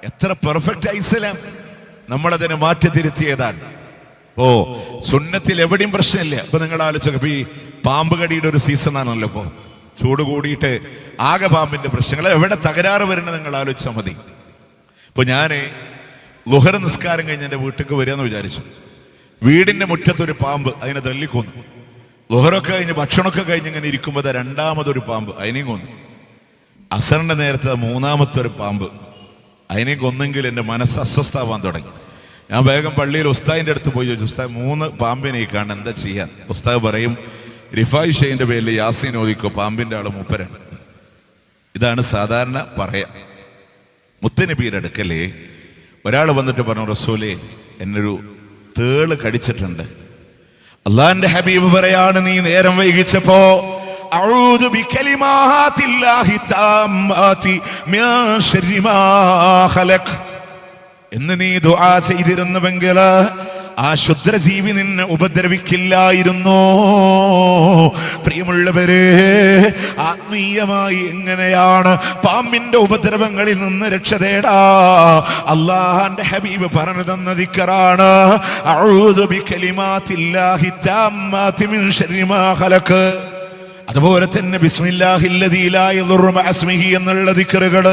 എത്ര പെർഫെക്റ്റ് ഇസ്ലാം! നമ്മളതിനെ മാറ്റി തിരുത്തിയതാണ്. സുന്നത്തിൽ എവിടെയും പ്രശ്നമില്ല. ഇപ്പൊ നിങ്ങൾ ആലോചിച്ചപ്പോ ഈ പാമ്പ് കടിയുടെ ഒരു സീസൺ ആണല്ലോ ഇപ്പൊ, ചൂട് കൂടിയിട്ട് ആകെ പാമ്പിന്റെ പ്രശ്നങ്ങൾ. എവിടെ തകരാറ് വരുന്നത് നിങ്ങൾ ആലോചിച്ചാൽ മതി. ഇപ്പൊ ഞാന് ളുഹർ നിസ്കാരം കഴിഞ്ഞ് എന്റെ വീട്ടിലേക്ക് വരികയെന്ന് വിചാരിച്ചു. വീടിന്റെ മുറ്റത്തൊരു പാമ്പ്, അതിനെ തല്ലിക്കൊന്നു. ളുഹറൊക്കെ കഴിഞ്ഞ് ഭക്ഷണമൊക്കെ കഴിഞ്ഞ് ഇങ്ങനെ ഇരിക്കുമ്പോൾ 2ാമതൊരു പാമ്പ്, അതിനെയും കൊന്നു. അസറിന്റെ നേരത്തെ 3ാമത്തെ പാമ്പ്, അതിനെയും കൊന്നെങ്കിൽ എൻ്റെ മനസ്സ് അസ്വസ്ഥാവാൻ തുടങ്ങി. ഞാൻ വേഗം പള്ളിയിൽ ഉസ്താദിന്റെ അടുത്ത് പോയി ചോദിച്ചു, ഉസ്താദ് 3 പാമ്പിനെ കാണാൻ എന്താ ചെയ്യാൻ? ഉസ്താദ് പറയും, റിഫായ് ഷെയ്ന്റെ പേരിൽ യാസീൻ ഓദിക്കോ, പാമ്പിന്റെ ആള് മൂപ്പരാണ്. ഇതാണ് സാധാരണ പറയാ. മുത്തുനബിയുടെ അടുക്കലേ ഒരാൾ വന്നിട്ട് പറഞ്ഞു, റസൂലേ, എന്നൊരു തേള് കടിച്ചിട്ടുണ്ട്. അള്ളാന്റെ ഹബീബ് പറയാണ്, നീ നേരം വൈകിച്ചപ്പോ അഊദു ബികലിമാതില്ലാഹി തമ്മാതി മിൻ ശർരി മാ ഖലഖ് എന്ന് നീ ദുആ ചെയ്തിരുന്നുവെങ്കിൽ ആ ക്ഷുദ്രജീവി നിന്നെ ഉപദ്രവിക്കില്ലായിരുന്നോ? പ്രിയമുള്ളവരെ, ആത്മീയമായി എങ്ങനെയാണ് പാമ്പിന്റെ ഉപദ്രവങ്ങളിൽ നിന്ന് രക്ഷ തേടാ? അല്ലാഹുവിന്റെ ഹബീബ് പറഞ്ഞു തന്ന ദിക്റാണ് അഊദു ബികലിമാത്തില്ലാഹി തമ്മാതി മിൻ ശർരി മാ ഖലഖ്. അതുപോലെ തന്നെ ബിസ്മില്ലാഹില്ലദീ ലാ യദുറു മഅ ഇസ്മിഹി എന്നുള്ള ദിക്റുകൾ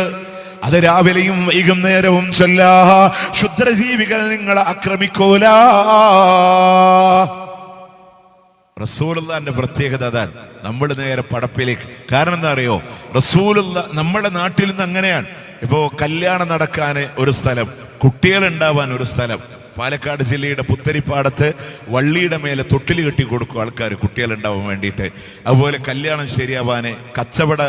അത് രാവിലെയും വൈകുന്നേരവും ചൊല്ലാ. ക്ഷുദ്രജീവികൾ നിങ്ങളെ ആക്രമിക്കൂല. റസൂലുള്ളാഹിന്റെ പ്രത്യേകത അതാണ്. നമ്മൾ നേരെ പടപ്പിലേക്ക്. കാരണം എന്താ അറിയോ? റസൂലുള്ള നമ്മുടെ നാട്ടിൽ നിന്ന് അങ്ങനെയാണ്. ഇപ്പോ കല്യാണം നടക്കാൻ ഒരു സ്ഥലം, കുട്ടികൾ ഉണ്ടാവാൻ ഒരു സ്ഥലം. പാലക്കാട് ജില്ലയുടെ പുത്തരിപ്പാടത്ത് വള്ളിയുടെ മേലെ തൊട്ടിൽ കെട്ടി കൊടുക്കും ആൾക്കാർ കുട്ടികൾ ഉണ്ടാവാൻ വേണ്ടിയിട്ട്. അതുപോലെ കല്യാണം ശരിയാവാന്, കച്ചവട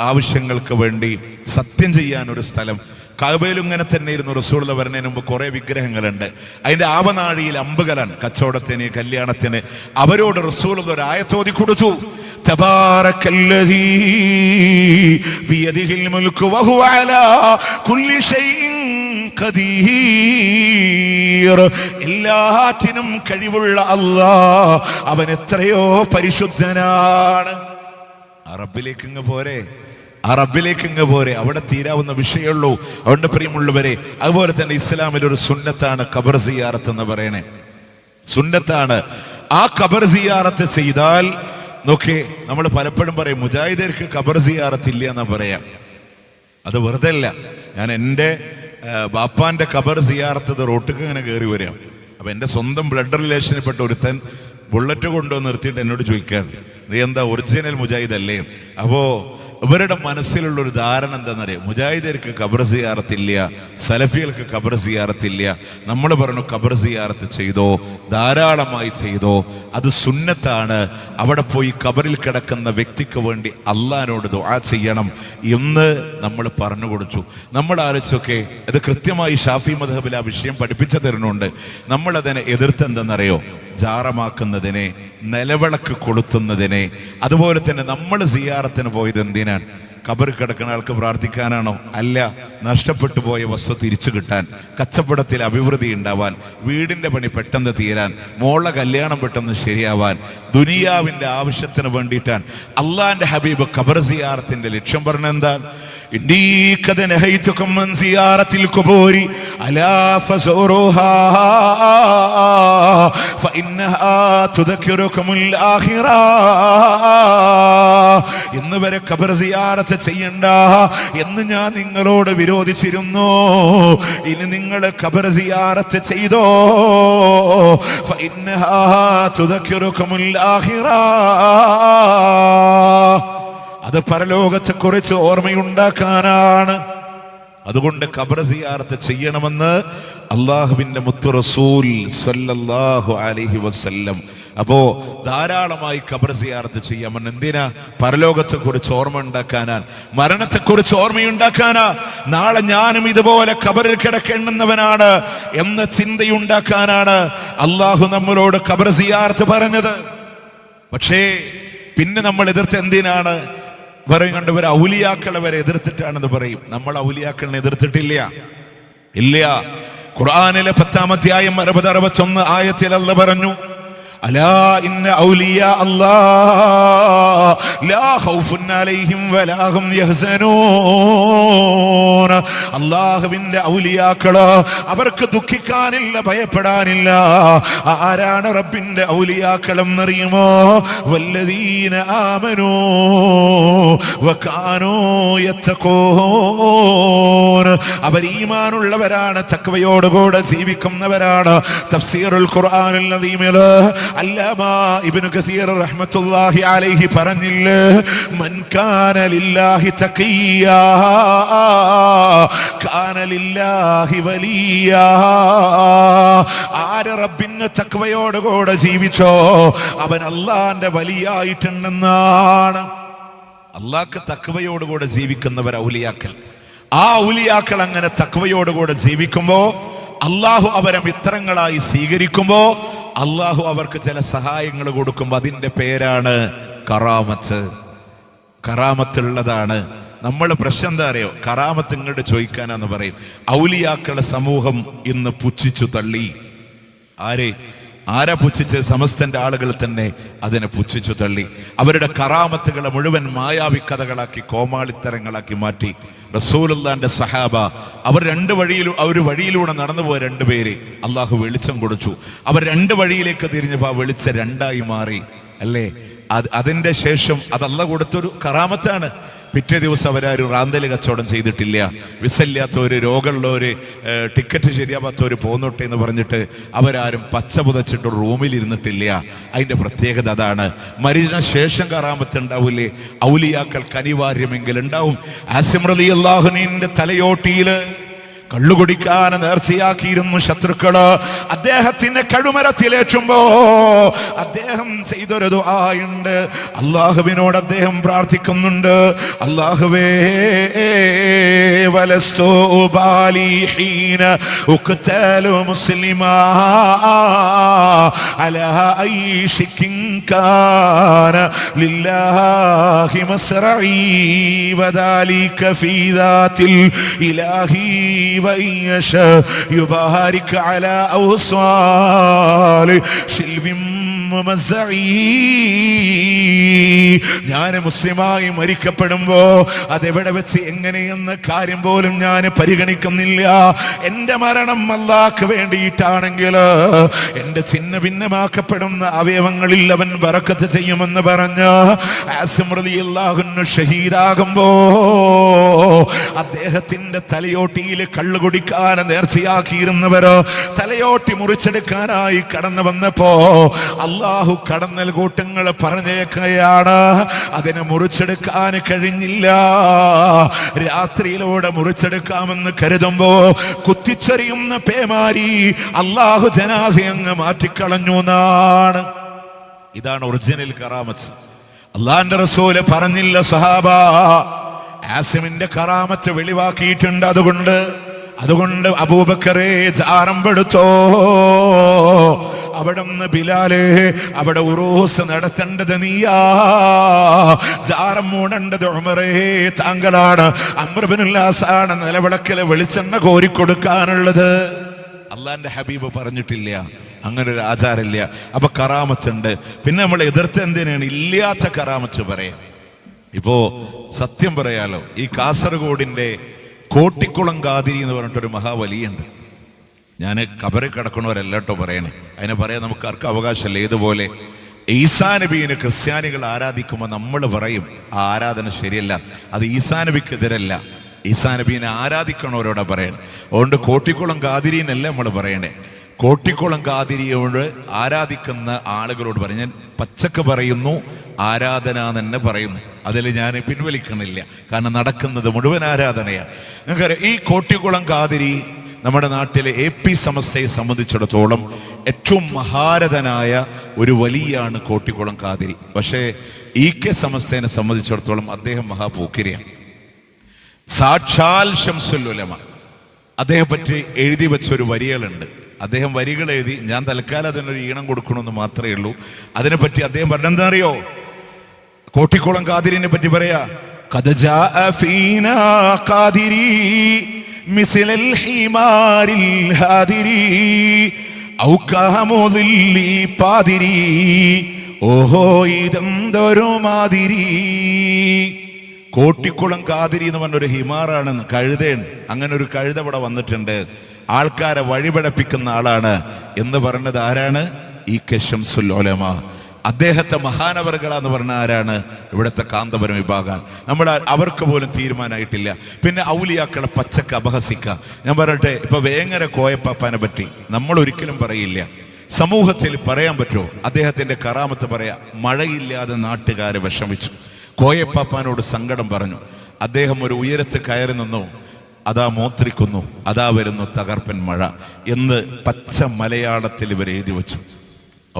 ആവശ്യങ്ങൾക്ക് വേണ്ടി സത്യം ചെയ്യാൻ ഒരു സ്ഥലം. കഅബയിലും ഇങ്ങനെ തന്നെ ഇരുന്നു. റസൂലുള്ളാഹി വരുന്നതിന് മുമ്പ് കുറെ വിഗ്രഹങ്ങളുണ്ട്. അതിന്റെ ആവനാഴിയിൽ അമ്പുകളാണ് കച്ചവടത്തിന്, കല്യാണത്തിന്. അവരോട് റസൂലുള്ളാഹി ഒരു ആയത്ത് ഓതി കൊടുത്തു. തബാറക്കല്ലദീ ബിയദിഹിൽ മുൽക്കു വഹുവ അലാ കുല്ലി ഷൈഇൻ ഖദീർ. എല്ലാറ്റിനും കഴിവുള്ള അല്ലാഹ്, അവൻ എത്രയോ പരിശുദ്ധനാണ്. റബ്ബിലേക്ക് ഇങ്ങ് പോരെ, ആ റബ്ബിലേക്ക് ഇങ്ങ് പോരെ. അവിടെ തീരാവുന്ന വിഷയമുള്ളൂ. അതുകൊണ്ട് പ്രിയമുള്ളവരെ, അതുപോലെ തന്നെ ഇസ്ലാമിൽ ഒരു സുന്നത്താണ് ഖബർ സിയാറത്ത് എന്ന് പറയണേ. സുന്നത്താണ്. ആ ഖബർ സിയാറത്ത് ചെയ്താൽ നോക്കേ, നമ്മൾ പലപ്പോഴും പറയും മുജാഹിദർക്ക് ഖബർ സിയാറത്ത് ഇല്ല എന്നാ പറയാം. അത് വെറുതെ അല്ല. ഞാൻ എൻ്റെ ബാപ്പാന്റെ ഖബർ സിയാറത്ത് റോട്ടിക്ക് ഇങ്ങനെ കയറി വരാം. അപ്പൊ എൻ്റെ സ്വന്തം ബ്ലഡ് റിലേഷനിൽപ്പെട്ട ഒരുത്തൻ ബുള്ളറ്റ് കൊണ്ടുവന്ന് നിർത്തിയിട്ട് എന്നോട് ചോദിക്കുകയാണ്, നീ എന്താ ഒറിജിനൽ മുജാഹിദ് അല്ലേ? അപ്പോ ഇവരുടെ മനസ്സിലുള്ള ഒരു ധാരണ എന്താണെന്നറിയാം, മുജാഹിദർക്ക് ഖബർ സിയാറത്തില്ല, സലഫികൾക്ക് ഖബർ സിയാറത്തില്ല. നമ്മൾ പറഞ്ഞു ഖബർ സിയാറത്ത് ചെയ്തോ, ധാരാളമായി ചെയ്തോ, അത് സുന്നത്താണ്. അവിടെ പോയി ഖബറിൽ കിടക്കുന്ന വ്യക്തിക്ക് വേണ്ടി അള്ളാഹിനോട് ദുആ ചെയ്യണം എന്ന് നമ്മൾ പറഞ്ഞു കൊടുത്തു. നമ്മൾ ആലോചിച്ചൊക്കെ ഇത് കൃത്യമായി ഷാഫി മദ്ഹബിൽ ആ വിഷയം പഠിപ്പിച്ചു തരുന്നുണ്ട്. നമ്മളതിനെ എതിർത്തെന്തെന്നറിയോ? ജാറമാക്കുന്നതിനെ, നിലവിളക്ക് കൊളുത്തുന്നതിനെ. അതുപോലെ തന്നെ നമ്മൾ സിയാറത്തിന് പോയത് എന്തിനാണ്? ഖബർ കിടക്കുന്ന ആൾക്ക് പ്രാർത്ഥിക്കാനാണോ? അല്ല, നഷ്ടപ്പെട്ടു പോയ വസ്തു തിരിച്ചു കിട്ടാൻ, കച്ചവടത്തിൽ അഭിവൃദ്ധി ഉണ്ടാവാൻ, വീടിന്റെ പണി പെട്ടെന്ന് തീരാൻ, മോളെ കല്യാണം പെട്ടെന്ന് ശരിയാവാൻ, ദുനിയാവിന്റെ ആവശ്യത്തിന് വേണ്ടിയിട്ടാണ്. അള്ളാന്റെ ഹബീബ് ഖബർ സിയാറത്തിന്റെ ലക്ഷ്യം പറഞ്ഞ എന്താ? إني قد نهيتكم من زيارة القبور ألا فزوروها فإنها تذكركم الآخرة. ഇന്ന് വരെ ഖബർ സിയാറത്ത് ചെയ്യണ്ട എന്ന് ഞാൻ നിങ്ങളോട് വിരോധിച്ചിരുന്നു. ഇനി നിങ്ങൾ ഖബർ സിയാറത്ത് ചെയ്തോ. فإنها تذكركم الآخرة. അത് പരലോകത്തെ കുറിച്ച് ഓർമ്മയുണ്ടാക്കാനാണ്. അതുകൊണ്ട് ഖബർ സിയാറത്ത് ചെയ്യണമെന്ന് അള്ളാഹുവിന്റെ മുത്തു റസൂൽ സല്ലല്ലാഹു അലൈഹി വസല്ലം. അപ്പോ ധാരാളമായി ഖബർ സിയാറത്ത് ചെയ്യാമെന്ന്. എന്തിനാ? പരലോകത്തെ കുറിച്ച് ഓർമ്മ ഉണ്ടാക്കാനാണ്, മരണത്തെ കുറിച്ച് ഓർമ്മയുണ്ടാക്കാനാ. നാളെ ഞാനും ഇതുപോലെ ഖബറിൽ കിടക്കേണ്ടുന്നവനാണ് എന്ന ചിന്തയുണ്ടാക്കാനാണ് അള്ളാഹു നമ്മളോട് ഖബർ സിയാറത്ത് പറഞ്ഞത്. പക്ഷേ പിന്നെ നമ്മൾ എതിർത്ത് എന്തിനാണ്? പറയും കണ്ടവർ ഔലിയാക്കളെ വരെ എതിർത്തിട്ടാണെന്ന് പറയും. നമ്മൾ ഔലിയാക്കളെ എതിർത്തിട്ടില്ല, ഇല്ല. ഖുർആനിലെ 10-ാം അധ്യായം 60-61 ആയത്തിൽ അല്ലാഹു പറഞ്ഞു, അലാ ഇന്ന ഔലിയാ അല്ലാഹ് ലാ ഖൗഫുൻ അലൈഹിം വലാ ഹും യഹ്സനൂൻ. അല്ലാഹുവിന്റെ ഔലിയാക്കള്, അവർക്ക് ദുഃഖിക്കാനില്ല, ഭയപ്പെടാനില്ല. ആരാണ് റബ്ബിന്റെ ഔലിയാക്കൾ എന്നറിയുമോ? വല്ലദീന ആമനൂ വകാനൂ യത്തഖൂൻ. അവർ ഈമാനുള്ളവരാണ്, തഖ്വയോടുകൂടെ ജീവിക്കുന്നവരാണ്. തഫ്സീറുൽ ഖുർആനിൽ അദീമിൽ അല്ലാമ ഇബ്നു കസീർ റഹ്മത്തുള്ളാഹി അലൈഹി പറഞ്ഞില്ലേ, മൻ കാന ലില്ലാഹി തഖിയ്യാ കാന ലില്ലാഹി വലിയാ. ആര് റബ്ബിന്റെ തഖ്വയോടുകൂടെ ജീവിച്ചോ അവൻ അല്ലാഹുവിന്റെ വലിയായിട്ടുണ്ടെന്നാണ്. അല്ലാഹുക്ക് തഖ്വയോടുകൂടെ ജീവിക്കുന്നവർ ഔലിയാക്കൾ. ആ ഔലിയാക്കൾ അങ്ങനെ തഖ്വയോടുകൂടെ ജീവിക്കുമ്പോ അല്ലാഹു അവരെ മിത്രങ്ങളായി സ്വീകരിക്കുമ്പോ അള്ളാഹു അവർക്ക് ചില സഹായങ്ങൾ കൊടുക്കുമ്പോൾ അതിൻ്റെ പേരാണ് കറാമത്ത്. കറാമത്തുള്ളതാണ്. നമ്മൾ പ്രശ്നം എന്താ അറിയോ? കറാമത്ത് ഇങ്ങോട്ട് ചോദിക്കാനാന്ന് പറയും. ഔലിയാക്കളെ സമൂഹം ഇന്ന് പുച്ഛിച്ചു തള്ളി. ആരാ പുച്ഛിച്ച്? സമസ്തന്റെ ആളുകൾ തന്നെ അതിനെ പുച്ഛിച്ചു തള്ളി. അവരുടെ കറാമത്തുകളെ മുഴുവൻ മായാവി കഥകളാക്കി, കോമാളിത്തരങ്ങളാക്കി മാറ്റി. റസൂലുള്ളാന്റെ സഹാബ അവർ ഒരു വഴിയിലൂടെ നടന്നുപോയ രണ്ടുപേര് അള്ളാഹു വെളിച്ചം കൊടുത്തു. അവർ രണ്ട് വഴിയിലേക്ക് തിരിഞ്ഞപ്പോൾ ആ വെളിച്ചം രണ്ടായി മാറി അല്ലേ? അതിന്റെ ശേഷം അത് അള്ളാഹു കൊടുത്തൊരു കറാമത്താണ്. പിറ്റേ ദിവസം അവരാരും റാന്തല് കച്ചവടം ചെയ്തിട്ടില്ല. വിസയില്ലാത്തവര്, രോഗമുള്ളവര്, ടിക്കറ്റ് ശരിയാവാത്തവര് പോന്നോട്ടെ എന്ന് പറഞ്ഞിട്ട് അവരാരും പച്ച പുതച്ചിട്ട് റൂമിൽ ഇരുന്നിട്ടില്ല. അതിന്റെ പ്രത്യേകത അതാണ്. മരണശേഷം കറാമത്ത് ഉണ്ടാവില്ലേ? ഔലിയാക്കൾക്ക് അനിവാര്യമെങ്കിൽ ഉണ്ടാവും. ആസിം റളിയല്ലാഹു അൻഹുവിന്റെ തലയോട്ടിയില് കള്ളുകുടിക്കാൻ നേർച്ചയാക്കിയിരുന്നു ശത്രുക്കള്. അദ്ദേഹത്തിന്റെ കഴുമരത്തിലേറ്റുമ്പോ അദ്ദേഹം ചെയ്തൊരു ദുആയുണ്ട്. അള്ളാഹുവിനോട് അദ്ദേഹം പ്രാർത്ഥിക്കുന്നുണ്ട്, അല്ലാഹുവേ വലസ്തു ഉബാലി ഹീന ഉഖ്തലു മുസ്ലിമാ അലാ അയ്യി ശിക്കിൻ കാന ലില്ലാഹി മസ്റഈ വദാലിക ഫീ ദാതിൽ ഇലാഹി يبارك على أوصال شلو ممزعي. ഞാൻ മുസ്ലിമായി മരിക്കപ്പെടുമ്പോ അതെവിടെ വെച്ച് എങ്ങനെയെന്ന കാര്യം പോലും ഞാൻ പരിഗണിക്കുന്നില്ല. എന്റെ മരണം അല്ലാഹ്ക്ക് വേണ്ടിയിട്ടാണെങ്കിൽ എന്റെ ചിഹ്ന ഭിന്നമാക്കപ്പെടുന്ന അവയവങ്ങളിൽ അവൻ ബറക്കത്ത് ചെയ്യുമെന്ന് പറഞ്ഞ ആസിം റളിയല്ലാഹു അൻഹു ഷഹീദാകുമ്പോ അദ്ദേഹത്തിന്റെ തലയോട്ടിയിൽ കള്ളു കുടിക്കാൻ നേർച്ചയാക്കിയിരുന്നവരോ തലയോട്ടി മുറിച്ചെടുക്കാനായി കടന്നു വന്നപ്പോ അള്ളാഹു കടന്നൽ കൂട്ടങ്ങൾ പറഞ്ഞേക്കുകയാണ്, അതിനെ മുറിച്ചെടുക്കാൻ കഴിഞ്ഞില്ല. രാത്രിയിലൂടെ മുറിച്ചെടുക്കാമെന്ന് കരുതുമ്പോ കുത്തിച്ചെറിയുന്ന പേമാരി അള്ളാഹു ജനാസയെ അങ്ങ് മാറ്റിക്കളഞ്ഞു എന്നാണ്. ഇതാണ് ഒറിജിനൽ കറാമത്ത്. അള്ളാന്റെ റസൂല് പറഞ്ഞില്ല സഹാബ, ആസിമിന്റെ കറാമത്ത് വെളിവാക്കിയിട്ടുണ്ട്. അതുകൊണ്ട് അബൂബക്കറെ ജാറമ്പെടുത്തോ, അവിടുന്ന് ബിലാലെ അവിടെ ഉറൂസ് നടത്തേണ്ടത് നീയാ, ജാറം മൂടേണ്ടത് ഉമറേ താങ്കളാണ്, അംർ ഇബ്നുൽ ആസാണ് നിലവിളക്കില് വെളിച്ചെണ്ണ കോരിക്കൊടുക്കാനുള്ളത്. അള്ളാന്റെ ഹബീബ് പറഞ്ഞിട്ടില്ല, അങ്ങനെ ഒരു ആചാരമില്ല. അപ്പൊ കറാമത്തുണ്ട്. പിന്നെ നമ്മൾ എതിർത്ത് എന്തിനാണ് ഇല്ലാത്ത കറാമത്ത് പറയാം? ഇപ്പോ സത്യം പറയാലോ, ഈ കാസർഗോഡിന്റെ കോട്ടിക്കുളം ഖാദിരി എന്ന് പറഞ്ഞിട്ടൊരു മഹാവലിയുണ്ട്. ഞാൻ കബറിൽ കിടക്കണവരല്ലോ പറയണേ, അതിനെ പറയാൻ നമുക്ക് ആർക്കും അവകാശമല്ല. ഏതുപോലെ ഈസാ നബീനെ ക്രിസ്ത്യാനികൾ ആരാധിക്കുമ്പോൾ നമ്മൾ പറയും ആ ആരാധന ശരിയല്ല, അത് ഈസാ നബിക്കെതിരല്ല, ഈസാ നബീനെ ആരാധിക്കണവരോടാ പറയണേ. അതുകൊണ്ട് കോട്ടിക്കുളം ഖാദിരീനല്ല നമ്മൾ പറയണേ, കോട്ടിക്കുളം ഖാദിരിയോട് ആരാധിക്കുന്ന ആളുകളോട് പറയും. ഞാൻ പച്ചക്ക് പറയുന്നു, ആരാധന തന്നെ പറയുന്നു, അതിൽ ഞാൻ പിൻവലിക്കണില്ല. കാരണം നടക്കുന്നത് മുഴുവൻ ആരാധനയാണ്. നിങ്ങൾക്കറിയാം, ഈ കോട്ടിക്കുളം ഖാദിരി നമ്മുടെ നാട്ടിലെ AP സമസ്തയെ സംബന്ധിച്ചിടത്തോളം ഏറ്റവും മഹാരഥനായ ഒരു വലിയാണ് കോട്ടിക്കുളം ഖാദിരി. പക്ഷേ EK സമസ്തയെ സംബന്ധിച്ചിടത്തോളം അദ്ദേഹം മഹാപോക്കിരിയാണ്. സാക്ഷാൽ ശംസുൽ ഉലമ. അദ്ദേഹം പറ്റി എഴുതി വെച്ചൊരു വരികളുണ്ട്. അദ്ദേഹം വരികൾ എഴുതി, ഞാൻ തൽക്കാലം അതിനൊരു ഈണം കൊടുക്കണമെന്ന് മാത്രമേ ഉള്ളൂ. അതിനെപ്പറ്റി അദ്ദേഹം പറഞ്ഞെന്താ അറിയോ? കോട്ടിക്കുളം ഖാദിരിനെ പറ്റി പറയാ, ഖദ് ജാഅ ഫീനാ ഖാദിരി മിസ്ലൽ ഹിമാരിൽ ഹാദിരി ഔ കഹമുദില്ലി പാദിരി. ഓഹോ ഇതെന്തൊരു മാതിരി. കോട്ടിക്കുളം ഖാദിരി എന്ന് പറഞ്ഞൊരു ഹിമാറാണെന്ന്, കഴുതയാണ്. അങ്ങനെ ഒരു കഴുത ഇവിടെ വന്നിട്ടുണ്ട്, ആൾക്കാരെ വഴിപടപ്പിക്കുന്ന ആളാണ് എന്ന് പറഞ്ഞത് ആരാണ്? EK ശംസുൽ ഉലമ. അദ്ദേഹത്തെ മഹാനവറുകളാന്ന് പറഞ്ഞ ആരാണ്? ഇവിടുത്തെ കാന്തപുരം വിഭാഗം. അവർക്ക് പോലും തീരുമാനമായിട്ടില്ല. പിന്നെ ഔലിയാക്കളെ പച്ചക്ക് അപഹസിക്കുക. ഞാൻ പറയട്ടെ, ഇപ്പൊ വേങ്ങര കോയപ്പാപ്പാനെ പറ്റി നമ്മൾ ഒരിക്കലും പറയില്ല. സമൂഹത്തിൽ പറയാൻ പറ്റുമോ? അദ്ദേഹത്തിന്റെ കറാമത്ത് പറയാ. മഴയില്ലാതെ നാട്ടുകാരെ വിഷമിച്ചു, കോയപ്പാപ്പാനോട് സങ്കടം പറഞ്ഞു. അദ്ദേഹം ഒരു ഉയരത്ത് കയറി നിന്നു, അതാ മോത്രിക്കുന്നു, അതാ വരുന്നു തകർപ്പൻ മഴ എന്ന് പച്ച മലയാളത്തിൽ ഇവർ എഴുതി വെച്ചു.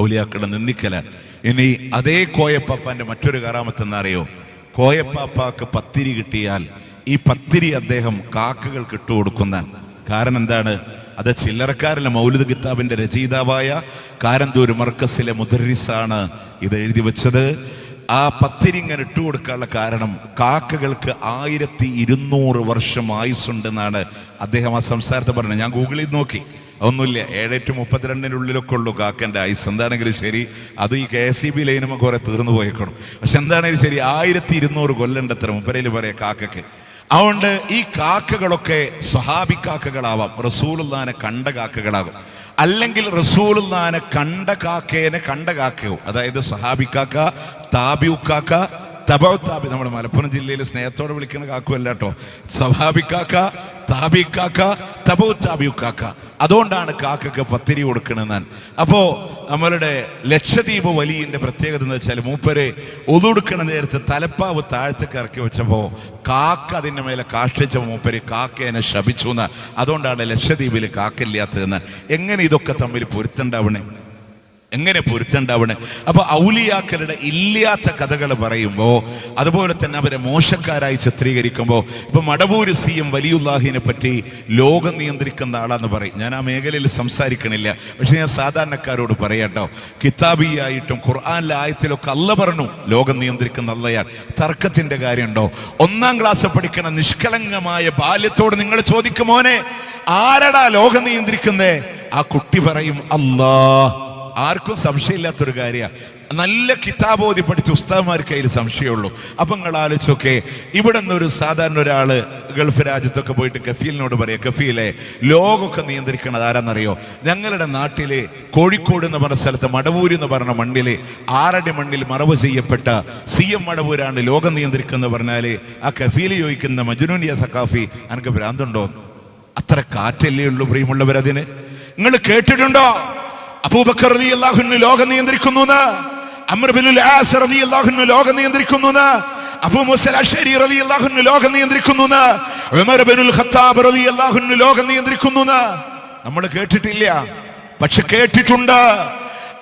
ഔലിയാക്കളെ നിന്ദിക്കലാണ്. ഇനി അതേ കോയപ്പാപ്പാന്റെ മറ്റൊരു കറാമത്ത് എന്നറിയോ? കോയപ്പാപ്പാക്ക് പത്തിരി കിട്ടിയാൽ ഈ പത്തിരി അദ്ദേഹം കാക്കകൾക്ക് ഇട്ടുകൊടുക്കുന്നതാണ്. കാരണം എന്താണ്? അത് ചില്ലറക്കാരിലെ മൗലിദ് കിതാബിന്റെ രചയിതാവായ കാരന്തൂർ മർക്കസിലെ മുദർരിസാണ് ഇത് എഴുതി വെച്ചത്. ആ പത്തിരി ഇങ്ങനെ ഇട്ടുകൊടുക്കാനുള്ള കാരണം കാക്കകൾക്ക് 1200 വർഷം ആയുസ്സുണ്ടെന്നാണ് അദ്ദേഹം ആ സംസാരത്തെ പറഞ്ഞത്. ഞാൻ ഗൂഗിളിൽ നോക്കി, ഒന്നുമില്ല. 7-32 ഉള്ളൂ കാക്കൻ്റെ ആയുസ്. എന്താണെങ്കിലും ശരി, അത് ഈ KSEB ലൈനുമ്പോൾ കുറെ തീർന്നു പോയേക്കണം. പക്ഷെ എന്താണെങ്കിലും ശരി, 1200 കൊല്ലണ്ട് അത്ര മുപ്പരയിൽ പറയാം കാക്കയ്ക്ക്. അതുകൊണ്ട് ഈ കാക്കകളൊക്കെ സ്വഹാബി കാക്കകളാവാം, റസൂലുള്ളാഹിനെ കണ്ട കാക്കകളാകും. അല്ലെങ്കിൽ റസൂലുള്ളാഹിനെ കണ്ട കാക്കേനെ കണ്ട കാക്കയോ, അതായത് സ്വഹാബി കാക്ക, താബിഉ കാക്ക, തബഉ താബി. നമ്മുടെ മലപ്പുറം ജില്ലയിൽ സ്നേഹത്തോടെ വിളിക്കുന്ന കാക്കുമല്ല കേട്ടോ, സ്വഹാബി കാക്ക, താബി കാക്ക, തബഉ താബിഉ കാക്ക. അതുകൊണ്ടാണ് കാക്കക്ക് പത്തിരി കൊടുക്കണമെന്നാണ്. അപ്പോ നമ്മളുടെ ലക്ഷദ്വീപ് വലിയന്റെ പ്രത്യേകത എന്ന് വെച്ചാൽ മൂപ്പര് ഒതുടുക്കണ നേരത്തെ തലപ്പാവ് താഴത്തേക്ക് ഇറക്കി വെച്ചപ്പോ കാക്ക അതിൻ്റെ മേലെ കാഷ്ടിച്ച മൂപ്പര് കാക്കേനെ ശപിച്ചു എന്ന്. അതുകൊണ്ടാണ് ലക്ഷദ്വീപിൽ കാക്കയില്ലാത്തതെന്ന്. എങ്ങനെ ഇതൊക്കെ തമ്മിൽ പൊരുത്തണ്ടാവണേ, എങ്ങനെ പൊരുത്തണ്ടാവണേ? അപ്പൊ ഔലിയാക്കളുടെ ഇല്ലാത്ത കഥകൾ പറയുമ്പോ, അതുപോലെ തന്നെ അവരെ മോശക്കാരായി ചിത്രീകരിക്കുമ്പോൾ, ഇപ്പൊ മടവൂര് CM വലിയുല്ലാഹിനെ പറ്റി ലോകം നിയന്ത്രിക്കുന്ന ആളാന്ന് പറയും. ഞാൻ ആ മേഖലയിൽ സംസാരിക്കണില്ല, പക്ഷെ ഞാൻ സാധാരണക്കാരോട് പറയാട്ടോ, കിതാബിയായിട്ടും ഖുർആനിലെ ആയത്തിലൊക്കെ അല്ല പറഞ്ഞു ലോകം നിയന്ത്രിക്കുന്ന അല്ലയാണ്. തർക്കത്തിന്റെ കാര്യമുണ്ടോ? 1-ാം ക്ലാസ് പഠിക്കണ നിഷ്കളങ്കമായ ബാല്യത്തോട് നിങ്ങൾ ചോദിക്കും, മോനെ ആരടാ ലോകം നിയന്ത്രിക്കുന്നേ? ആ കുട്ടി പറയും അല്ലാഹ്. ആർക്കും സംശയമില്ലാത്തൊരു കാര്യമാണ്. നല്ല കിതാബോധി പഠിച്ച ഉസ്താദ്മാർക്ക് അതിൽ സംശയമുള്ളൂ. അപ്പം നിങ്ങൾ ആലോചിച്ചൊക്കെ, ഇവിടെ നിന്നൊരു സാധാരണ ഒരാള് ഗൾഫ് രാജ്യത്തൊക്കെ പോയിട്ട് കഫീലിനോട് പറയാം, കഫീലെ ലോകമൊക്കെ നിയന്ത്രിക്കണത് ആരാന്നറിയോ? ഞങ്ങളുടെ നാട്ടിലെ കോഴിക്കോട് എന്ന് പറഞ്ഞ സ്ഥലത്ത് മടവൂര് എന്ന് പറഞ്ഞ മണ്ണില് 6 അടി മണ്ണിൽ മറവ് ചെയ്യപ്പെട്ട CM മടവൂരാണ് ലോകം നിയന്ത്രിക്കുന്ന പറഞ്ഞാല് ആ കഫീല് ചോദിക്കുന്ന മജ്നൂനിയ സഖാഫി, എനിക്ക് ഭ്രാന്തുണ്ടോ? അത്ര കാറ്റല്ലേ ഉള്ളൂ പ്രിയമുള്ളവരതിന്. നിങ്ങൾ കേട്ടിട്ടുണ്ടോ അബൂബക്കർ റളിയല്ലാഹു അൻഹു ലോകം നിയന്ത്രിക്കുന്നുന്ന്, അംർ ഇബ്നുൽ ആസ് റളിയല്ലാഹു അൻഹു ലോകം നിയന്ത്രിക്കുന്നുന്ന്, അബൂ മൂസ അശ്അരി റളിയല്ലാഹു അൻഹു ലോകം നിയന്ത്രിക്കുന്നുന്ന്, ഉമർ ഇബ്നുൽ ഖത്താബ് റളിയല്ലാഹു അൻഹു ലോകം നിയന്ത്രിക്കുന്നുന്ന്? നമ്മൾ കേട്ടിട്ടില്ല, പക്ഷെ കേട്ടിട്ടുണ്ട്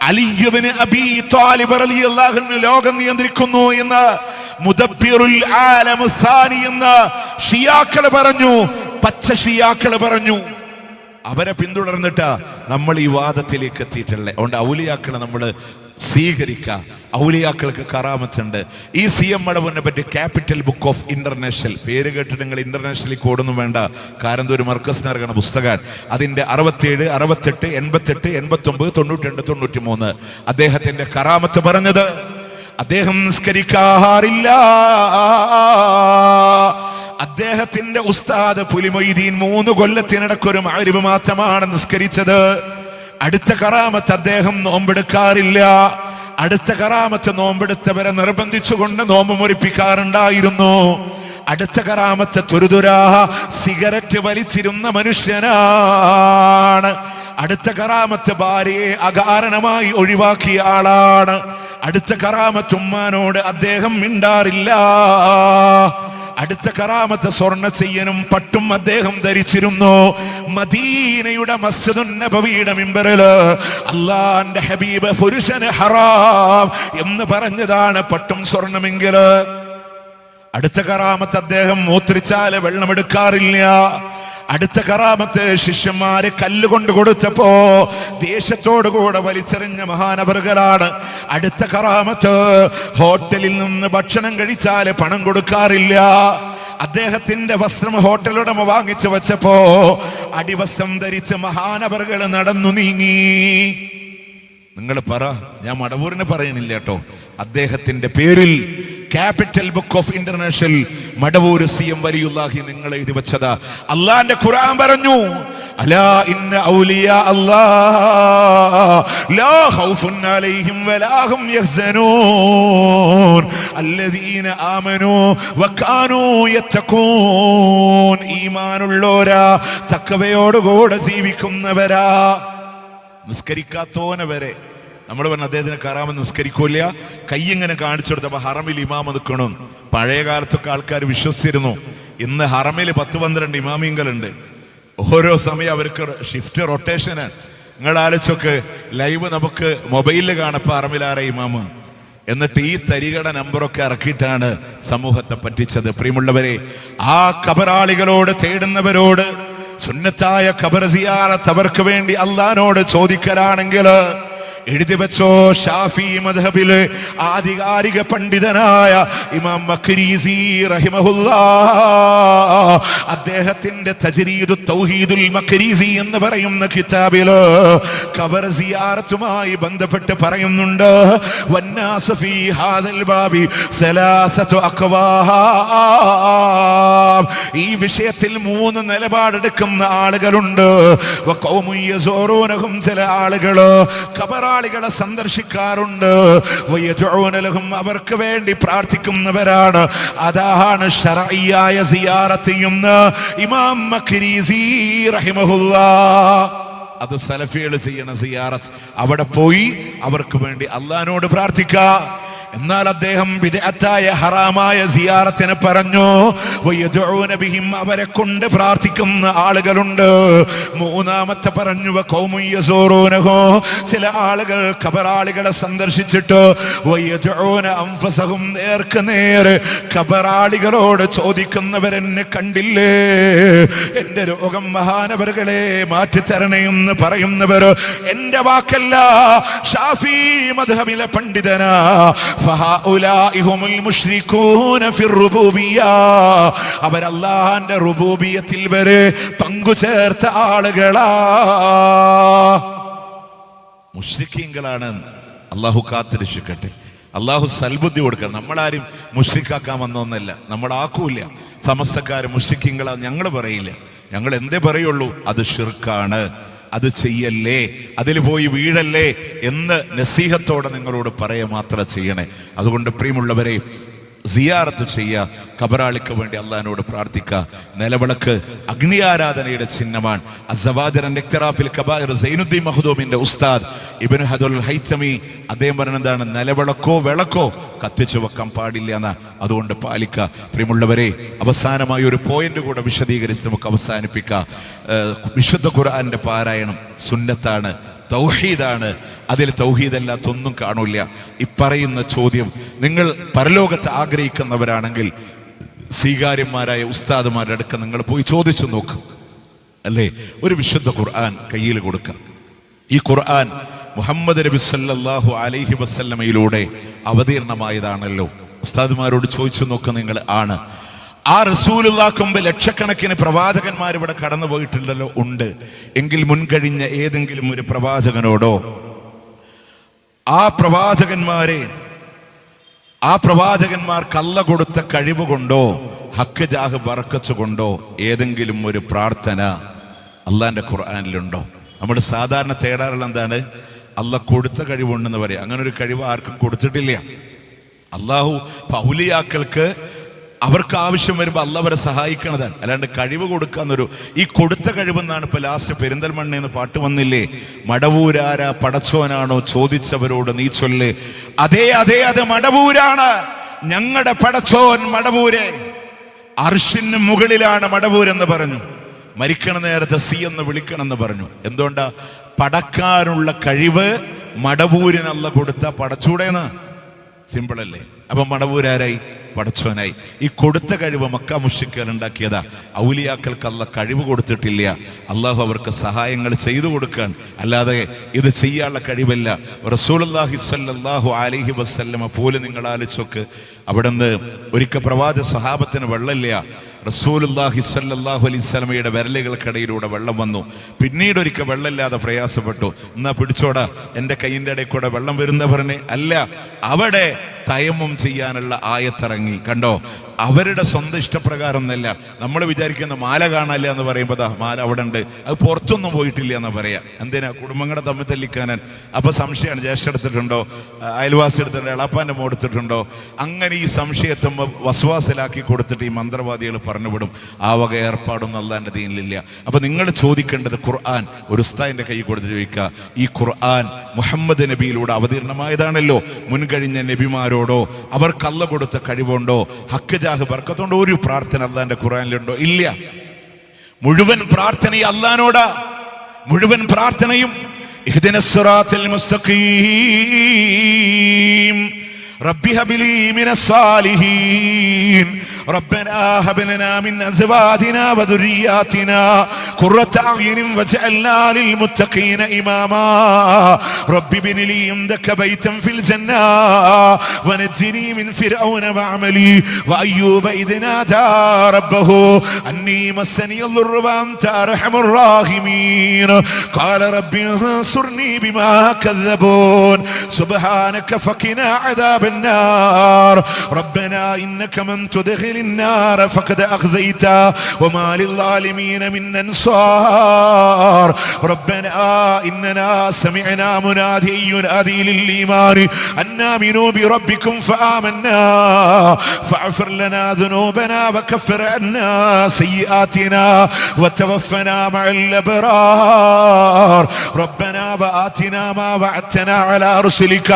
അലി ഇബ്നു അബീ ത്വാലിബ് റളിയല്ലാഹു അൻഹു ലോകം നിയന്ത്രിക്കുന്നു എന്ന് മുദബ്ബിറുൽ ആലം സാനി എന്ന് ഷിയാക്കൾ പറഞ്ഞു, പച്ച ഷിയാക്കൾ പറഞ്ഞു. അവരെ പിന്തുടർന്നിട്ട് നമ്മൾ ഈ വാദത്തിലേക്ക് എത്തിയിട്ടുള്ളത്. അതുകൊണ്ട് ഔലിയാക്കളെ നമ്മൾ സ്വീകരിക്കുക. ഔലിയാക്കൾക്ക് കറാമത്തുണ്ട്. ഈ CM മടവൂരിനെ പറ്റി ക്യാപിറ്റൽ ബുക്ക് ഓഫ് ഇന്റർനാഷണൽ, പേര് കേട്ടിട്ട് നിങ്ങൾ ഇന്റർനാഷണലി കോഡൊന്നും വേണ്ട, കാരണം ഒരു മർക്കസ് നൽകണ പുസ്തകം. അതിന്റെ 67, 68, 88, 89, 92, 93 അദ്ദേഹത്തിന്റെ കറാമത്ത് പറഞ്ഞത്, അദ്ദേഹം നിസ്കരിക്കാറില്ല. അദ്ദേഹത്തിന്റെ ഉസ്താദ് പുലിമൊയ്തീൻ 3 കൊല്ലത്തിനിടക്കൊരു മഗ്‌രിബ് മാത്രമാണ് നിസ്കരിച്ചത്. അടുത്ത കറാമത്ത് അദ്ദേഹം നോമ്പെടുക്കാറില്ല. അടുത്ത കറാമത്ത് നോമ്പെടുത്തവരെ നിർബന്ധിച്ചുകൊണ്ട് നോമ്പ് മുറിപ്പിക്കാറുണ്ടായിരുന്നു. അടുത്ത കറാമത്ത് തുരുതുരാ സിഗരറ്റ് വലിച്ചിരുന്ന മനുഷ്യനാണ്. അടുത്ത കറാമത്ത് ഭാര്യയെ അകാരണമായി ഒഴിവാക്കിയ ആളാണ്. അടുത്ത കറാമത്ത് ഉമ്മാനോട് അദ്ദേഹം മിണ്ടാറില്ല. അടുത്ത കറാമത്ത് സ്വർണ്ണ ചെയ്യനും പട്ടും അദ്ദേഹം ധരിച്ചിരുന്നു. മദീനയുടെ മസ്ജിദുൻ നബവിയുടെ മിമ്പറില് അല്ലാഹുവിന്റെ ഹബീബ് പുരുഷന് ഹറാം എന്ന് പറഞ്ഞതാണ് പട്ടും സ്വർണ്ണമെങ്കില്. അടുത്ത കറാമത്ത് അദ്ദേഹം മൂത്രിച്ചാല് വെള്ളമെടുക്കാറില്ല. അടുത്ത കറാമത്ത് ശിഷ്യന്മാര് കല്ലുകൊണ്ട് കൊടുത്തപ്പോ ദേഷ്യത്തോടുകൂടെ വലിച്ചെറിഞ്ഞ മഹാനവറുകളാണ്. അടുത്ത കറാമത്ത് ഹോട്ടലിൽ നിന്ന് ഭക്ഷണം കഴിച്ചാല് പണം കൊടുക്കാറില്ല. അദ്ദേഹത്തിന്റെ വസ്ത്രം ഹോട്ടലുടമ വാങ്ങിച്ചു വെച്ചപ്പോ അടിവസ്ത്രം ധരിച്ച് മഹാനവറുകൾ നടന്നു നീങ്ങി. നിങ്ങൾ പറ, ഞാൻ മടവൂരിനെ പറയണില്ല കേട്ടോ, അദ്ദേഹത്തിന്റെ പേരിൽ capital book of international Madavoor CM വലിയുല്ലാഹി നിങ്ങൾ എഴുതി വെച്ചതാ. അള്ളാന്റെ ഖുർആൻ പറഞ്ഞു, അലാ ഇന്ന ഔലിയാ അല്ലാഹ് ലാ ഖൗഫുൻ അലൈഹിം വലാ ഹും യഹ്സനൂൻ അല്ലദീന ആമനൂ വകാനൂ യത്തഖൂൻ. ഈമാനുള്ളോരാ, തഖ്വയോടുകൂടെ ജീവിക്കുന്നവരാ. നിസ്കരിക്കാത്തോനെ വരെ നമ്മൾ പറഞ്ഞ അദ്ദേഹത്തിന് കറാമത്ത് നിസ്കരിക്കൂല. കൈ ഇങ്ങനെ കാണിച്ചു കൊടുത്തപ്പോൾ ഹറമിൽ ഇമാമ നിൽക്കണം. പഴയ കാലത്തൊക്കെ ആൾക്കാർ വിശ്വസിച്ചിരുന്നു. ഇന്ന് ഹറമിൽ 10-12 ഇമാമിങ്ങളുണ്ട്. ഓരോ സമയം അവർക്ക് ഷിഫ്റ്റ് റൊട്ടേഷന്. നിങ്ങൾ ആലോചിച്ചൊക്കെ, ലൈവ് നമുക്ക് മൊബൈലിൽ കാണപ്പോ ഹറമിലാറെ ഇമാമ്. എന്നിട്ട് ഈ തരികട നമ്പറൊക്കെ ഇറക്കിയിട്ടാണ് സമൂഹത്തെ പറ്റിച്ചത്. പ്രിയമുള്ളവരെ, ആ ഖബറാളികളോട് തേടുന്നവരോട് സുന്നത്തായ ഖബർ സിയാറത്ത് അവർക്ക് വേണ്ടി അള്ളാഹിനോട് ചോദിക്കലാണെങ്കിൽ എഴുതി വെച്ചോ. ഷാഫി മദ്ഹബിലെ ആധികാരിക പണ്ഡിതനായ ഇമാം മഖ്രീസി റഹിമഹുല്ലാഹ് അദ്ദേഹത്തിന്റെ തജ്രീദു തൗഹീദുൽ മഖ്രീസി എന്ന് പറയുന്ന കിതാബില് ഖബർ സിയാറത്തുമായി ബന്ധപ്പെട്ട് പറയുന്നുണ്ട്, വന്നാസു ഫീ ഹാദൽ ബാബി സലാസതു അഖ്വാം, ഈ വിഷയത്തിൽ 3 നിലപാടെടുക്കുന്ന ആളുകളുണ്ട്. വഖൗമു യസൂറൂനഹും, ചില ആളുകള് ഖബറാളികളെ സന്ദർശിക്കാറുണ്ട്. വയദഊന ലഹും, അവർക്ക് വേണ്ടി പ്രാർത്ഥിക്കുന്നവരാണ്. അതാണ് ശർഈയായ സിയാറത്ത് എന്ന് ഇമാം മഖ്രീസി റഹിമഹുല്ലാഹ്. അത് സലഫികൾ ചെയ്യണ സിയാറത്ത്. അവിടെ പോയി അവർക്ക് വേണ്ടി അല്ലാഹുവിനോട് പ്രാർത്ഥിക്കുക. എന്നാൽ അദ്ദേഹം ബിദ്അത്തായ ഹറാമായ സിയാറത്തിനെ പറഞ്ഞു. വയദഊന ബിഹിം, അവരെ കൊണ്ട് പ്രാർത്ഥിക്കുന്ന ആളുകളുണ്ട്. മൂന്നാമത്തെ പറഞ്ഞു വഖൗമു യസൂറൂനഹു, ചില ആളുകൾ ഖബറാളികളെ സന്ദർശിച്ചിട്ട് വയദഊന അൻഫസഹും, നേർക്ക് നേരെ ഖബറാളികളോട് ചോദിക്കുന്നവരെന്നെ കണ്ടില്ലേ, എന്റെ രോഗം മഹാനവറുകളെ മാറ്റിത്തരണേ എന്ന് പറയുന്നവർ എന്റെ വാക്കല്ല, ഷാഫി മദ്ഹബിലെ പണ്ഡിതനാ. അവർ അല്ലാഹുവിന്റെ റുബൂബിയത്തിൽ വരെ പങ്കുചേർത്ത ആളുകളാ, മുശ്രിക്കീങ്ങളാണ്. അല്ലാഹു കാത്തിരക്ഷിക്കട്ടെ. അല്ലാഹു സൽബുദ്ധി കൊടുക്കണം. നമ്മളാരും മുശ്രിക്കാക്കാൻ വന്നൊന്നല്ല, നമ്മളാക്കൂല. സമസ്തക്കാര് മുശ്രിക്കീങ്ങളാ ഞങ്ങൾ പറയില്ല. ഞങ്ങൾ എന്തേ പറയുള്ളൂ, അത് ശിർക്കാണ്, അത് ചെയ്യല്ലേ, അതിൽ പോയി വീഴല്ലേ എന്ന് നസീഹത്തോടെ നിങ്ങളോട് പറയുക മാത്രം ചെയ്യണേ. അതുകൊണ്ട് പ്രിയമുള്ളവരെ, സിയാറത്ത് ചെയ്യുക, ഖബറാളിക്ക് വേണ്ടി അള്ളാഹിനോട് പ്രാർത്ഥിക്കുക. നിലവിളക്ക് അഗ്നി ആരാധനയുടെ ചിഹ്നമാണ്. അസ്സവാജറൻ ഇഖ്തിറാഫിൽ കബായിർ സൈനുദ്ദീൻ മഖ്ദൂമിന്റെ ഉസ്താദ് ഇബ്നു ഹദുൽ ഹൈതമി അദ്ദേഹം പറയുന്നതാണ്, നിലവിളക്കോ വിളക്കോ കത്തിച്ചു വെക്കാൻ പാടില്ല എന്ന്. അതുകൊണ്ട് പാലിക്കുക. പ്രിയമുള്ളവരെ, അവസാനമായി ഒരു പോയിന്റ് കൂടെ വിശദീകരിച്ച് നമുക്ക് അവസാനിപ്പിക്കാം. വിശുദ്ധ ഖുർആന്റെ പാരായണം സുന്നത്താണ്, തൗഹീദാണ്. അതിൽ തൗഹീദല്ലാത്തൊന്നും കാണൂല. ഇപ്പറയുന്ന ചോദ്യം നിങ്ങൾ പരലോകത്ത് ആഗ്രഹിക്കുന്നവരാണെങ്കിൽ സ്വീകാര്യന്മാരായ ഉസ്താദുമാരുടെ അടുക്ക നിങ്ങൾ പോയി ചോദിച്ചു നോക്കും, അല്ലേ? ഒരു വിശുദ്ധ ഖുർആൻ കയ്യിൽ കൊടുക്കാം. ഈ ഖുർആൻ മുഹമ്മദ് നബി സല്ലല്ലാഹു അലൈഹി വസല്ലമയിലൂടെ അവതീർണമായതാണല്ലോ. ഉസ്താദുമാരോട് ചോദിച്ചു നോക്കുക നിങ്ങൾ. ആണ്. ആ റസൂലുള്ളാഹിക്ക് മുമ്പ് ലക്ഷക്കണക്കിന് പ്രവാചകന്മാർ ഇവിടെ കടന്നു പോയിട്ടുണ്ടല്ലോ. ഉണ്ട്. എങ്കിൽ മുൻകഴിഞ്ഞ ഏതെങ്കിലും ഒരു പ്രവാചകനോടോ ആ പ്രവാചകന്മാർക്ക് അല്ല കൊടുത്ത കഴിവ് കൊണ്ടോ ഹക്ക് ജാഹ് ബർക്കത്ത് കൊണ്ടോ ഏതെങ്കിലും ഒരു പ്രാർത്ഥന അള്ളാന്റെ ഖുർആനിലുണ്ടോ? നമ്മൾ സാധാരണ തേടാറുള്ള എന്താണ്? അല്ല കൊടുത്ത കഴിവുണ്ടെന്ന് പറയാം. അങ്ങനെ ഒരു കഴിവ് ആർക്കും കൊടുത്തിട്ടില്ല. അള്ളാഹു ഔലിയാക്കൾക്ക് അവർക്ക് ആവശ്യം വരുമ്പോൾ അള്ളാഹ് അവരെ സഹായിക്കണതാണ്. അല്ലാണ്ട് കഴിവ് കൊടുക്കാന്നൊരു, ഈ കൊടുത്ത കഴിവെന്നാണ് ഇപ്പൊ ലാസ്റ്റ് പെരിന്തൽമണ്ണ എന്ന് പാട്ട് വന്നില്ലേ, മടവൂരാരാ പടച്ചോനാണോ ചോദിച്ചവരോട് നീ ചൊല്ല്, അതെ അതെ അത് മടവൂരാണ്, ഞങ്ങളുടെ പടച്ചോൻ മടവൂരെ, അർശിന് മുകളിലാണ് മടവൂരെന്ന് പറഞ്ഞു. മരിക്കണ നേരത്തെ സി എന്ന് വിളിക്കണമെന്ന് പറഞ്ഞു. എന്തുകൊണ്ടാ? പടക്കാനുള്ള കഴിവ് മടവൂരിനല്ല കൊടുത്ത പടച്ചൂടേന്ന്. സിമ്പിൾ അല്ലേ? അപ്പൊ മടവൂരാരായി? പടച്ചോനായി. ഈ കൊടുത്ത കഴിവ് മക്ക മുശ്രിക്കുകൾ ഉണ്ടാക്കിയതാ. ഔലിയാക്കൾക്ക് അല്ല കഴിവ് കൊടുത്തിട്ടില്ല. അള്ളാഹു അവർക്ക് സഹായങ്ങൾ ചെയ്തു കൊടുക്കാൻ, അല്ലാതെ ഇത് ചെയ്യാനുള്ള കഴിവല്ല. റസൂലുള്ളാഹി സ്വല്ലല്ലാഹു അലൈഹി വസല്ലമ പോലും നിങ്ങൾ ആലോചിച്ചോക്ക്. അവിടുന്ന് ഒരിക്കൽ പ്രവാചക സഹാബത്തിന് വെള്ളമില്ല. റസൂലുള്ളാഹി സ്വല്ലല്ലാഹു അലൈഹി വസല്ലമയുടെ വിരലുകൾക്കിടയിലൂടെ വെള്ളം വന്നു. പിന്നീട് ഒരിക്കൽ വെള്ളമില്ലാതെ പ്രയാസപ്പെട്ടു. എന്നാ പിടിച്ചോടാ, എൻ്റെ കൈയിൻ്റെ ഇടയിൽ കൂടെ വെള്ളം വരുന്നവരനെ അല്ല, അവിടെ തയമ്മും ചെയ്യാനുള്ള ആയത്തിറങ്ങി. കണ്ടോ? അവരുടെ സ്വന്തം ഇഷ്ടപ്രകാരം എന്നല്ല. നമ്മൾ വിചാരിക്കുന്ന മാല കാണാനില്ല എന്ന് പറയുമ്പോൾ മാല അവിടെ ഉണ്ട്, അത് പുറത്തൊന്നും പോയിട്ടില്ല എന്ന് പറയാം. എന്തിനാ? കുടുംബങ്ങളെ തമ്മിൽ തല്ലിക്കാനാൻ. അപ്പൊ സംശയമാണ്, ജ്യേഷ്ഠ എടുത്തിട്ടുണ്ടോ, അയൽവാസി എടുത്തിട്ടുണ്ടോ, എളാപ്പാൻ്റെ മോ എടുത്തിട്ടുണ്ടോ? അങ്ങനെ ഈ സംശയത്തുമ്പോൾ വസ്വാസിലാക്കി കൊടുത്തിട്ട് ഈ മന്ത്രവാദികൾ പറഞ്ഞുവിടും. ആ വക ഏർപ്പാടൊന്നും അല്ലാൻ്റെ ദീനിലില്ല. അപ്പൊ നിങ്ങൾ ചോദിക്കേണ്ടത് ഖുർആൻ ഒരു ഉസ്താദിന്റെ കൈ കൊടുത്ത് ചോദിക്കുക. ഈ ഖുർആൻ മുഹമ്മദ് നബിയിലൂടെ അവതീർണമായതാണല്ലോ. മുൻകഴിഞ്ഞ നബിമാരോടോ അവർക്ക് അല്ല കൊടുത്ത കഴിവുണ്ടോ ഹക്ക് ജാഹ് ബർക്കത്തുണ്ടോ ഒരു പ്രാർത്ഥന അല്ലാന്റെ ഖുർആനിലുണ്ടോ? ഇല്ല. മുഴുവൻ പ്രാർത്ഥനയും അല്ലാനോടാ. മുഴുവൻ പ്രാർത്ഥനയും ഇഹ്ദിനസ് സിറാത്തൽ മുസ്തഖീം റബ്ബി ഹബ്ലി മിനസ് സാലിഹീൻ റബ്ബനാ ഹബ് ലനാ മിൻ അസ്വാജിനാ വദുരിയാതിനാ ഖുറത അഅ്യുനിൻ വജഅൽനാ ലിൽ മുത്തഖീന ഇമാമാ റബ്ബി ബിനി ലി ഇൻദക ബൈതൻ ഫിൽ ജന്നാ വനജ്ജിനി മിൻ ഫിർഔന വഅമലി വഅയ്യൂബ ഇദ് നാദാ റബ്ബഹു അന്നി മസ്സനി الضر وأنت أرحم الراحمين قال رب انصرني بما كذبون سبحانك فقنا عذاب النار ربنا إنك من تدخل النار فقد أخزيته وما للظالمين من أنصار ربنا إننا سمعنا مناديا ينادي للإيمان أن آمنوا بربكم فآمنا فاغفر لنا ذنوبنا وكفر عنا سيئاتنا وتوفنا مع الأبرار ربنا وآتنا ما وعدتنا على رسلك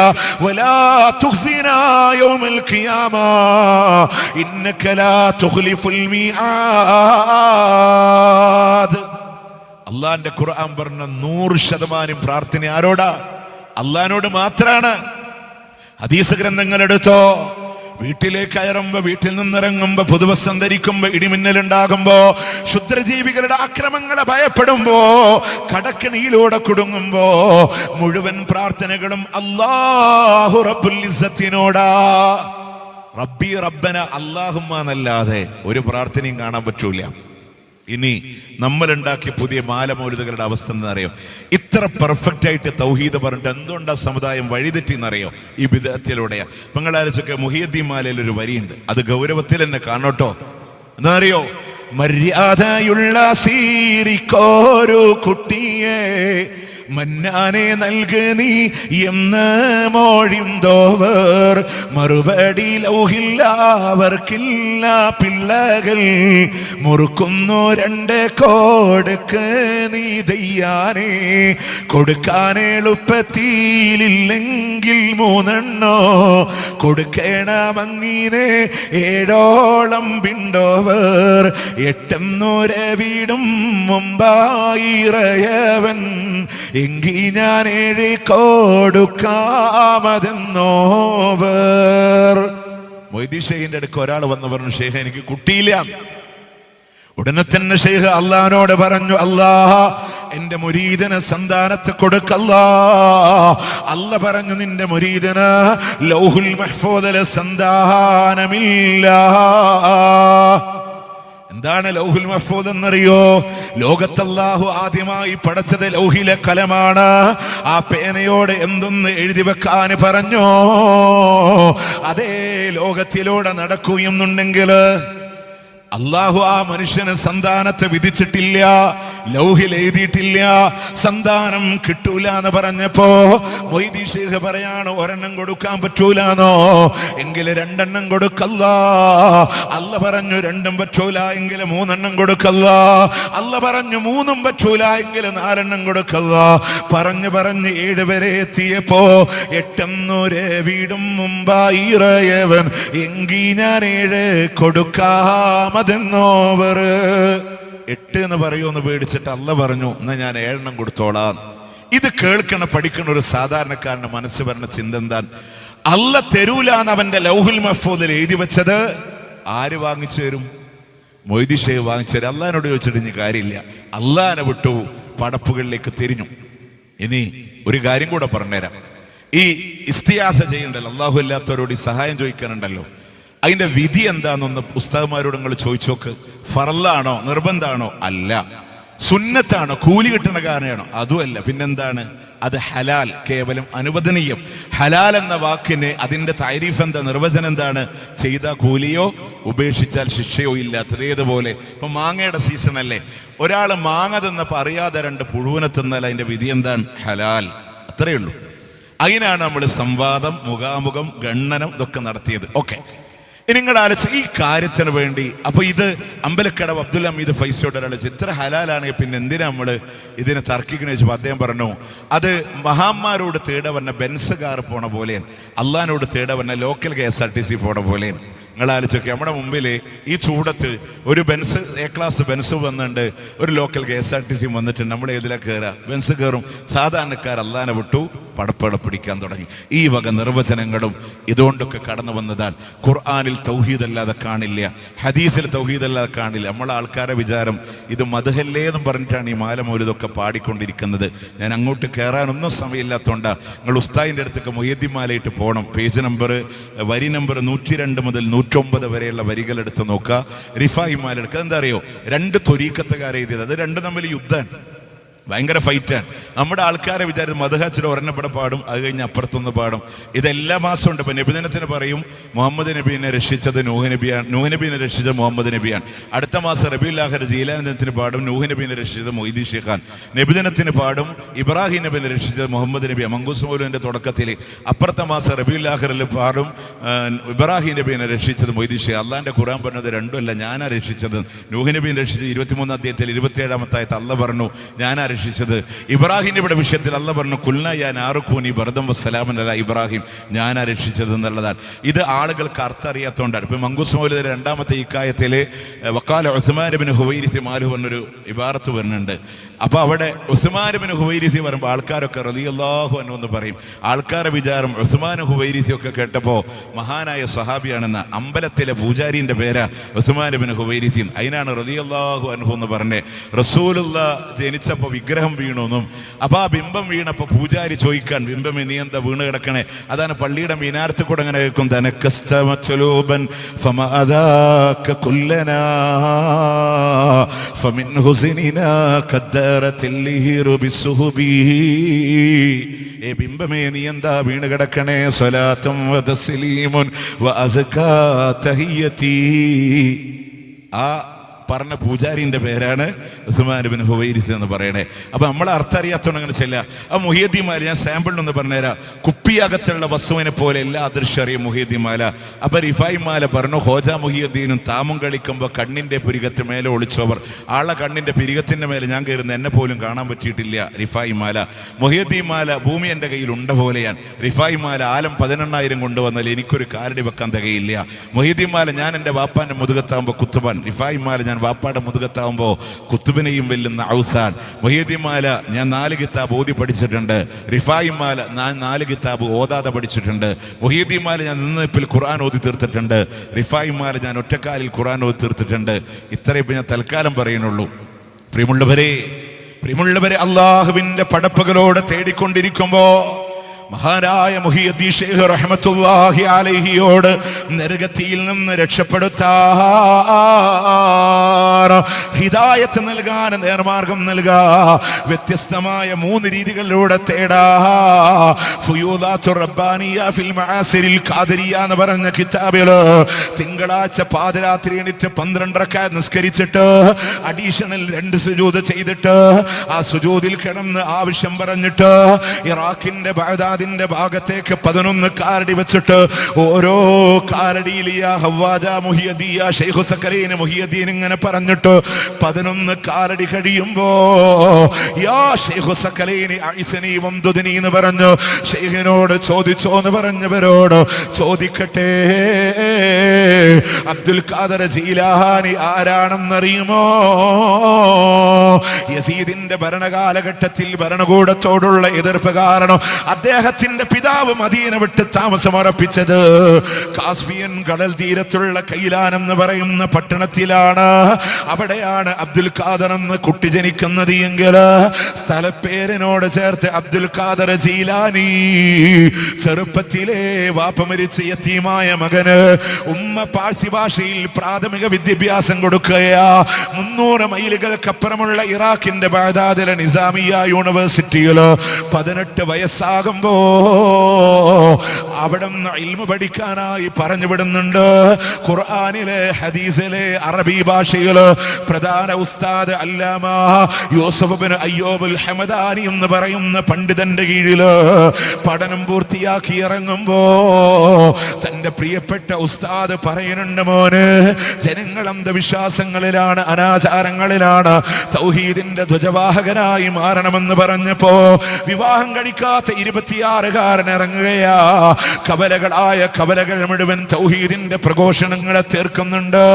ولا تخزنا يوم القيامة إنك لا تخلف الميعاد അള്ളാന്റെ ഖുർആൻ പറഞ്ഞ 100% പ്രാർത്ഥന ആരോടാ? അള്ളാഹിനോട് മാത്രാണ്. ഹദീസ് ഗ്രന്ഥങ്ങൾ എടുത്തോ. വീട്ടിലേക്ക് കയറുമ്പോ, വീട്ടിൽ നിന്നിറങ്ങുമ്പോ, പുതുവസ്ത്രം ധരിക്കുമ്പോ, ഇടിമിന്നലുണ്ടാകുമ്പോ, ക്ഷുദ്രജീവികളുടെ ആക്രമങ്ങളെ ഭയപ്പെടുമ്പോ, കടക്കണിയിലൂടെ കുടുങ്ങുമ്പോ, മുഴുവൻ പ്രാർത്ഥനകളും അല്ലാഹു റബ്ബുൽ ഇസ്സത്തിനോടാ. റബ്ബി റബ്ബന അല്ലാഹുമ്മ എന്നല്ലാതെ ഒരു പ്രാർത്ഥനയും കാണാൻ പറ്റൂല. ഇനി നമ്മളുണ്ടാക്കിയ പുതിയ മാലമൗലിദുകളുടെ അവസ്ഥ എന്നറിയോ? ഇത്ര പെർഫെക്റ്റ് ആയിട്ട് തൗഹീദ് പറഞ്ഞിട്ട് എന്തുകൊണ്ടാ സമുദായം വഴിതെറ്റിന്നറിയോ? ഈ ബിദ്അത്തിലൂടെയാ. നിങ്ങളാലോചിച്ചൊക്കെ മുഹിയുദ്ദീൻ മാലയിൽ ഒരു വരിയുണ്ട്, അത് ഗൗരവത്തിൽ തന്നെ കാണോട്ടോ. എന്താ അറിയോ? മര്യാദയുള്ള സീരിക്കോരു കുട്ടിയെ മന്നാനെ നൽക് നീ എന്ന് മോഴിന്തോവർ മറുപടി ലൗഹില്ലാവർക്കില്ല പിള്ളകൾ മുറുക്കുന്നു 2 കൊടുക്ക് നീ ദയ്യാനെ കൊടുക്കാൻ എളുപ്പത്തിയില്ലെങ്കിൽ 3 കൊടുക്കണമങ്ങിനെ 7 പിണ്ടോവർ 8 വീടും മുമ്പായിറയവൻ എങ്കി ഞാൻ 7 കൊടുക്കാമതെന്നോവർ. മൊയ്തീൻ ഷെയ്ഖിന്റെ അടുക്ക് ഒരാൾ വന്ന് പറഞ്ഞു, ഷെയ്ഖ് എനിക്ക് കുട്ടിയില്ല. ഉടനെ തന്നെ ഷെയ്ഖ് അള്ളാഹിനോട് പറഞ്ഞു, അല്ലാഹ് എന്റെ മുരീദിന് സന്താനത്തെ കൊടുക്കല്ലാ. അല്ല പറഞ്ഞു, നിന്റെ മുരീദിന് ലൗഹുൽ മഹ്ഫൂദിലെ സന്താനമില്ല. എന്താണ് ലൗഹുൽ മഹ്ഫൂദ് എന്നറിയോ? ലോകത്തല്ലാഹു ആദ്യമായി പടച്ചത് ലൗഹിലെ കലമാണ്. ആ പേനയോട് എന്തൊന്ന് എഴുതി വെക്കാൻ പറഞ്ഞോ, അതേ ലോകത്തിലൂടെ നടക്കുകയെന്നുണ്ടെങ്കിൽ അല്ലാഹു ആ മനുഷ്യന് സന്താനത്തെ വിധിച്ചിട്ടില്ല, ലൗഹിൽ എഴുതിയിട്ടില്ല, സന്താനം കിട്ടൂല എന്ന് പറഞ്ഞപ്പോ മൊയ്തീൻ ഷെയ്ഖ് പറയാണ്, 1 കൊടുക്കാൻ പറ്റൂലാന്നോ? എങ്കിൽ 2 കൊടുക്കല്ല. അല്ല പറഞ്ഞു 2 പറ്റൂല എങ്കിൽ 3 കൊടുക്കല്ല. അല്ല പറഞ്ഞു 3 പറ്റൂല എങ്കിൽ 4 കൊടുക്കല്ല. പറഞ്ഞ് 7 വരെ എത്തിയപ്പോ 8 വീടും മുമ്പായി ഇറയവൻ എങ്കി ഞാൻ 7 കൊടുക്കാമതെന്നോവർ. 8 എന്ന് പറയുമെന്ന് പേടിച്ചിട്ട് അല്ല പറഞ്ഞു, എന്നാ ഞാൻ 7 കൊടുത്തോളാം. ഇത് കേൾക്കണ പഠിക്കണ ഒരു സാധാരണക്കാരന്റെ മനസ്സ് പറഞ്ഞ ചിന്ത എന്താണ്? അല്ല തരൂലാന്ന് അവന്റെ ലൗഹുൽ മഹ്ഫൂദിൽ എഴുതി വെച്ചത് ആര് വാങ്ങിച്ചു തരും? മൊയ്തീൻ ഷെയ്ഖ് വാങ്ങിച്ചു തരും. അള്ളാഹിനോട് ചോദിച്ചിട്ട് ഇനി കാര്യമില്ല. അള്ളാഹിനെ വിട്ടു പടപ്പുകളിലേക്ക് തിരിഞ്ഞു. ഇനി ഒരു കാര്യം കൂടെ പറഞ്ഞുതരാം. ഈ ഇസ്തിയാസ ചെയ്യണ്ടല്ലോ, അള്ളാഹു അല്ലാത്തവരോട് ഈ സഹായം ചോദിക്കാനുണ്ടല്ലോ, അതിന്റെ വിധി എന്താണെന്നൊന്ന് ഉസ്താദ്മാരോട് നിങ്ങൾ ചോദിച്ചോക്ക്. ഫർളാണോ, നിർബന്ധാണോ? അല്ല. സുന്നത്താണോ, കൂലി കിട്ടുന്ന കാരണമാണോ? അതുമല്ല. പിന്നെന്താണ്? അത് ഹലാൽ, കേവലം അനുവദനീയം. ഹലാൽ എന്ന വാക്കിന് അതിന്റെ താരീഫ് എന്താ, നിർവചനം എന്താണ്? ചെയ്ത കൂലിയോ ഉപേക്ഷിച്ചാൽ ശിക്ഷയോ ഇല്ലാത്തത്. ഏതുപോലെ ഇപ്പൊ മാങ്ങയുടെ സീസൺ അല്ലേ, ഒരാൾ മാങ്ങ തിന്നപ്പോൾ അറിയാതെ 2 പുഴുവിനെ തിന്നാൽ അതിന്റെ വിധി എന്താണ്? ഹലാൽ. അത്രയേ ഉള്ളൂ. അതിനാണ് നമ്മൾ സംവാദം, മുഖാമുഖം, ഗണ്ണനം ഇതൊക്കെ നടത്തിയത്. ഓക്കെ, നിങ്ങൾ ആലോചിച്ച് ഈ കാര്യത്തിന് വേണ്ടി. അപ്പൊ ഇത് അമ്പലക്കടവ് അബ്ദുൽ ഹമീദ് ഫൈസിയോട് ഒരാൾ ഇത്ര ഹലാലാണെങ്കിൽ പിന്നെ എന്തിനാ നമ്മൾ ഇതിനെ തർക്കിക്കണ വെച്ചപ്പോൾ അദ്ദേഹം പറഞ്ഞു, അത് മഹാന്മാരോട് തേട വന്ന ബെൻസ് കാർ പോണ പോലെയാണ്, അള്ളഹാനോട് തേട വന്ന ലോക്കൽ KSRTC പോണ പോലെയാണ്. നിങ്ങൾ ആലോചിച്ചൊക്കെ നമ്മുടെ മുമ്പിൽ ഈ ചൂടത്ത് ഒരു ബെൻസ് എ ക്ലാസ് ബെൻസ് വന്നിട്ടുണ്ട്, ഒരു ലോക്കൽ KSRTC വന്നിട്ടുണ്ട്. നമ്മൾ ഏതിലാണ് കയറുക? ബെൻസ് കയറും. സാധാരണക്കാർ അള്ളാനെ വിട്ടു പടപ്പട പിടിക്കാൻ തുടങ്ങി. ഈ വക നിർവചനങ്ങളും ഇതുകൊണ്ടൊക്കെ കടന്നു വന്നതാൽ ഖുർആനിൽ തൗഹീദ് അല്ലാതെ കാണില്ല, ഹദീസിൽ തൗഹീദ് അല്ലാതെ കാണില്ല. നമ്മളെ ആൾക്കാരെ വിചാരം ഇത് മദ്ഹല്ലേ എന്നും പറഞ്ഞിട്ടാണ് ഈ മാല മൗലിദൊക്കെ പാടിക്കൊണ്ടിരിക്കുന്നത്. ഞാൻ അങ്ങോട്ട് കയറാനൊന്നും സമയമില്ലാത്തതുകൊണ്ടാണ്. നിങ്ങൾ ഉസ്താദിൻ്റെ അടുത്തൊക്കെ മുഹ്യിദ്ദീൻ മാലയിട്ട് പോകണം. പേജ് നമ്പർ വരി നമ്പർ 102 മുതൽ 109 വരെയുള്ള വരികൾ എടുത്ത് നോക്കുക. റിഫായി മാല എടുക്കുക. എന്താ അറിയോ, 2 ത്വരീഖത്തുകാരെ എഴുതിയത്. അത് രണ്ടും തമ്മിൽ യുദ്ധമാണ്, ഭയങ്കര ഫൈറ്റാണ്. നമ്മുടെ ആൾക്കാരെ വിചാരിച്ച് മദ്ഹച്ചിൽ ഒരെണ്ണപ്പെടെ പാടും, അത് കഴിഞ്ഞ് അപ്പുറത്തൊന്ന് പാടും. ഇതെല്ലാ മാസവും ഉണ്ട്. ഇപ്പം നബിദിനത്തിന് പറയും മുഹമ്മദ് നബീനെ രക്ഷിച്ചത് നൂഹ് നബിയാണ്, നൂഹ് നബീനെ രക്ഷിച്ചത് മുഹമ്മദ് നബിയാണ്. അടുത്ത മാസം റബീഉൽ ആഖിർ ജീലാനി ദിനത്തിന് പാടും നൂഹ് നബീനെ രക്ഷിച്ചത് മൊയ്തീൻ ഷേഖാൻ. നബിദിനത്തിന് പാടും ഇബ്രാഹിം നബീനെ രക്ഷിച്ചത് മുഹമ്മദ് നബിയാണ്. മങ്കൂസ് മൗലൂദിന്റെ തുടക്കത്തിൽ. അപ്പുറത്തെ മാസം റബീഉൽ ആഖിറിൽ പാടും ഇബ്രാഹിം നബീനെ രക്ഷിച്ചത് മൊയ്തീൻ ഷേഖ്. അള്ളാന്റെ ഖുർആൻ പറഞ്ഞത് രണ്ടുമല്ല, ഞാനാ രക്ഷിച്ചത്. നൂഹ് നബീനെ രക്ഷിച്ചത് 23 അധ്യായത്തിൽ 27 ആയത്ത് അള്ളാഹ് പറഞ്ഞു ഞാനാ രക്ഷിച്ചത്. ഇബ്രാഹിം നബിയുടെ വിഷയത്തിൽ അള്ളാഹ് പറഞ്ഞു കുൽനാ യാ നാറു കൂനി ബർദൻ വസ്സലാമൻ അലാ ഇബ്രാഹിം, ഞാനാ രക്ഷിച്ചത് എന്നുള്ളതാണ്. ഇത് ആളുകൾക്ക് അർത്ഥം അറിയാത്തതുകൊണ്ടാണ്. ഇപ്പം മങ്കൂസ് മൗലൂദിന്റെ 2ാമത്തെ ഇക്കായത്തിൽ വഖാല ഉസ്മാൻ ഇബ്നു ഹുവൈരിസ് മാലു എന്നൊരു ഇബാറത്ത് വരുന്നുണ്ട്. അപ്പോൾ അവിടെ ഉസ്മാൻ ഇബ്നു ഹുവൈരിസ് പറയുമ്പോൾ ആൾക്കാരൊക്കെ റളിയല്ലാഹു അൻഹു എന്ന് പറയും. ആൾക്കാരെ വിചാരം ഉസ്മാൻ ഹുവൈരിസി ഒക്കെ കേട്ടപ്പോൾ മഹാനായ സഹാബിയാണെന്ന്. അമ്പലത്തിലെ പൂജാരിന്റെ പേരാ ഉസ്മാൻ ഇബ്നു ഹുവൈരിസി. അതിനാണ് റളിയല്ലാഹു അൻഹു എന്ന് പറഞ്ഞത്. റസൂലുള്ളാഹ് ജനിച്ചപ്പോൾ വിഗ്രഹം വീണുവെന്നും, അപ്പോൾ ആ ബിംബം വീണപ്പോൾ പൂജാരി ചോദിക്കാൻ, ബിംബം നീ എന്താ വീണ് കിടക്കണേ? അതാണ് പള്ളിയുടെ മീനാരത്ത് കൂടെ അങ്ങനെ കേൾക്കും, തനക്കസ്തമതുലൂബൻ ഫമഅദാക കുല്ലനാ ഫമിൻ ഹുസ്നിനാ ഖദ്ദറത്തിൽ ലിഹിറു ബിസുഹബി. ഏ ബിംബമേ നീ എന്താ വീണ് കിടക്കണേ? സ്വലാത്തും വതസ്ലീമുൻ വഅസ്കാ തഹിയ്യതി. ആ പറഞ്ഞ പൂജാരിന്റെ പേരാണ് ഉസ്മാൻ ഇബ്നു ഹുവൈരിസ് എന്ന് പറയണേ. അപ്പൊ നമ്മളെ അർത്ഥം അറിയാത്തതുകൊണ്ട് അങ്ങനെ ചെല്ല. ആ മുഹ്യിദ്ദീൻമാല ഞാൻ സാമ്പിളിനൊന്ന് പറഞ്ഞുതരാം. കുപ്പിയകത്തുള്ള വസ്തുവിനെ പോലെ എല്ലാ അദൃശ്യം അറിയും മുഹ്യിദ്ദീൻമാല. അപ്പൊ റിഫായി മാല പറഞ്ഞു ഹോജ മുഹ്യിദ്ദീനും താമും കളിക്കുമ്പോൾ കണ്ണിന്റെ പിരികത്തിന് മേലെ ഒളിച്ചവർ. ആളെ കണ്ണിന്റെ പിരികത്തിന്റെ മേലെ ഞാൻ കയറുന്ന എന്നെ പോലും കാണാൻ പറ്റിയിട്ടില്ല റിഫായി മാല. മുഹ്യിദ്ദീൻമാല ഭൂമി എൻ്റെ കയ്യിൽ ഉണ്ട പോലെയാണ്. റിഫായി മാല ആലം 18,000 കൊണ്ടുവന്നാൽ എനിക്കൊരു കാലടി വെക്കാൻ തികയില്ല. മുഹ്യിദ്ദീൻമാല ഞാൻ എൻ്റെ വാപ്പാന്റെ മുതുകത്താകുമ്പോൾ കുത്തുബാൻ. റിഫായി മാല ഞാൻ വാപ്പാടെ മുതുകത്താവുമ്പോൾ കുത്തുബിനെയും വെല്ലുന്ന ഔസാൻ. മുഹ്യിദ്ദീൻ മാല ഞാൻ 4 കിതാബ് ഓതി പഠിച്ചിട്ടുണ്ട്. റിഫായി മാല ഞാൻ 4 കിതാബ് ഓതാതെ പഠിച്ചിട്ടുണ്ട്. മുഹ്യിദ്ദീൻ മാല ഞാൻ നിന്നിപ്പിൽ ഖുർആൻ ഓതി തീർത്തിട്ടുണ്ട്. റിഫായി മാല ഞാൻ ഒറ്റക്കാലിൽ ഖുർആൻ ഓതി തീർത്തിട്ടുണ്ട്. ഇത്രയും ഞാൻ തൽക്കാലം പറയുന്നുള്ളൂ. പ്രിയമുള്ളവരെ അള്ളാഹുവിന്റെ പടപ്പുകളോട് തേടിക്കൊണ്ടിരിക്കുമ്പോ മഹാനായ മുഹ്യിദ്ദീൻ ശൈഖ് റഹ്മത്തുള്ളാഹി അലൈഹിയോട് നരകത്തിൽ നിന്ന് രക്ഷപ്പെടുത്താൻ, ഹിദായത്ത് നൽകാൻ, നേർമാർഗം നൽകാൻ വ്യത്യസ്തമായ 3 രീതികളിലൂടെ തേടാ. ഫുയൂദാത്തുർ റബ്ബാനിയ ഫിൽ മആസിരിൽ ഖാദിരിയ എന്ന് പറഞ്ഞ കിതാബില് തിങ്കളാഴ്ച പാതിരാത്രി എണീറ്റ് 12 റക്അത്ത് നിസ്കരിച്ചിട്ട് അഡീഷണൽ 2 സുജൂദ് ചെയ്തിട്ട് ആ സുജൂദിൽ കിടന്ന് ആവശ്യം പറഞ്ഞിട്ട് ഇറാഖിന്റെ ബഗ്ദാദ് അതിന്റെ ഭാഗത്തേക്ക് 11 കാരടി വെച്ചിട്ട് ഓരോ കാരടിയിൽ യാ ഹവ്വാജ മുഹ്യിദ്ദീൻ ശൈഖു സക്കരീൻ മുഹ്യിദ്ദീൻ ഇങ്ങനെ പറഞ്ഞിട്ട് 11 കാരടി കഴിയുമ്പോ യാ ശൈഖു സക്കരീൻ ഐസനി വംദുദനി എന്ന് പറഞ്ഞു ശൈഖിനോട് ചോദിച്ചോ എന്ന് പറഞ്ഞവരോട് ചോദിക്കട്ടെ, അബ്ദുൽ ഖാദർ ജീലാനി ആരാണെന്നറിയുമോ? യസീദിന്റെ ഭരണകാലഘട്ടത്തിൽ ഭരണകൂടത്തോടുള്ള എതിർപ്പ് കാരണം അദ്ദേഹത്തിന്റെ പിതാവ് മദീന വിട്ട് താമസമർപ്പിച്ചത് കാസ്പിയൻ കടൽ തീരത്തുള്ള കൈലാൻ എന്ന് പറയുന്ന പട്ടണത്തിലാണ്. അവിടെയാണ് അബ്ദുൽ ഖാദർ എന്ന് കുട്ടി ജനിക്കുന്നത് എങ്കിൽ സ്ഥലപ്പേരിനോട് ചേർത്ത് അബ്ദുൽ ഖാദർ ജീലാനി. ചെറുപ്പത്തിലെ വാപ്പ മരിച്ച യതീമായ മകന് ഉമ്മ പാഴ്സി ഭാഷയിൽ പ്രാഥമിക വിദ്യാഭ്യാസം കൊടുക്കുകയാ. 300 മൈലുകൾക്കപ്പുറമുള്ള ഇറാഖിന്റെ ബഗ്ദാദിലെ നിസാമിയ യൂണിവേഴ്സിറ്റിയില് 18 വയസ്സാകുമ്പോ അവിടെ നിന്ന് ഇൽമു പഠിക്കാനായി പറഞ്ഞു വിടുന്നുണ്ട്. ഖുർആനിലെ ഹദീസിലെ അറബി ഭാഷയില് പ്രധാന ഉസ്താദ് അല്ലാമ യൂസുഫ് ഇബ്നു അയ്യൂബുൽ ഹമദാനി എന്ന് പറയുന്ന പണ്ഡിതന്റെ കീഴില് പഠനം പൂർത്തിയാക്കി ഇറങ്ങുമ്പോ തന്റെ പ്രിയപ്പെട്ട ഉസ്താദ് പറയുന്നുണ്ട്, മോന് ജനങ്ങൾ അന്ധവിശ്വാസങ്ങളിലാണ്, അനാചാരങ്ങളിലാണ്, തൗഹീദിന്റെ ധ്വജവാഹകനായി മാറണമെന്ന് പറഞ്ഞപ്പോ വിവാഹം കഴിക്കാത്ത 26 PR ഇറങ്ങുകയാ. കവലകളായ കവലകൾ മുഴുവൻ തൗഹീദിന്റെ പ്രഘോഷണങ്ങളെ തീർക്കുന്നുണ്ട്.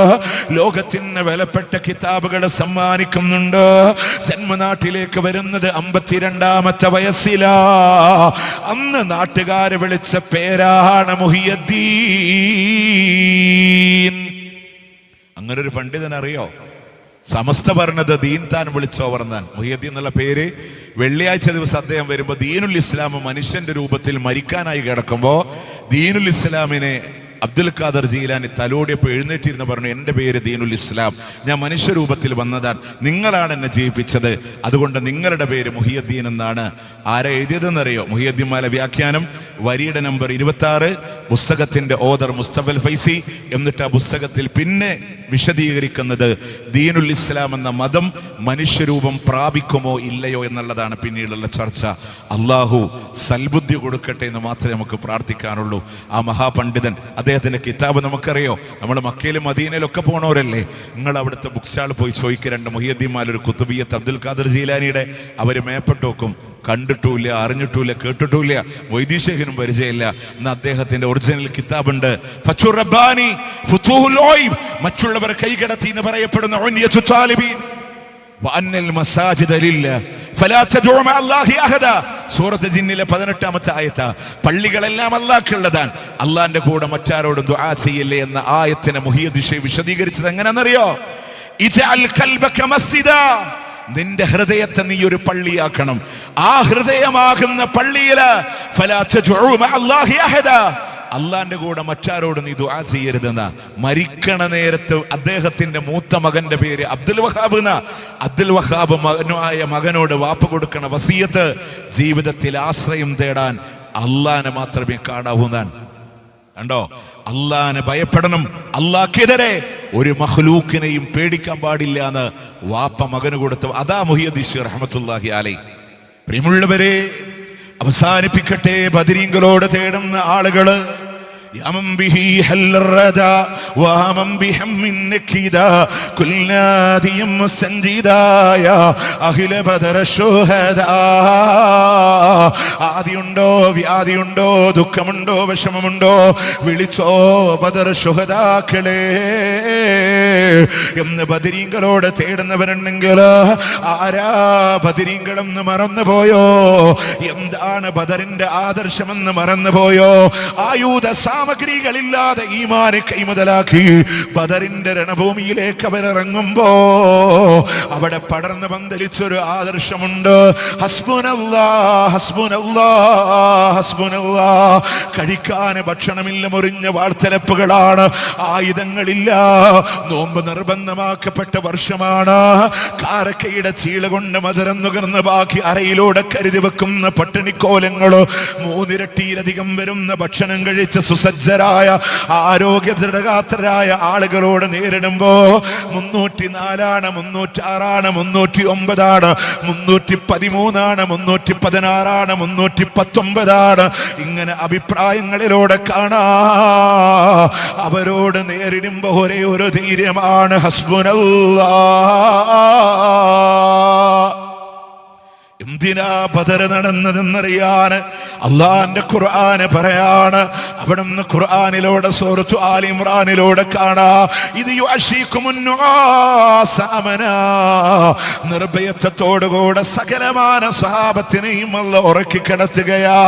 ലോകത്തിന് വിലപ്പെട്ട കിതാബുകളെ സമ്മാനിക്കുന്നുണ്ട്. ജന്മനാട്ടിലേക്ക് വരുന്നത് 52-ാമത്തെ വയസ്സിലാ. അന്ന് നാട്ടുകാരെ വിളിച്ച പേരാണ് മുഹിയുദ്ദീൻ. അങ്ങനൊരു പണ്ഡിതൻ അറിയോ? സമസ്ത പറഞ്ഞത് ദീൻ താൻ വിളിച്ചോവർന്നാൻ. മുഹിയുദ്ദീൻ എന്നുള്ള പേര് വെള്ളിയാഴ്ച ദിവസം അദ്ദേഹം വരുമ്പോൾ ദീനുൽ ഇസ്ലാം മനുഷ്യന്റെ രൂപത്തിൽ മരിക്കാനായി കിടക്കുമ്പോൾ ദീനുൽ ഇസ്ലാമിനെ അബ്ദുൽ ഖാദർ ജീലാനി തലോടിയപ്പോൾ എഴുന്നേറ്റിരുന്ന് പറഞ്ഞു, എൻ്റെ പേര് ദീനുൽ ഇസ്ലാം, ഞാൻ മനുഷ്യരൂപത്തിൽ വന്നതാണ്, നിങ്ങളാണ് എന്നെ ജീവിപ്പിച്ചത്, അതുകൊണ്ട് നിങ്ങളുടെ പേര് മുഹിയുദ്ദീൻ എന്നാണ്. ആരാ എഴുതിയതെന്നറിയോ? മുഹിയുദ്ദീൻ വ്യാഖ്യാനം വരിയുടെ നമ്പർ 26, പുസ്തകത്തിന്റെ ഓദർ മുസ്തഫൽ ഫൈസി. എന്നിട്ട് ആ പുസ്തകത്തിൽ പിന്നെ വിശദീകരിക്കുന്നത് ദീനുൽ ഇസ്ലാം എന്ന മതം മനുഷ്യരൂപം പ്രാപിക്കുമോ ഇല്ലയോ എന്നുള്ളതാണ് പിന്നീടുള്ള ചർച്ച. അള്ളാഹു സൽബുദ്ധി കൊടുക്കട്ടെ എന്ന് മാത്രമേ നമുക്ക് പ്രാർത്ഥിക്കാനുള്ളൂ. ആ മഹാപണ്ഡിതൻ, അദ്ദേഹത്തിന്റെ കിതാബ് നമുക്കറിയോ? നമ്മൾ മക്കയിലും മദീനയിലൊക്കെ പോണവരല്ലേ? നിങ്ങൾ അവിടുത്തെ ബുക്ക് സ്റ്റാൾ പോയി ചോദിക്കുക, 2 മുഹിയുദ്ദീന്മാരൊരു കുത്തുബിയ്യത്ത് അബ്ദുൽ ഖാദർ ജീലാനിയുടെ അവര് മേപ്പെട്ട് വെക്കും. കണ്ടിട്ടുമില്ല, അറിഞ്ഞിട്ടുമില്ല, കേട്ടിട്ടുമില്ല, വൈദ്യശേഖനും പരിചയമില്ല. ഇന്ന് അദ്ദേഹത്തിന്റെ ഒറിജിനൽ കിതാബുണ്ട്, ഫതുഹുർ റബ്ബാനി, ഫുതുഹുൽ ഗൈബ്, മറ്റുള്ളവർ കൈകടത്തി എന്ന് പറയപ്പെടുന്ന ഉൻയത്തുൽ താലിബീൻ, വഅന്നൽ മസാജിദ ലില്ലാഹ് ഫലാ തദ്ഉ മഅല്ലാഹി അഹദാ. സൂറത്ത് ജിന്നിലെ 18-ാമത്തെ ആയത്ത്. പള്ളികളെല്ലാം അല്ലാഹുള്ളതാണ്, അള്ളാന്റെ കൂടെ മറ്റാരോടും ദുആ ചെയ്യില്ലേ എന്ന ആയത്തിനെ മുഹിയുദ്ദീൻ വിശദീകരിച്ചത് എങ്ങനെയാണെന്നറിയോ? ഇജ്അൽ ഖൽബക മസ്ജിദാ, നിന്റെ ഹൃദയത്തെ നീ ഒരു പള്ളിയാക്കണം. ആ ഹൃദയമാകുന്ന പള്ളിയില് ഫലാ തദ്ഉ മഅല്ലാഹി അഹദാ, അള്ളാന്റെ കൂടെ മറ്റാരോട് നീ ദുആ ചെയ്യരുതെന്ന. മരിക്കണ നേരത്ത് അദ്ദേഹത്തിന്റെ മൂത്ത മകന്റെ പേര് അബ്ദുൽ വഹാബ് എന്ന. അബ്ദുൽ വഹാബ് മകനോട് വാപ്പ കൊടുക്കണ വസിയത്ത്, ജീവിതത്തിൽ ആശ്രയം തേടാൻ അള്ളാനെ മാത്രമേ കാണാവുന്നതാണ്. കണ്ടോ? അള്ളാനെ ഭയപ്പെടണം, അള്ളാഹ്ക്കെതിരെ ഒരു മഖ്ലൂക്കിനെയും പേടിക്കാൻ പാടില്ല എന്ന് വാപ്പ മകന് കൊടുത്തു. അതാ മുഹിയുദ്ദീൻ റഹ്മത്തുള്ളാഹി അലൈഹി. പ്രിയമുള്ളവരെ, അവസാനിപ്പിക്കട്ടെ. ബദരീങ്ങളോട് തേടുന്ന ആളുകള് يمن به حل الردى ومن بهم من نكدا كل نادي مسنجدا يا أهل بدر الشهداء. ആദിയുണ്ടോ, വ്യാധിയുണ്ടോ, ദുഃഖമുണ്ടോ, വിഷമമുണ്ടോ, വിളിച്ചോ ബദർ ശുഹദാക്കളെ എന്ന് ബദരീങ്ങളോട് തേടുന്നവരുണ്ടെങ്കിൽ ആരാ ബദരീങ്ങളെന്ന് മറന്നുപോയോ? എന്താണ് ബദറിന്റെ ആദർശമെന്ന് മറന്നുപോയോ? ആയുധ സാമഗ്രികളില്ലാതെ ഈമാനെ കൈമുതലാക്കി ബദറിന്റെ രണഭൂമിയിലേക്ക് അവരിറങ്ങുമ്പോ അവിടെ പടർന്ന് പന്തലിച്ചൊരു ആദർശമുണ്ട്. ഹസ്ബുനല്ലാഹ് ഹസ്ബുനല്ലാഹ് ഹസ്ബുനല്ലാഹ്. കഴിക്കാൻ ഭക്ഷണമില്ല, മുറിഞ്ഞ വാർത്തലപ്പുകളാണ്, ആയുധങ്ങളില്ല, നോമ്പ് നിർബന്ധമാക്കപ്പെട്ട വർഷമാണ്. കാരക്കയുടെ ചീള കൊണ്ട് മധുരം നുകർന്ന് ബാക്കി അരയിലൂടെ കരുതി വെക്കുന്ന പട്ടിണിക്കോലങ്ങള്, 3 ഇരട്ടിയിലധികം വരുന്ന ഭക്ഷണം കഴിച്ച സുസജ്ജരായ ആരോഗ്യ ദൃഢഗാത്രരായ ആളുകളോട് നേരിടുമ്പോ 304ആണ്, 306ആണ്, 309ആണ്, 313ആണ്, 316ആണ്, 319ആണ്. ഇങ്ങനെ അഭിപ്രായങ്ങളിലൂടെ കാണാ. അവരോട് നേരിടുമ്പോ ഒരേ ഒരു ധൈര്യമാണ്, ഹസ്ബുനല്ലാഹ്. എന്തിനാ ബദർ നടന്നതെന്നറിയാൻ അള്ളാന്റെ ഖുർആന് പറയാണ്. അവിടുന്ന് ഖുർആനിലൂടെ സൂറത്തു ആൽ ഇംറാനിലൂടെ കാണാ, ഇത് നിർഭയത്വത്തോടുകൂടെ സകലമാന സ്വഹാബത്തിനെയും അല്ലാഹു ഉറക്കിക്കിടത്തുകയാ.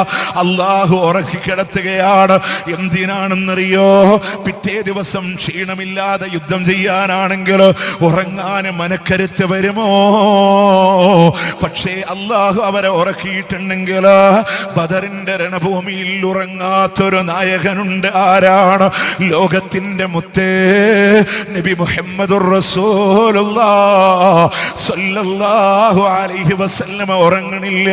അള്ളാഹു ഉറക്കിക്കിടത്തുകയാണ്. എന്തിനാണെന്നറിയോ? പിറ്റേ ദിവസം ക്ഷീണമില്ലാതെ യുദ്ധം ചെയ്യാനാണെങ്കിൽ ഉറങ്ങാൻ മനക്കരുത്ത് വരുമോ? പക്ഷേ അള്ളാഹു അവരെ ഉറക്കിയിട്ടുണ്ടെങ്കിൽ ബദറിന്റെ രണഭൂമിയിൽ ഉറങ്ങാത്തൊരു നായകനുണ്ട്. ആരാണ്? ലോകത്തിന്റെ മുത്തേ നബി മുഹമ്മദുർ റസൂലുള്ളാഹ് സ്വല്ലല്ലാഹു അലൈഹി വസല്ലമ ഉറങ്ങണില്ല.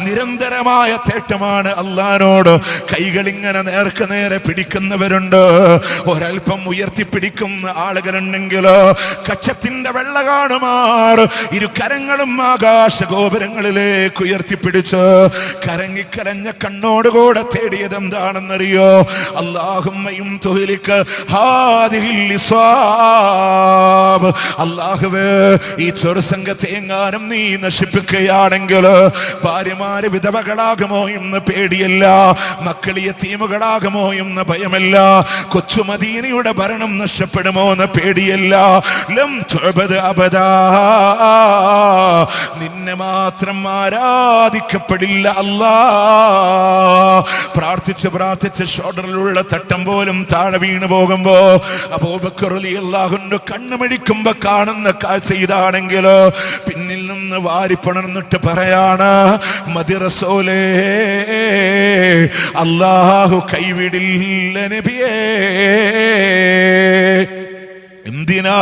നിരന്തരമായ തേട്ടമാണ് അള്ളാഹിനോട്. കൈകളിങ്ങനെ നേർക്ക് നേരെ പിടിക്കുന്നവരുണ്ട്, ഒരൽപ്പം ഉയർത്തിപ്പിടിക്കുന്ന ആളുകളുണ്ടെങ്കിൽ കക്ഷത്തിന്റെ വെള്ള കാണുമാർ ഇരു കരങ്ങളും ആകാശ ഗോപുരങ്ങൾ ആകാശങ്ങളിലേക്ക് ഉയർത്തിപ്പിടിച്ച് കരങ്ങിക്കരഞ്ഞ കണ്ണോടുകൂടെ തേടിയത് എന്താണെന്നറിയോ? അല്ലാഹുമ്മയും തുഹ്ലിക ഹാദിഹിൽ ഇസ്വാബ്, അല്ലാഹുവേ ഈ ചെറുസംഘത്തെ എങ്ങാനും നീ നശിപ്പിക്കുകയാണെങ്കിൽ ഭാര്യമാര് വിധവകളാകുമോ എന്ന് പേടിയല്ല, മക്കൾ യതീമുകളാകുമോ എന്ന് ഭയമല്ല, കൊച്ചു മദീനയുടെ ഭരണം നഷ്ടപ്പെടുമോ എന്ന് പേടിയല്ല. ലം തുഅബദ അബദാ, നിന്നെ മാത്രം ആരാധിക്കപ്പെടില്ല അല്ലാ. പ്രാർത്ഥിച്ച് ഷോൾഡറിലുള്ള തട്ടം പോലും താഴെ വീണു പോകുമ്പോ അബൂബക്കർ റളിയല്ലാഹു അൻഹു കണ്ണുമിടിക്കുമ്പോ കാണുന്ന കാഴ്ച ഇതാണെങ്കിൽ പിന്നിൽ നിന്ന് വാരിപ്പണർന്നിട്ട് പറയാണ്, മദി റസൂലേ, അല്ലാഹു കൈവിടില്ല നബിയേ. എന്തിനാ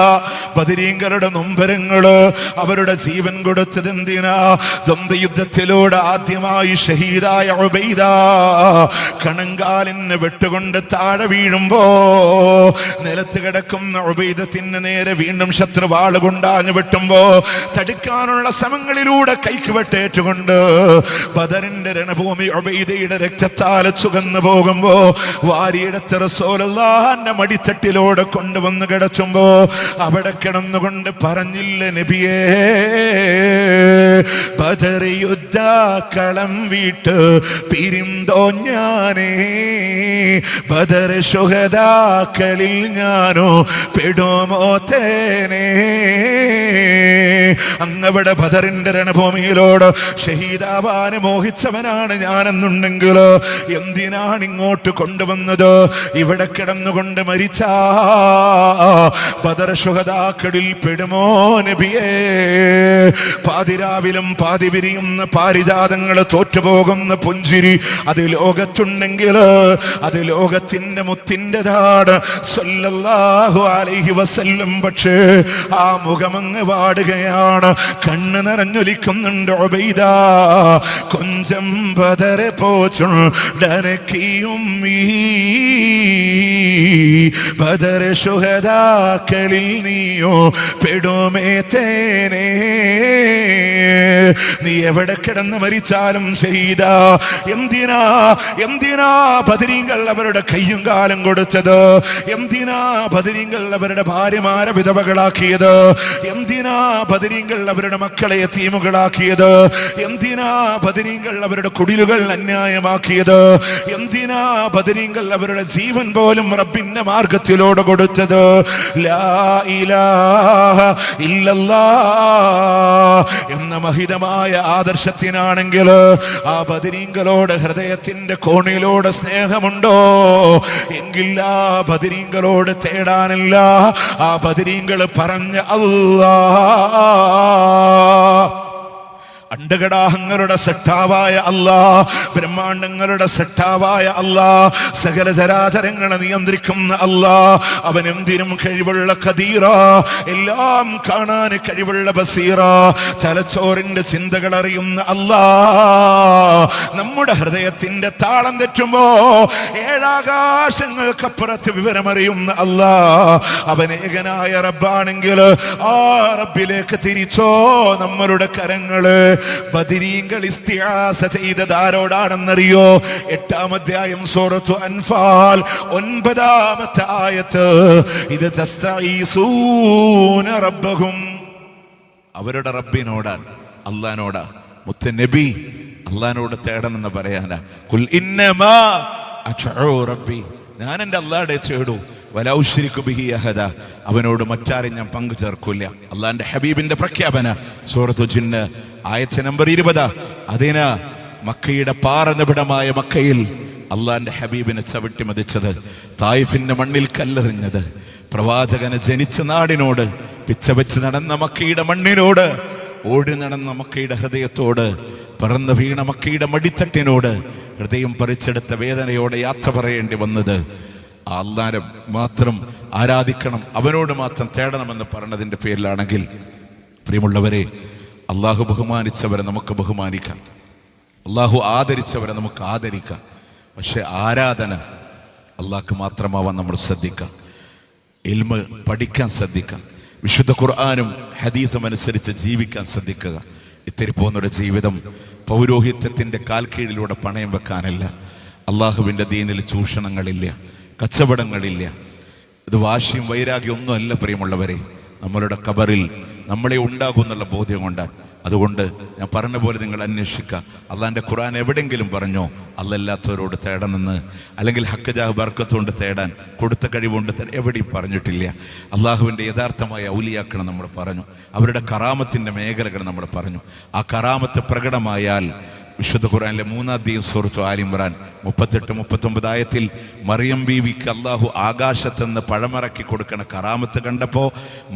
ബദരീങ്ങളുടെ നൊമ്പരങ്ങള്, അവരുടെ ജീവൻ കൊടുത്തത് എന്തിനാ? ദ്വന്ദ്വയുദ്ധത്തിലൂടെ ആദ്യമായി ഷഹീദായ ഉബൈദ കണങ്കാലിന് വെട്ടുകൊണ്ട് താഴെ വീഴുമ്പോ നിലത്ത് കിടക്കുന്ന ഉബൈദത്തിന് നേരെ വീണ്ടും ശത്രു വാളുകൊണ്ടാഞ്ഞു വെട്ടുമ്പോ തടുക്കാനുള്ള ശ്രമങ്ങളിലൂടെ കൈക്ക് വെട്ടേറ്റുകൊണ്ട് ബദറിന്റെ രണഭൂമി ഉബൈദയുടെ രക്തത്താൽ ചുകന്നു പോകുമ്പോ വാരിയെടുത്ത റസൂലുള്ളാഹിന്റെ മടിത്തട്ടിലൂടെ കൊണ്ടുവന്ന് കിടച്ചുമ്പോ അവിടെ കിടന്നുകൊണ്ട് പറഞ്ഞില്ല നബിയേ, ബദർ യുദ്ധക്കളം വിട്ട് പിരിന്തോ ഞാനേ, ബദർ ശുഹദാക്കളിൽ ഞാനോ പെടുമോ തേനേ. അങ്ങവിടെ ബദറിന്റെ രണഭൂമിയിലോട് ഷഹീദാവാന് മോഹിച്ചവനാണ് ഞാനെന്നുണ്ടെങ്കിൽ എന്തിനാണ് ഇങ്ങോട്ട് കൊണ്ടുവന്നത്? ഇവിടെ കിടന്നുകൊണ്ട് മരിച്ചാ ബദർ ശുഹദാക്കളിൽ പെടുമോ നബിയേ? പാതിരാവിലും പാതി വിരിയുന്ന പാരിജാതങ്ങൾ തോറ്റുപോകുന്ന പുഞ്ചിരി അത് ലോകത്തുണ്ടെങ്കിൽ അത് ലോകത്തിന്റെ മുത്തിൻ്റെതാണ് സല്ലല്ലാഹു അലൈഹി വസല്ലം. പക്ഷേ ആ മുഖമങ്ങ് വാടുകയാണ്, കണ്ണ് നിറഞ്ഞൊലിക്കുന്നുണ്ട് ഉബൈദ. കൊഞ്ചം ബദറെ പോച്ചുണ്ടനക്കിയും ബദർ ശുഹദാക്കളിൽ നീയോ പെടുമേ തേനേ. നീ എവിടെ കിടന്ന് മരിച്ചാലും ഷഹീദ. എന്തിനാ ബദരീങ്ങൾ അവരുടെ കയ്യും കാലം കൊടുത്തത്? എന്തിനാ ബദരീങ്ങൾ അവരുടെ ഭാര്യമാരെ വിധവകളാക്കിയത്? എന്തിനാ ബദരീങ്ങൾ അവരുടെ മക്കളെ യതീമുകളാക്കിയത്? എന്തിനാ ബദരീങ്ങൾ അവരുടെ കുടിലുകൾ അന്യായമാക്കിയത്? എന്തിനാ ബദരീങ്ങൾ അവരുടെ ജീവൻ പോലും റബ്ബിന്റെ മാർഗത്തിലൂടെ കൊടുത്തത്? ലാ ഇലാഹ ഇല്ലല്ലാഹ് എന്ന മഹിതമായ ആദർശത്തിനാണെങ്കിൽ ആ ബദരീങ്ങളോട് ഹൃദയത്തിന്റെ കോണിലൂടെ സ്നേഹമുണ്ടോ എങ്കിൽ ആ ബദരീങ്ങളോട് തേടാനില്ല. ആ ബദരീങ്ങൾ പറഞ്ഞ അല്ലാഹ്, അണ്ടകടാഹങ്ങളുടെ സട്ടാവായ അല്ലാഹ്, ബ്രഹ്മാണ്ടങ്ങളുടെ സട്ടാവായ അല്ലാഹ്, സകല ചരാചരങ്ങളെ നിയന്ത്രിക്കുന്ന അല്ലാഹ്, അവൻ എന്തിനും കഴിവുള്ള ഖദീറ, എല്ലാം കാണാൻ കഴിവുള്ള ബസീറ, തലച്ചോറിന്റെ ചിന്തകൾ അറിയുന്ന അല്ലാഹ്. നമ്മുടെ ഹൃദയത്തിന്റെ താളം തെറ്റുമ്പോ ഏഴാകാശങ്ങൾക്കപ്പുറത്ത് വിവരമറിയുന്ന അല്ലാഹ്, അവൻ ഏകനായ റബ്ബാണെങ്കിൽ ആ റബ്ബിലേക്ക് തിരിച്ചോ നമ്മളുടെ കരങ്ങള്. ബദരീങ്ങൾ ഇസ്തിആസ ചെയ്തത് ആരോടാണെന്നറിയോ? 8-ാം അധ്യായം സൂറത്തു അൻഫാൽ 9-ാമത്തെ ആയത്ത്. ഇത് തസ്തഈസൂന റബ്ബഹും, അവരുടെ റബ്ബിനോടാണ്, അല്ലാഹുവിനോടാ. മുത്ത് നബി അല്ലാഹുവിനോട് തേടണമെന്ന് പറയാനാ. ഖുൽ ഇന്നമാ അദ്ഉ റബ്ബി, ഞാൻ എൻ്റെ അല്ലാഹുവെ തേടൂ. വലാ ഉശ്രികു ബിഹി അഹദ, അവനോട് മറ്റാരെയും ഞാൻ പങ്കു ചേർക്കില്ല. അല്ലാഹുവിന്റെ ഹബീബിന്റെ പ്രഖ്യാപന സൂറത്തു ജിന്ന് ആയത്ത് നമ്പർ 20. അതിന് മക്കയുടെ പാറനിബിഡമായ മക്കയിൽ അള്ളാന്റെ ഹബീബിനെ ചവിട്ടി മതിച്ചത്, തായിഫിന്റെ മണ്ണിൽ കല്ലെറിഞ്ഞത്, പ്രവാചകനെ ജനിച്ച നാടിനോട്, പിച്ചവെച്ച് നടന്ന മക്കയുടെ മണ്ണിനോട്, ഓടി നടന്ന മക്കയുടെ ഹൃദയത്തോട്, പറന്നു വീണ മക്കയുടെ മടിത്തട്ടിനോട് ഹൃദയം പറിച്ചെടുത്ത വേദനയോടെ യാത്ര പറയേണ്ടി വന്നത് അള്ളാനെ മാത്രം ആരാധിക്കണം, അവനോട് മാത്രം തേടണമെന്ന് പറഞ്ഞതിൻ്റെ പേരിലാണെങ്കിൽ, പ്രിയമുള്ളവരെ, അള്ളാഹു ബഹുമാനിച്ചവരെ നമുക്ക് ബഹുമാനിക്കാം, അള്ളാഹു ആദരിച്ചവരെ നമുക്ക് ആദരിക്കാം. പക്ഷെ ആരാധന അള്ളാഹ്ക്ക് മാത്രമാവാൻ നമ്മൾ ശ്രദ്ധിക്കാം. ഇൽമ് പഠിക്കാൻ ശ്രദ്ധിക്കാം. വിശുദ്ധ ഖുർആനും ഹദീസും അനുസരിച്ച് ജീവിക്കാൻ ശ്രദ്ധിക്കുക. ഇത്തിരി പോകുന്നൊരു ജീവിതം പൗരോഹിത്യത്തിൻ്റെ കാൽക്കീഴിലൂടെ പണയം വെക്കാനല്ല. അള്ളാഹുവിൻ്റെ ദീനിൽ ചൂഷണങ്ങളില്ല, കച്ചവടങ്ങളില്ല. ഇത് വാശിയും വൈരാഗ്യം ഒന്നുമല്ല പ്രിയമുള്ളവരെ. നമ്മളുടെ ഖബറിൽ നമ്മളെ ഉണ്ടാകുമെന്നുള്ള ബോധ്യം കൊണ്ടാണ്. അതുകൊണ്ട് ഞാൻ പറഞ്ഞ പോലെ നിങ്ങൾ അന്വേഷിക്കുക. അള്ളാൻ്റെ ഖുർആൻ എവിടെയെങ്കിലും പറഞ്ഞോ അല്ലല്ലാത്തവരോട് തേടണമെന്ന്, അല്ലെങ്കിൽ ഹക്ക് ജാഹ് ബർക്കത്തുകൊണ്ട് തേടാൻ, കൊടുത്ത കഴിവുകൊണ്ട് എവിടെയും പറഞ്ഞിട്ടില്ല. അള്ളാഹുവിൻ്റെ യഥാർത്ഥമായ ഔലിയാക്കൾ നമ്മൾ പറഞ്ഞു, അവരുടെ കറാമത്തിൻ്റെ മേഖലകൾ നമ്മൾ പറഞ്ഞു. ആ കറാമത്ത് പ്രകടമായാൽ വിശുദ്ധ ഖുർആനിലെ 3-ാം സൂറത്ത് ആൽ ഇംറാൻ 38-39 ആയത്തിൽ മറിയം ബീവിക്ക് അള്ളാഹു ആകാശത്തുനിന്ന് പഴമറക്കി കൊടുക്കണ കറാമത്ത് കണ്ടപ്പോൾ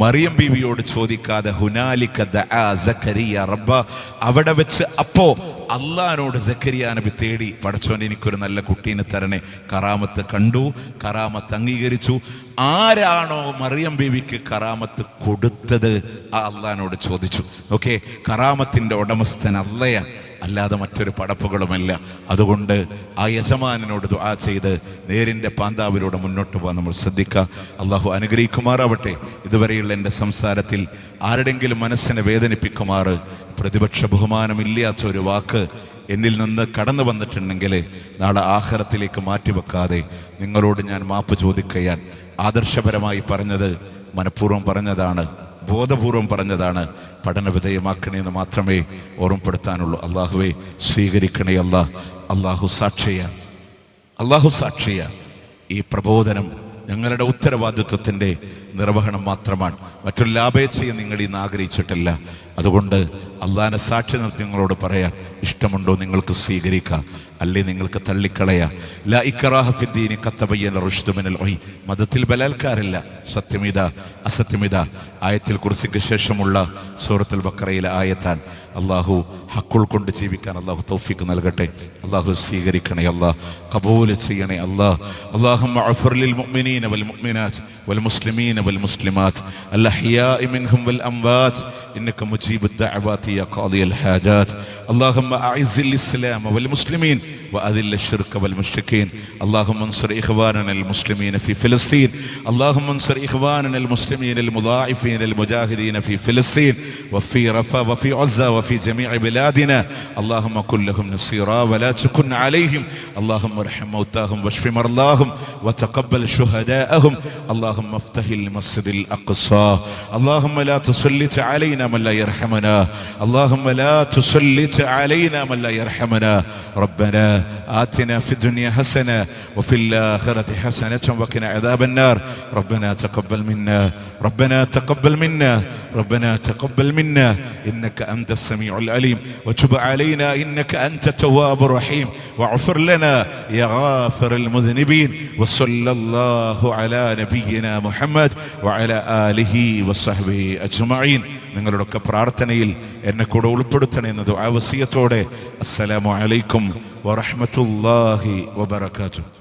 മറിയം ബീവിയോട് ചോദിക്കാതെ ഹുനാലിക ദഅ സക്കരിയ റബ്ബ, അവിടെ വെച്ച് അപ്പോ അള്ളാഹിനോട് സക്കരിയ നബി തേടി, പടച്ചോൻ എനിക്കൊരു നല്ല കുട്ടീനെ തരണേ. കറാമത്ത് കണ്ടു, കറാമത്ത് അംഗീകരിച്ചു. ആരാണോ മറിയം ബീവിക്ക് കറാമത്ത് കൊടുത്തത് ആ അള്ളാഹിനോട് ചോദിച്ചു. ഓക്കെ, കറാമത്തിൻ്റെ ഉടമസ്ഥൻ അള്ളയാണ്, അല്ലാതെ മറ്റൊരു പടപ്പുകളുമല്ല. അതുകൊണ്ട് ആ യജമാനോട് ദുആ ചെയ്ത് നേരിൻ്റെ പാന്താവിലൂടെ മുന്നോട്ട് പോകാൻ നമ്മൾ ശ്രദ്ധിക്കുക. അള്ളാഹു അനുഗ്രഹിക്കുമാറാവട്ടെ. ഇതുവരെയുള്ള എൻ്റെ സംസാരത്തിൽ ആരുടെങ്കിലും മനസ്സിനെ വേദനിപ്പിക്കുമാറ് പ്രതിപക്ഷ ബഹുമാനമില്ലാത്ത ഒരു വാക്ക് എന്നിൽ നിന്ന് കടന്നു വന്നിട്ടുണ്ടെങ്കിൽ നാളെ ആഖിറത്തിലേക്ക് മാറ്റിവെക്കാതെ നിങ്ങളോട് ഞാൻ മാപ്പ് ചോദിക്കുകയാണ്. ആദർശപരമായി പറഞ്ഞത് മനഃപൂർവ്വം പറഞ്ഞതാണ്, ബോധപൂർവം പറഞ്ഞതാണ്. പഠന വിധേയമാക്കണേന്ന് മാത്രമേ ഓർമ്മപ്പെടുത്താനുള്ളൂ. അള്ളാഹുവെ സ്വീകരിക്കണേ. അള്ളാഹു സാക്ഷിയ ഈ പ്രബോധനം ഞങ്ങളുടെ ഉത്തരവാദിത്വത്തിൻ്റെ നിർവഹണം മാത്രമാണ്. മറ്റൊരു ലാഭേച്ഛയും നിങ്ങൾ ഇന്ന് ആഗ്രഹിച്ചിട്ടില്ല. അതുകൊണ്ട് അള്ളാഹിനെ സാക്ഷി നിർത്തി നിങ്ങളോട് പറയാൻ, ഇഷ്ടമുണ്ടോ നിങ്ങൾക്ക് സ്വീകരിക്കാം, അല്ലേ നിങ്ങൾക്ക് തള്ളിക്കളയാം. ലാ ഇക്റാഹ ഫിദ്ദീനി ഖദ് തബയ്യന റുശ്ദു മിനൽ ഗയ്. മതത്തിൽ ബലാൽക്കാരില്ല. സത്യമിത അസത്യമിത ആയത്തിൽ കുർസിക്ക് ശേഷമുള്ള സൂറത്തുൽ ബഖറയിലെ ആയത്താൻ. അള്ളാഹു ഹക്കുൾ കൊണ്ട് ജീവിക്കാൻ അള്ളാഹു തൗഫീഖ് നൽകട്ടെ. അള്ളാഹു സ്വീകരിക്കണേ. അള്ളാഹ് ഖബൂൽ ചെയ്യണേ. അല്ലാഹുമ്മ അഗ്ഫിർ ലിൽ മുഅ്മിനീന വൽ മുഅ്മിനാത്ത് വൽ മുസ്ലിമീന വൽ മുസ്ലിമാത്ത് അൽ അഹ്യാഇ മിൻഹും വൽ അംവാത്ത് ഇന്നക മുജീബുദ് ദഅവാതി യാ ഖാദിയൽ ഹാജാത്ത്. അല്ലാഹുമ്മ അഇസ്സിൽ ഇസ്ലാമ വൽ മുസ്ലിമീൻ وأذل الشرك والمشركين. اللهم انصر إخواننا المسلمين في فلسطين. اللهم انصر إخواننا المسلمين المضاعفين المجاهدين في فلسطين وفي رفح وفي عزة وفي جميع بلادنا. اللهم كن لهم نصيرا ولا تكن عليهم. اللهم ارحم موتاهم واشف مرضاهم وتقبل شهداءهم. اللهم افتح المسجد الأقصى. اللهم لا تسلط علينا من لا يرحمنا. اللهم لا تسلط علينا من لا يرحمنا. ربنا آتنا في الدنيا حسنة وفي الآخرة حسنة وقنا عذاب النار. ربنا تقبل منا إنك أنت السميع العليم وتب علينا إنك أنت التواب الرحيم واغفر لنا يا غافر المذنبين. وصلى الله على نبينا محمد وعلى آله وصحبه أجمعين. നിങ്ങളുടെയൊക്കെ പ്രാർത്ഥനയിൽ എന്നെ കൂടെ ഉൾപ്പെടുത്തണേ എന്ന ദുആ വസിയത്തോടെ അസ്സലാമു അലൈക്കും വറഹ്മത്തുള്ളാഹി വബറകാതുഹു.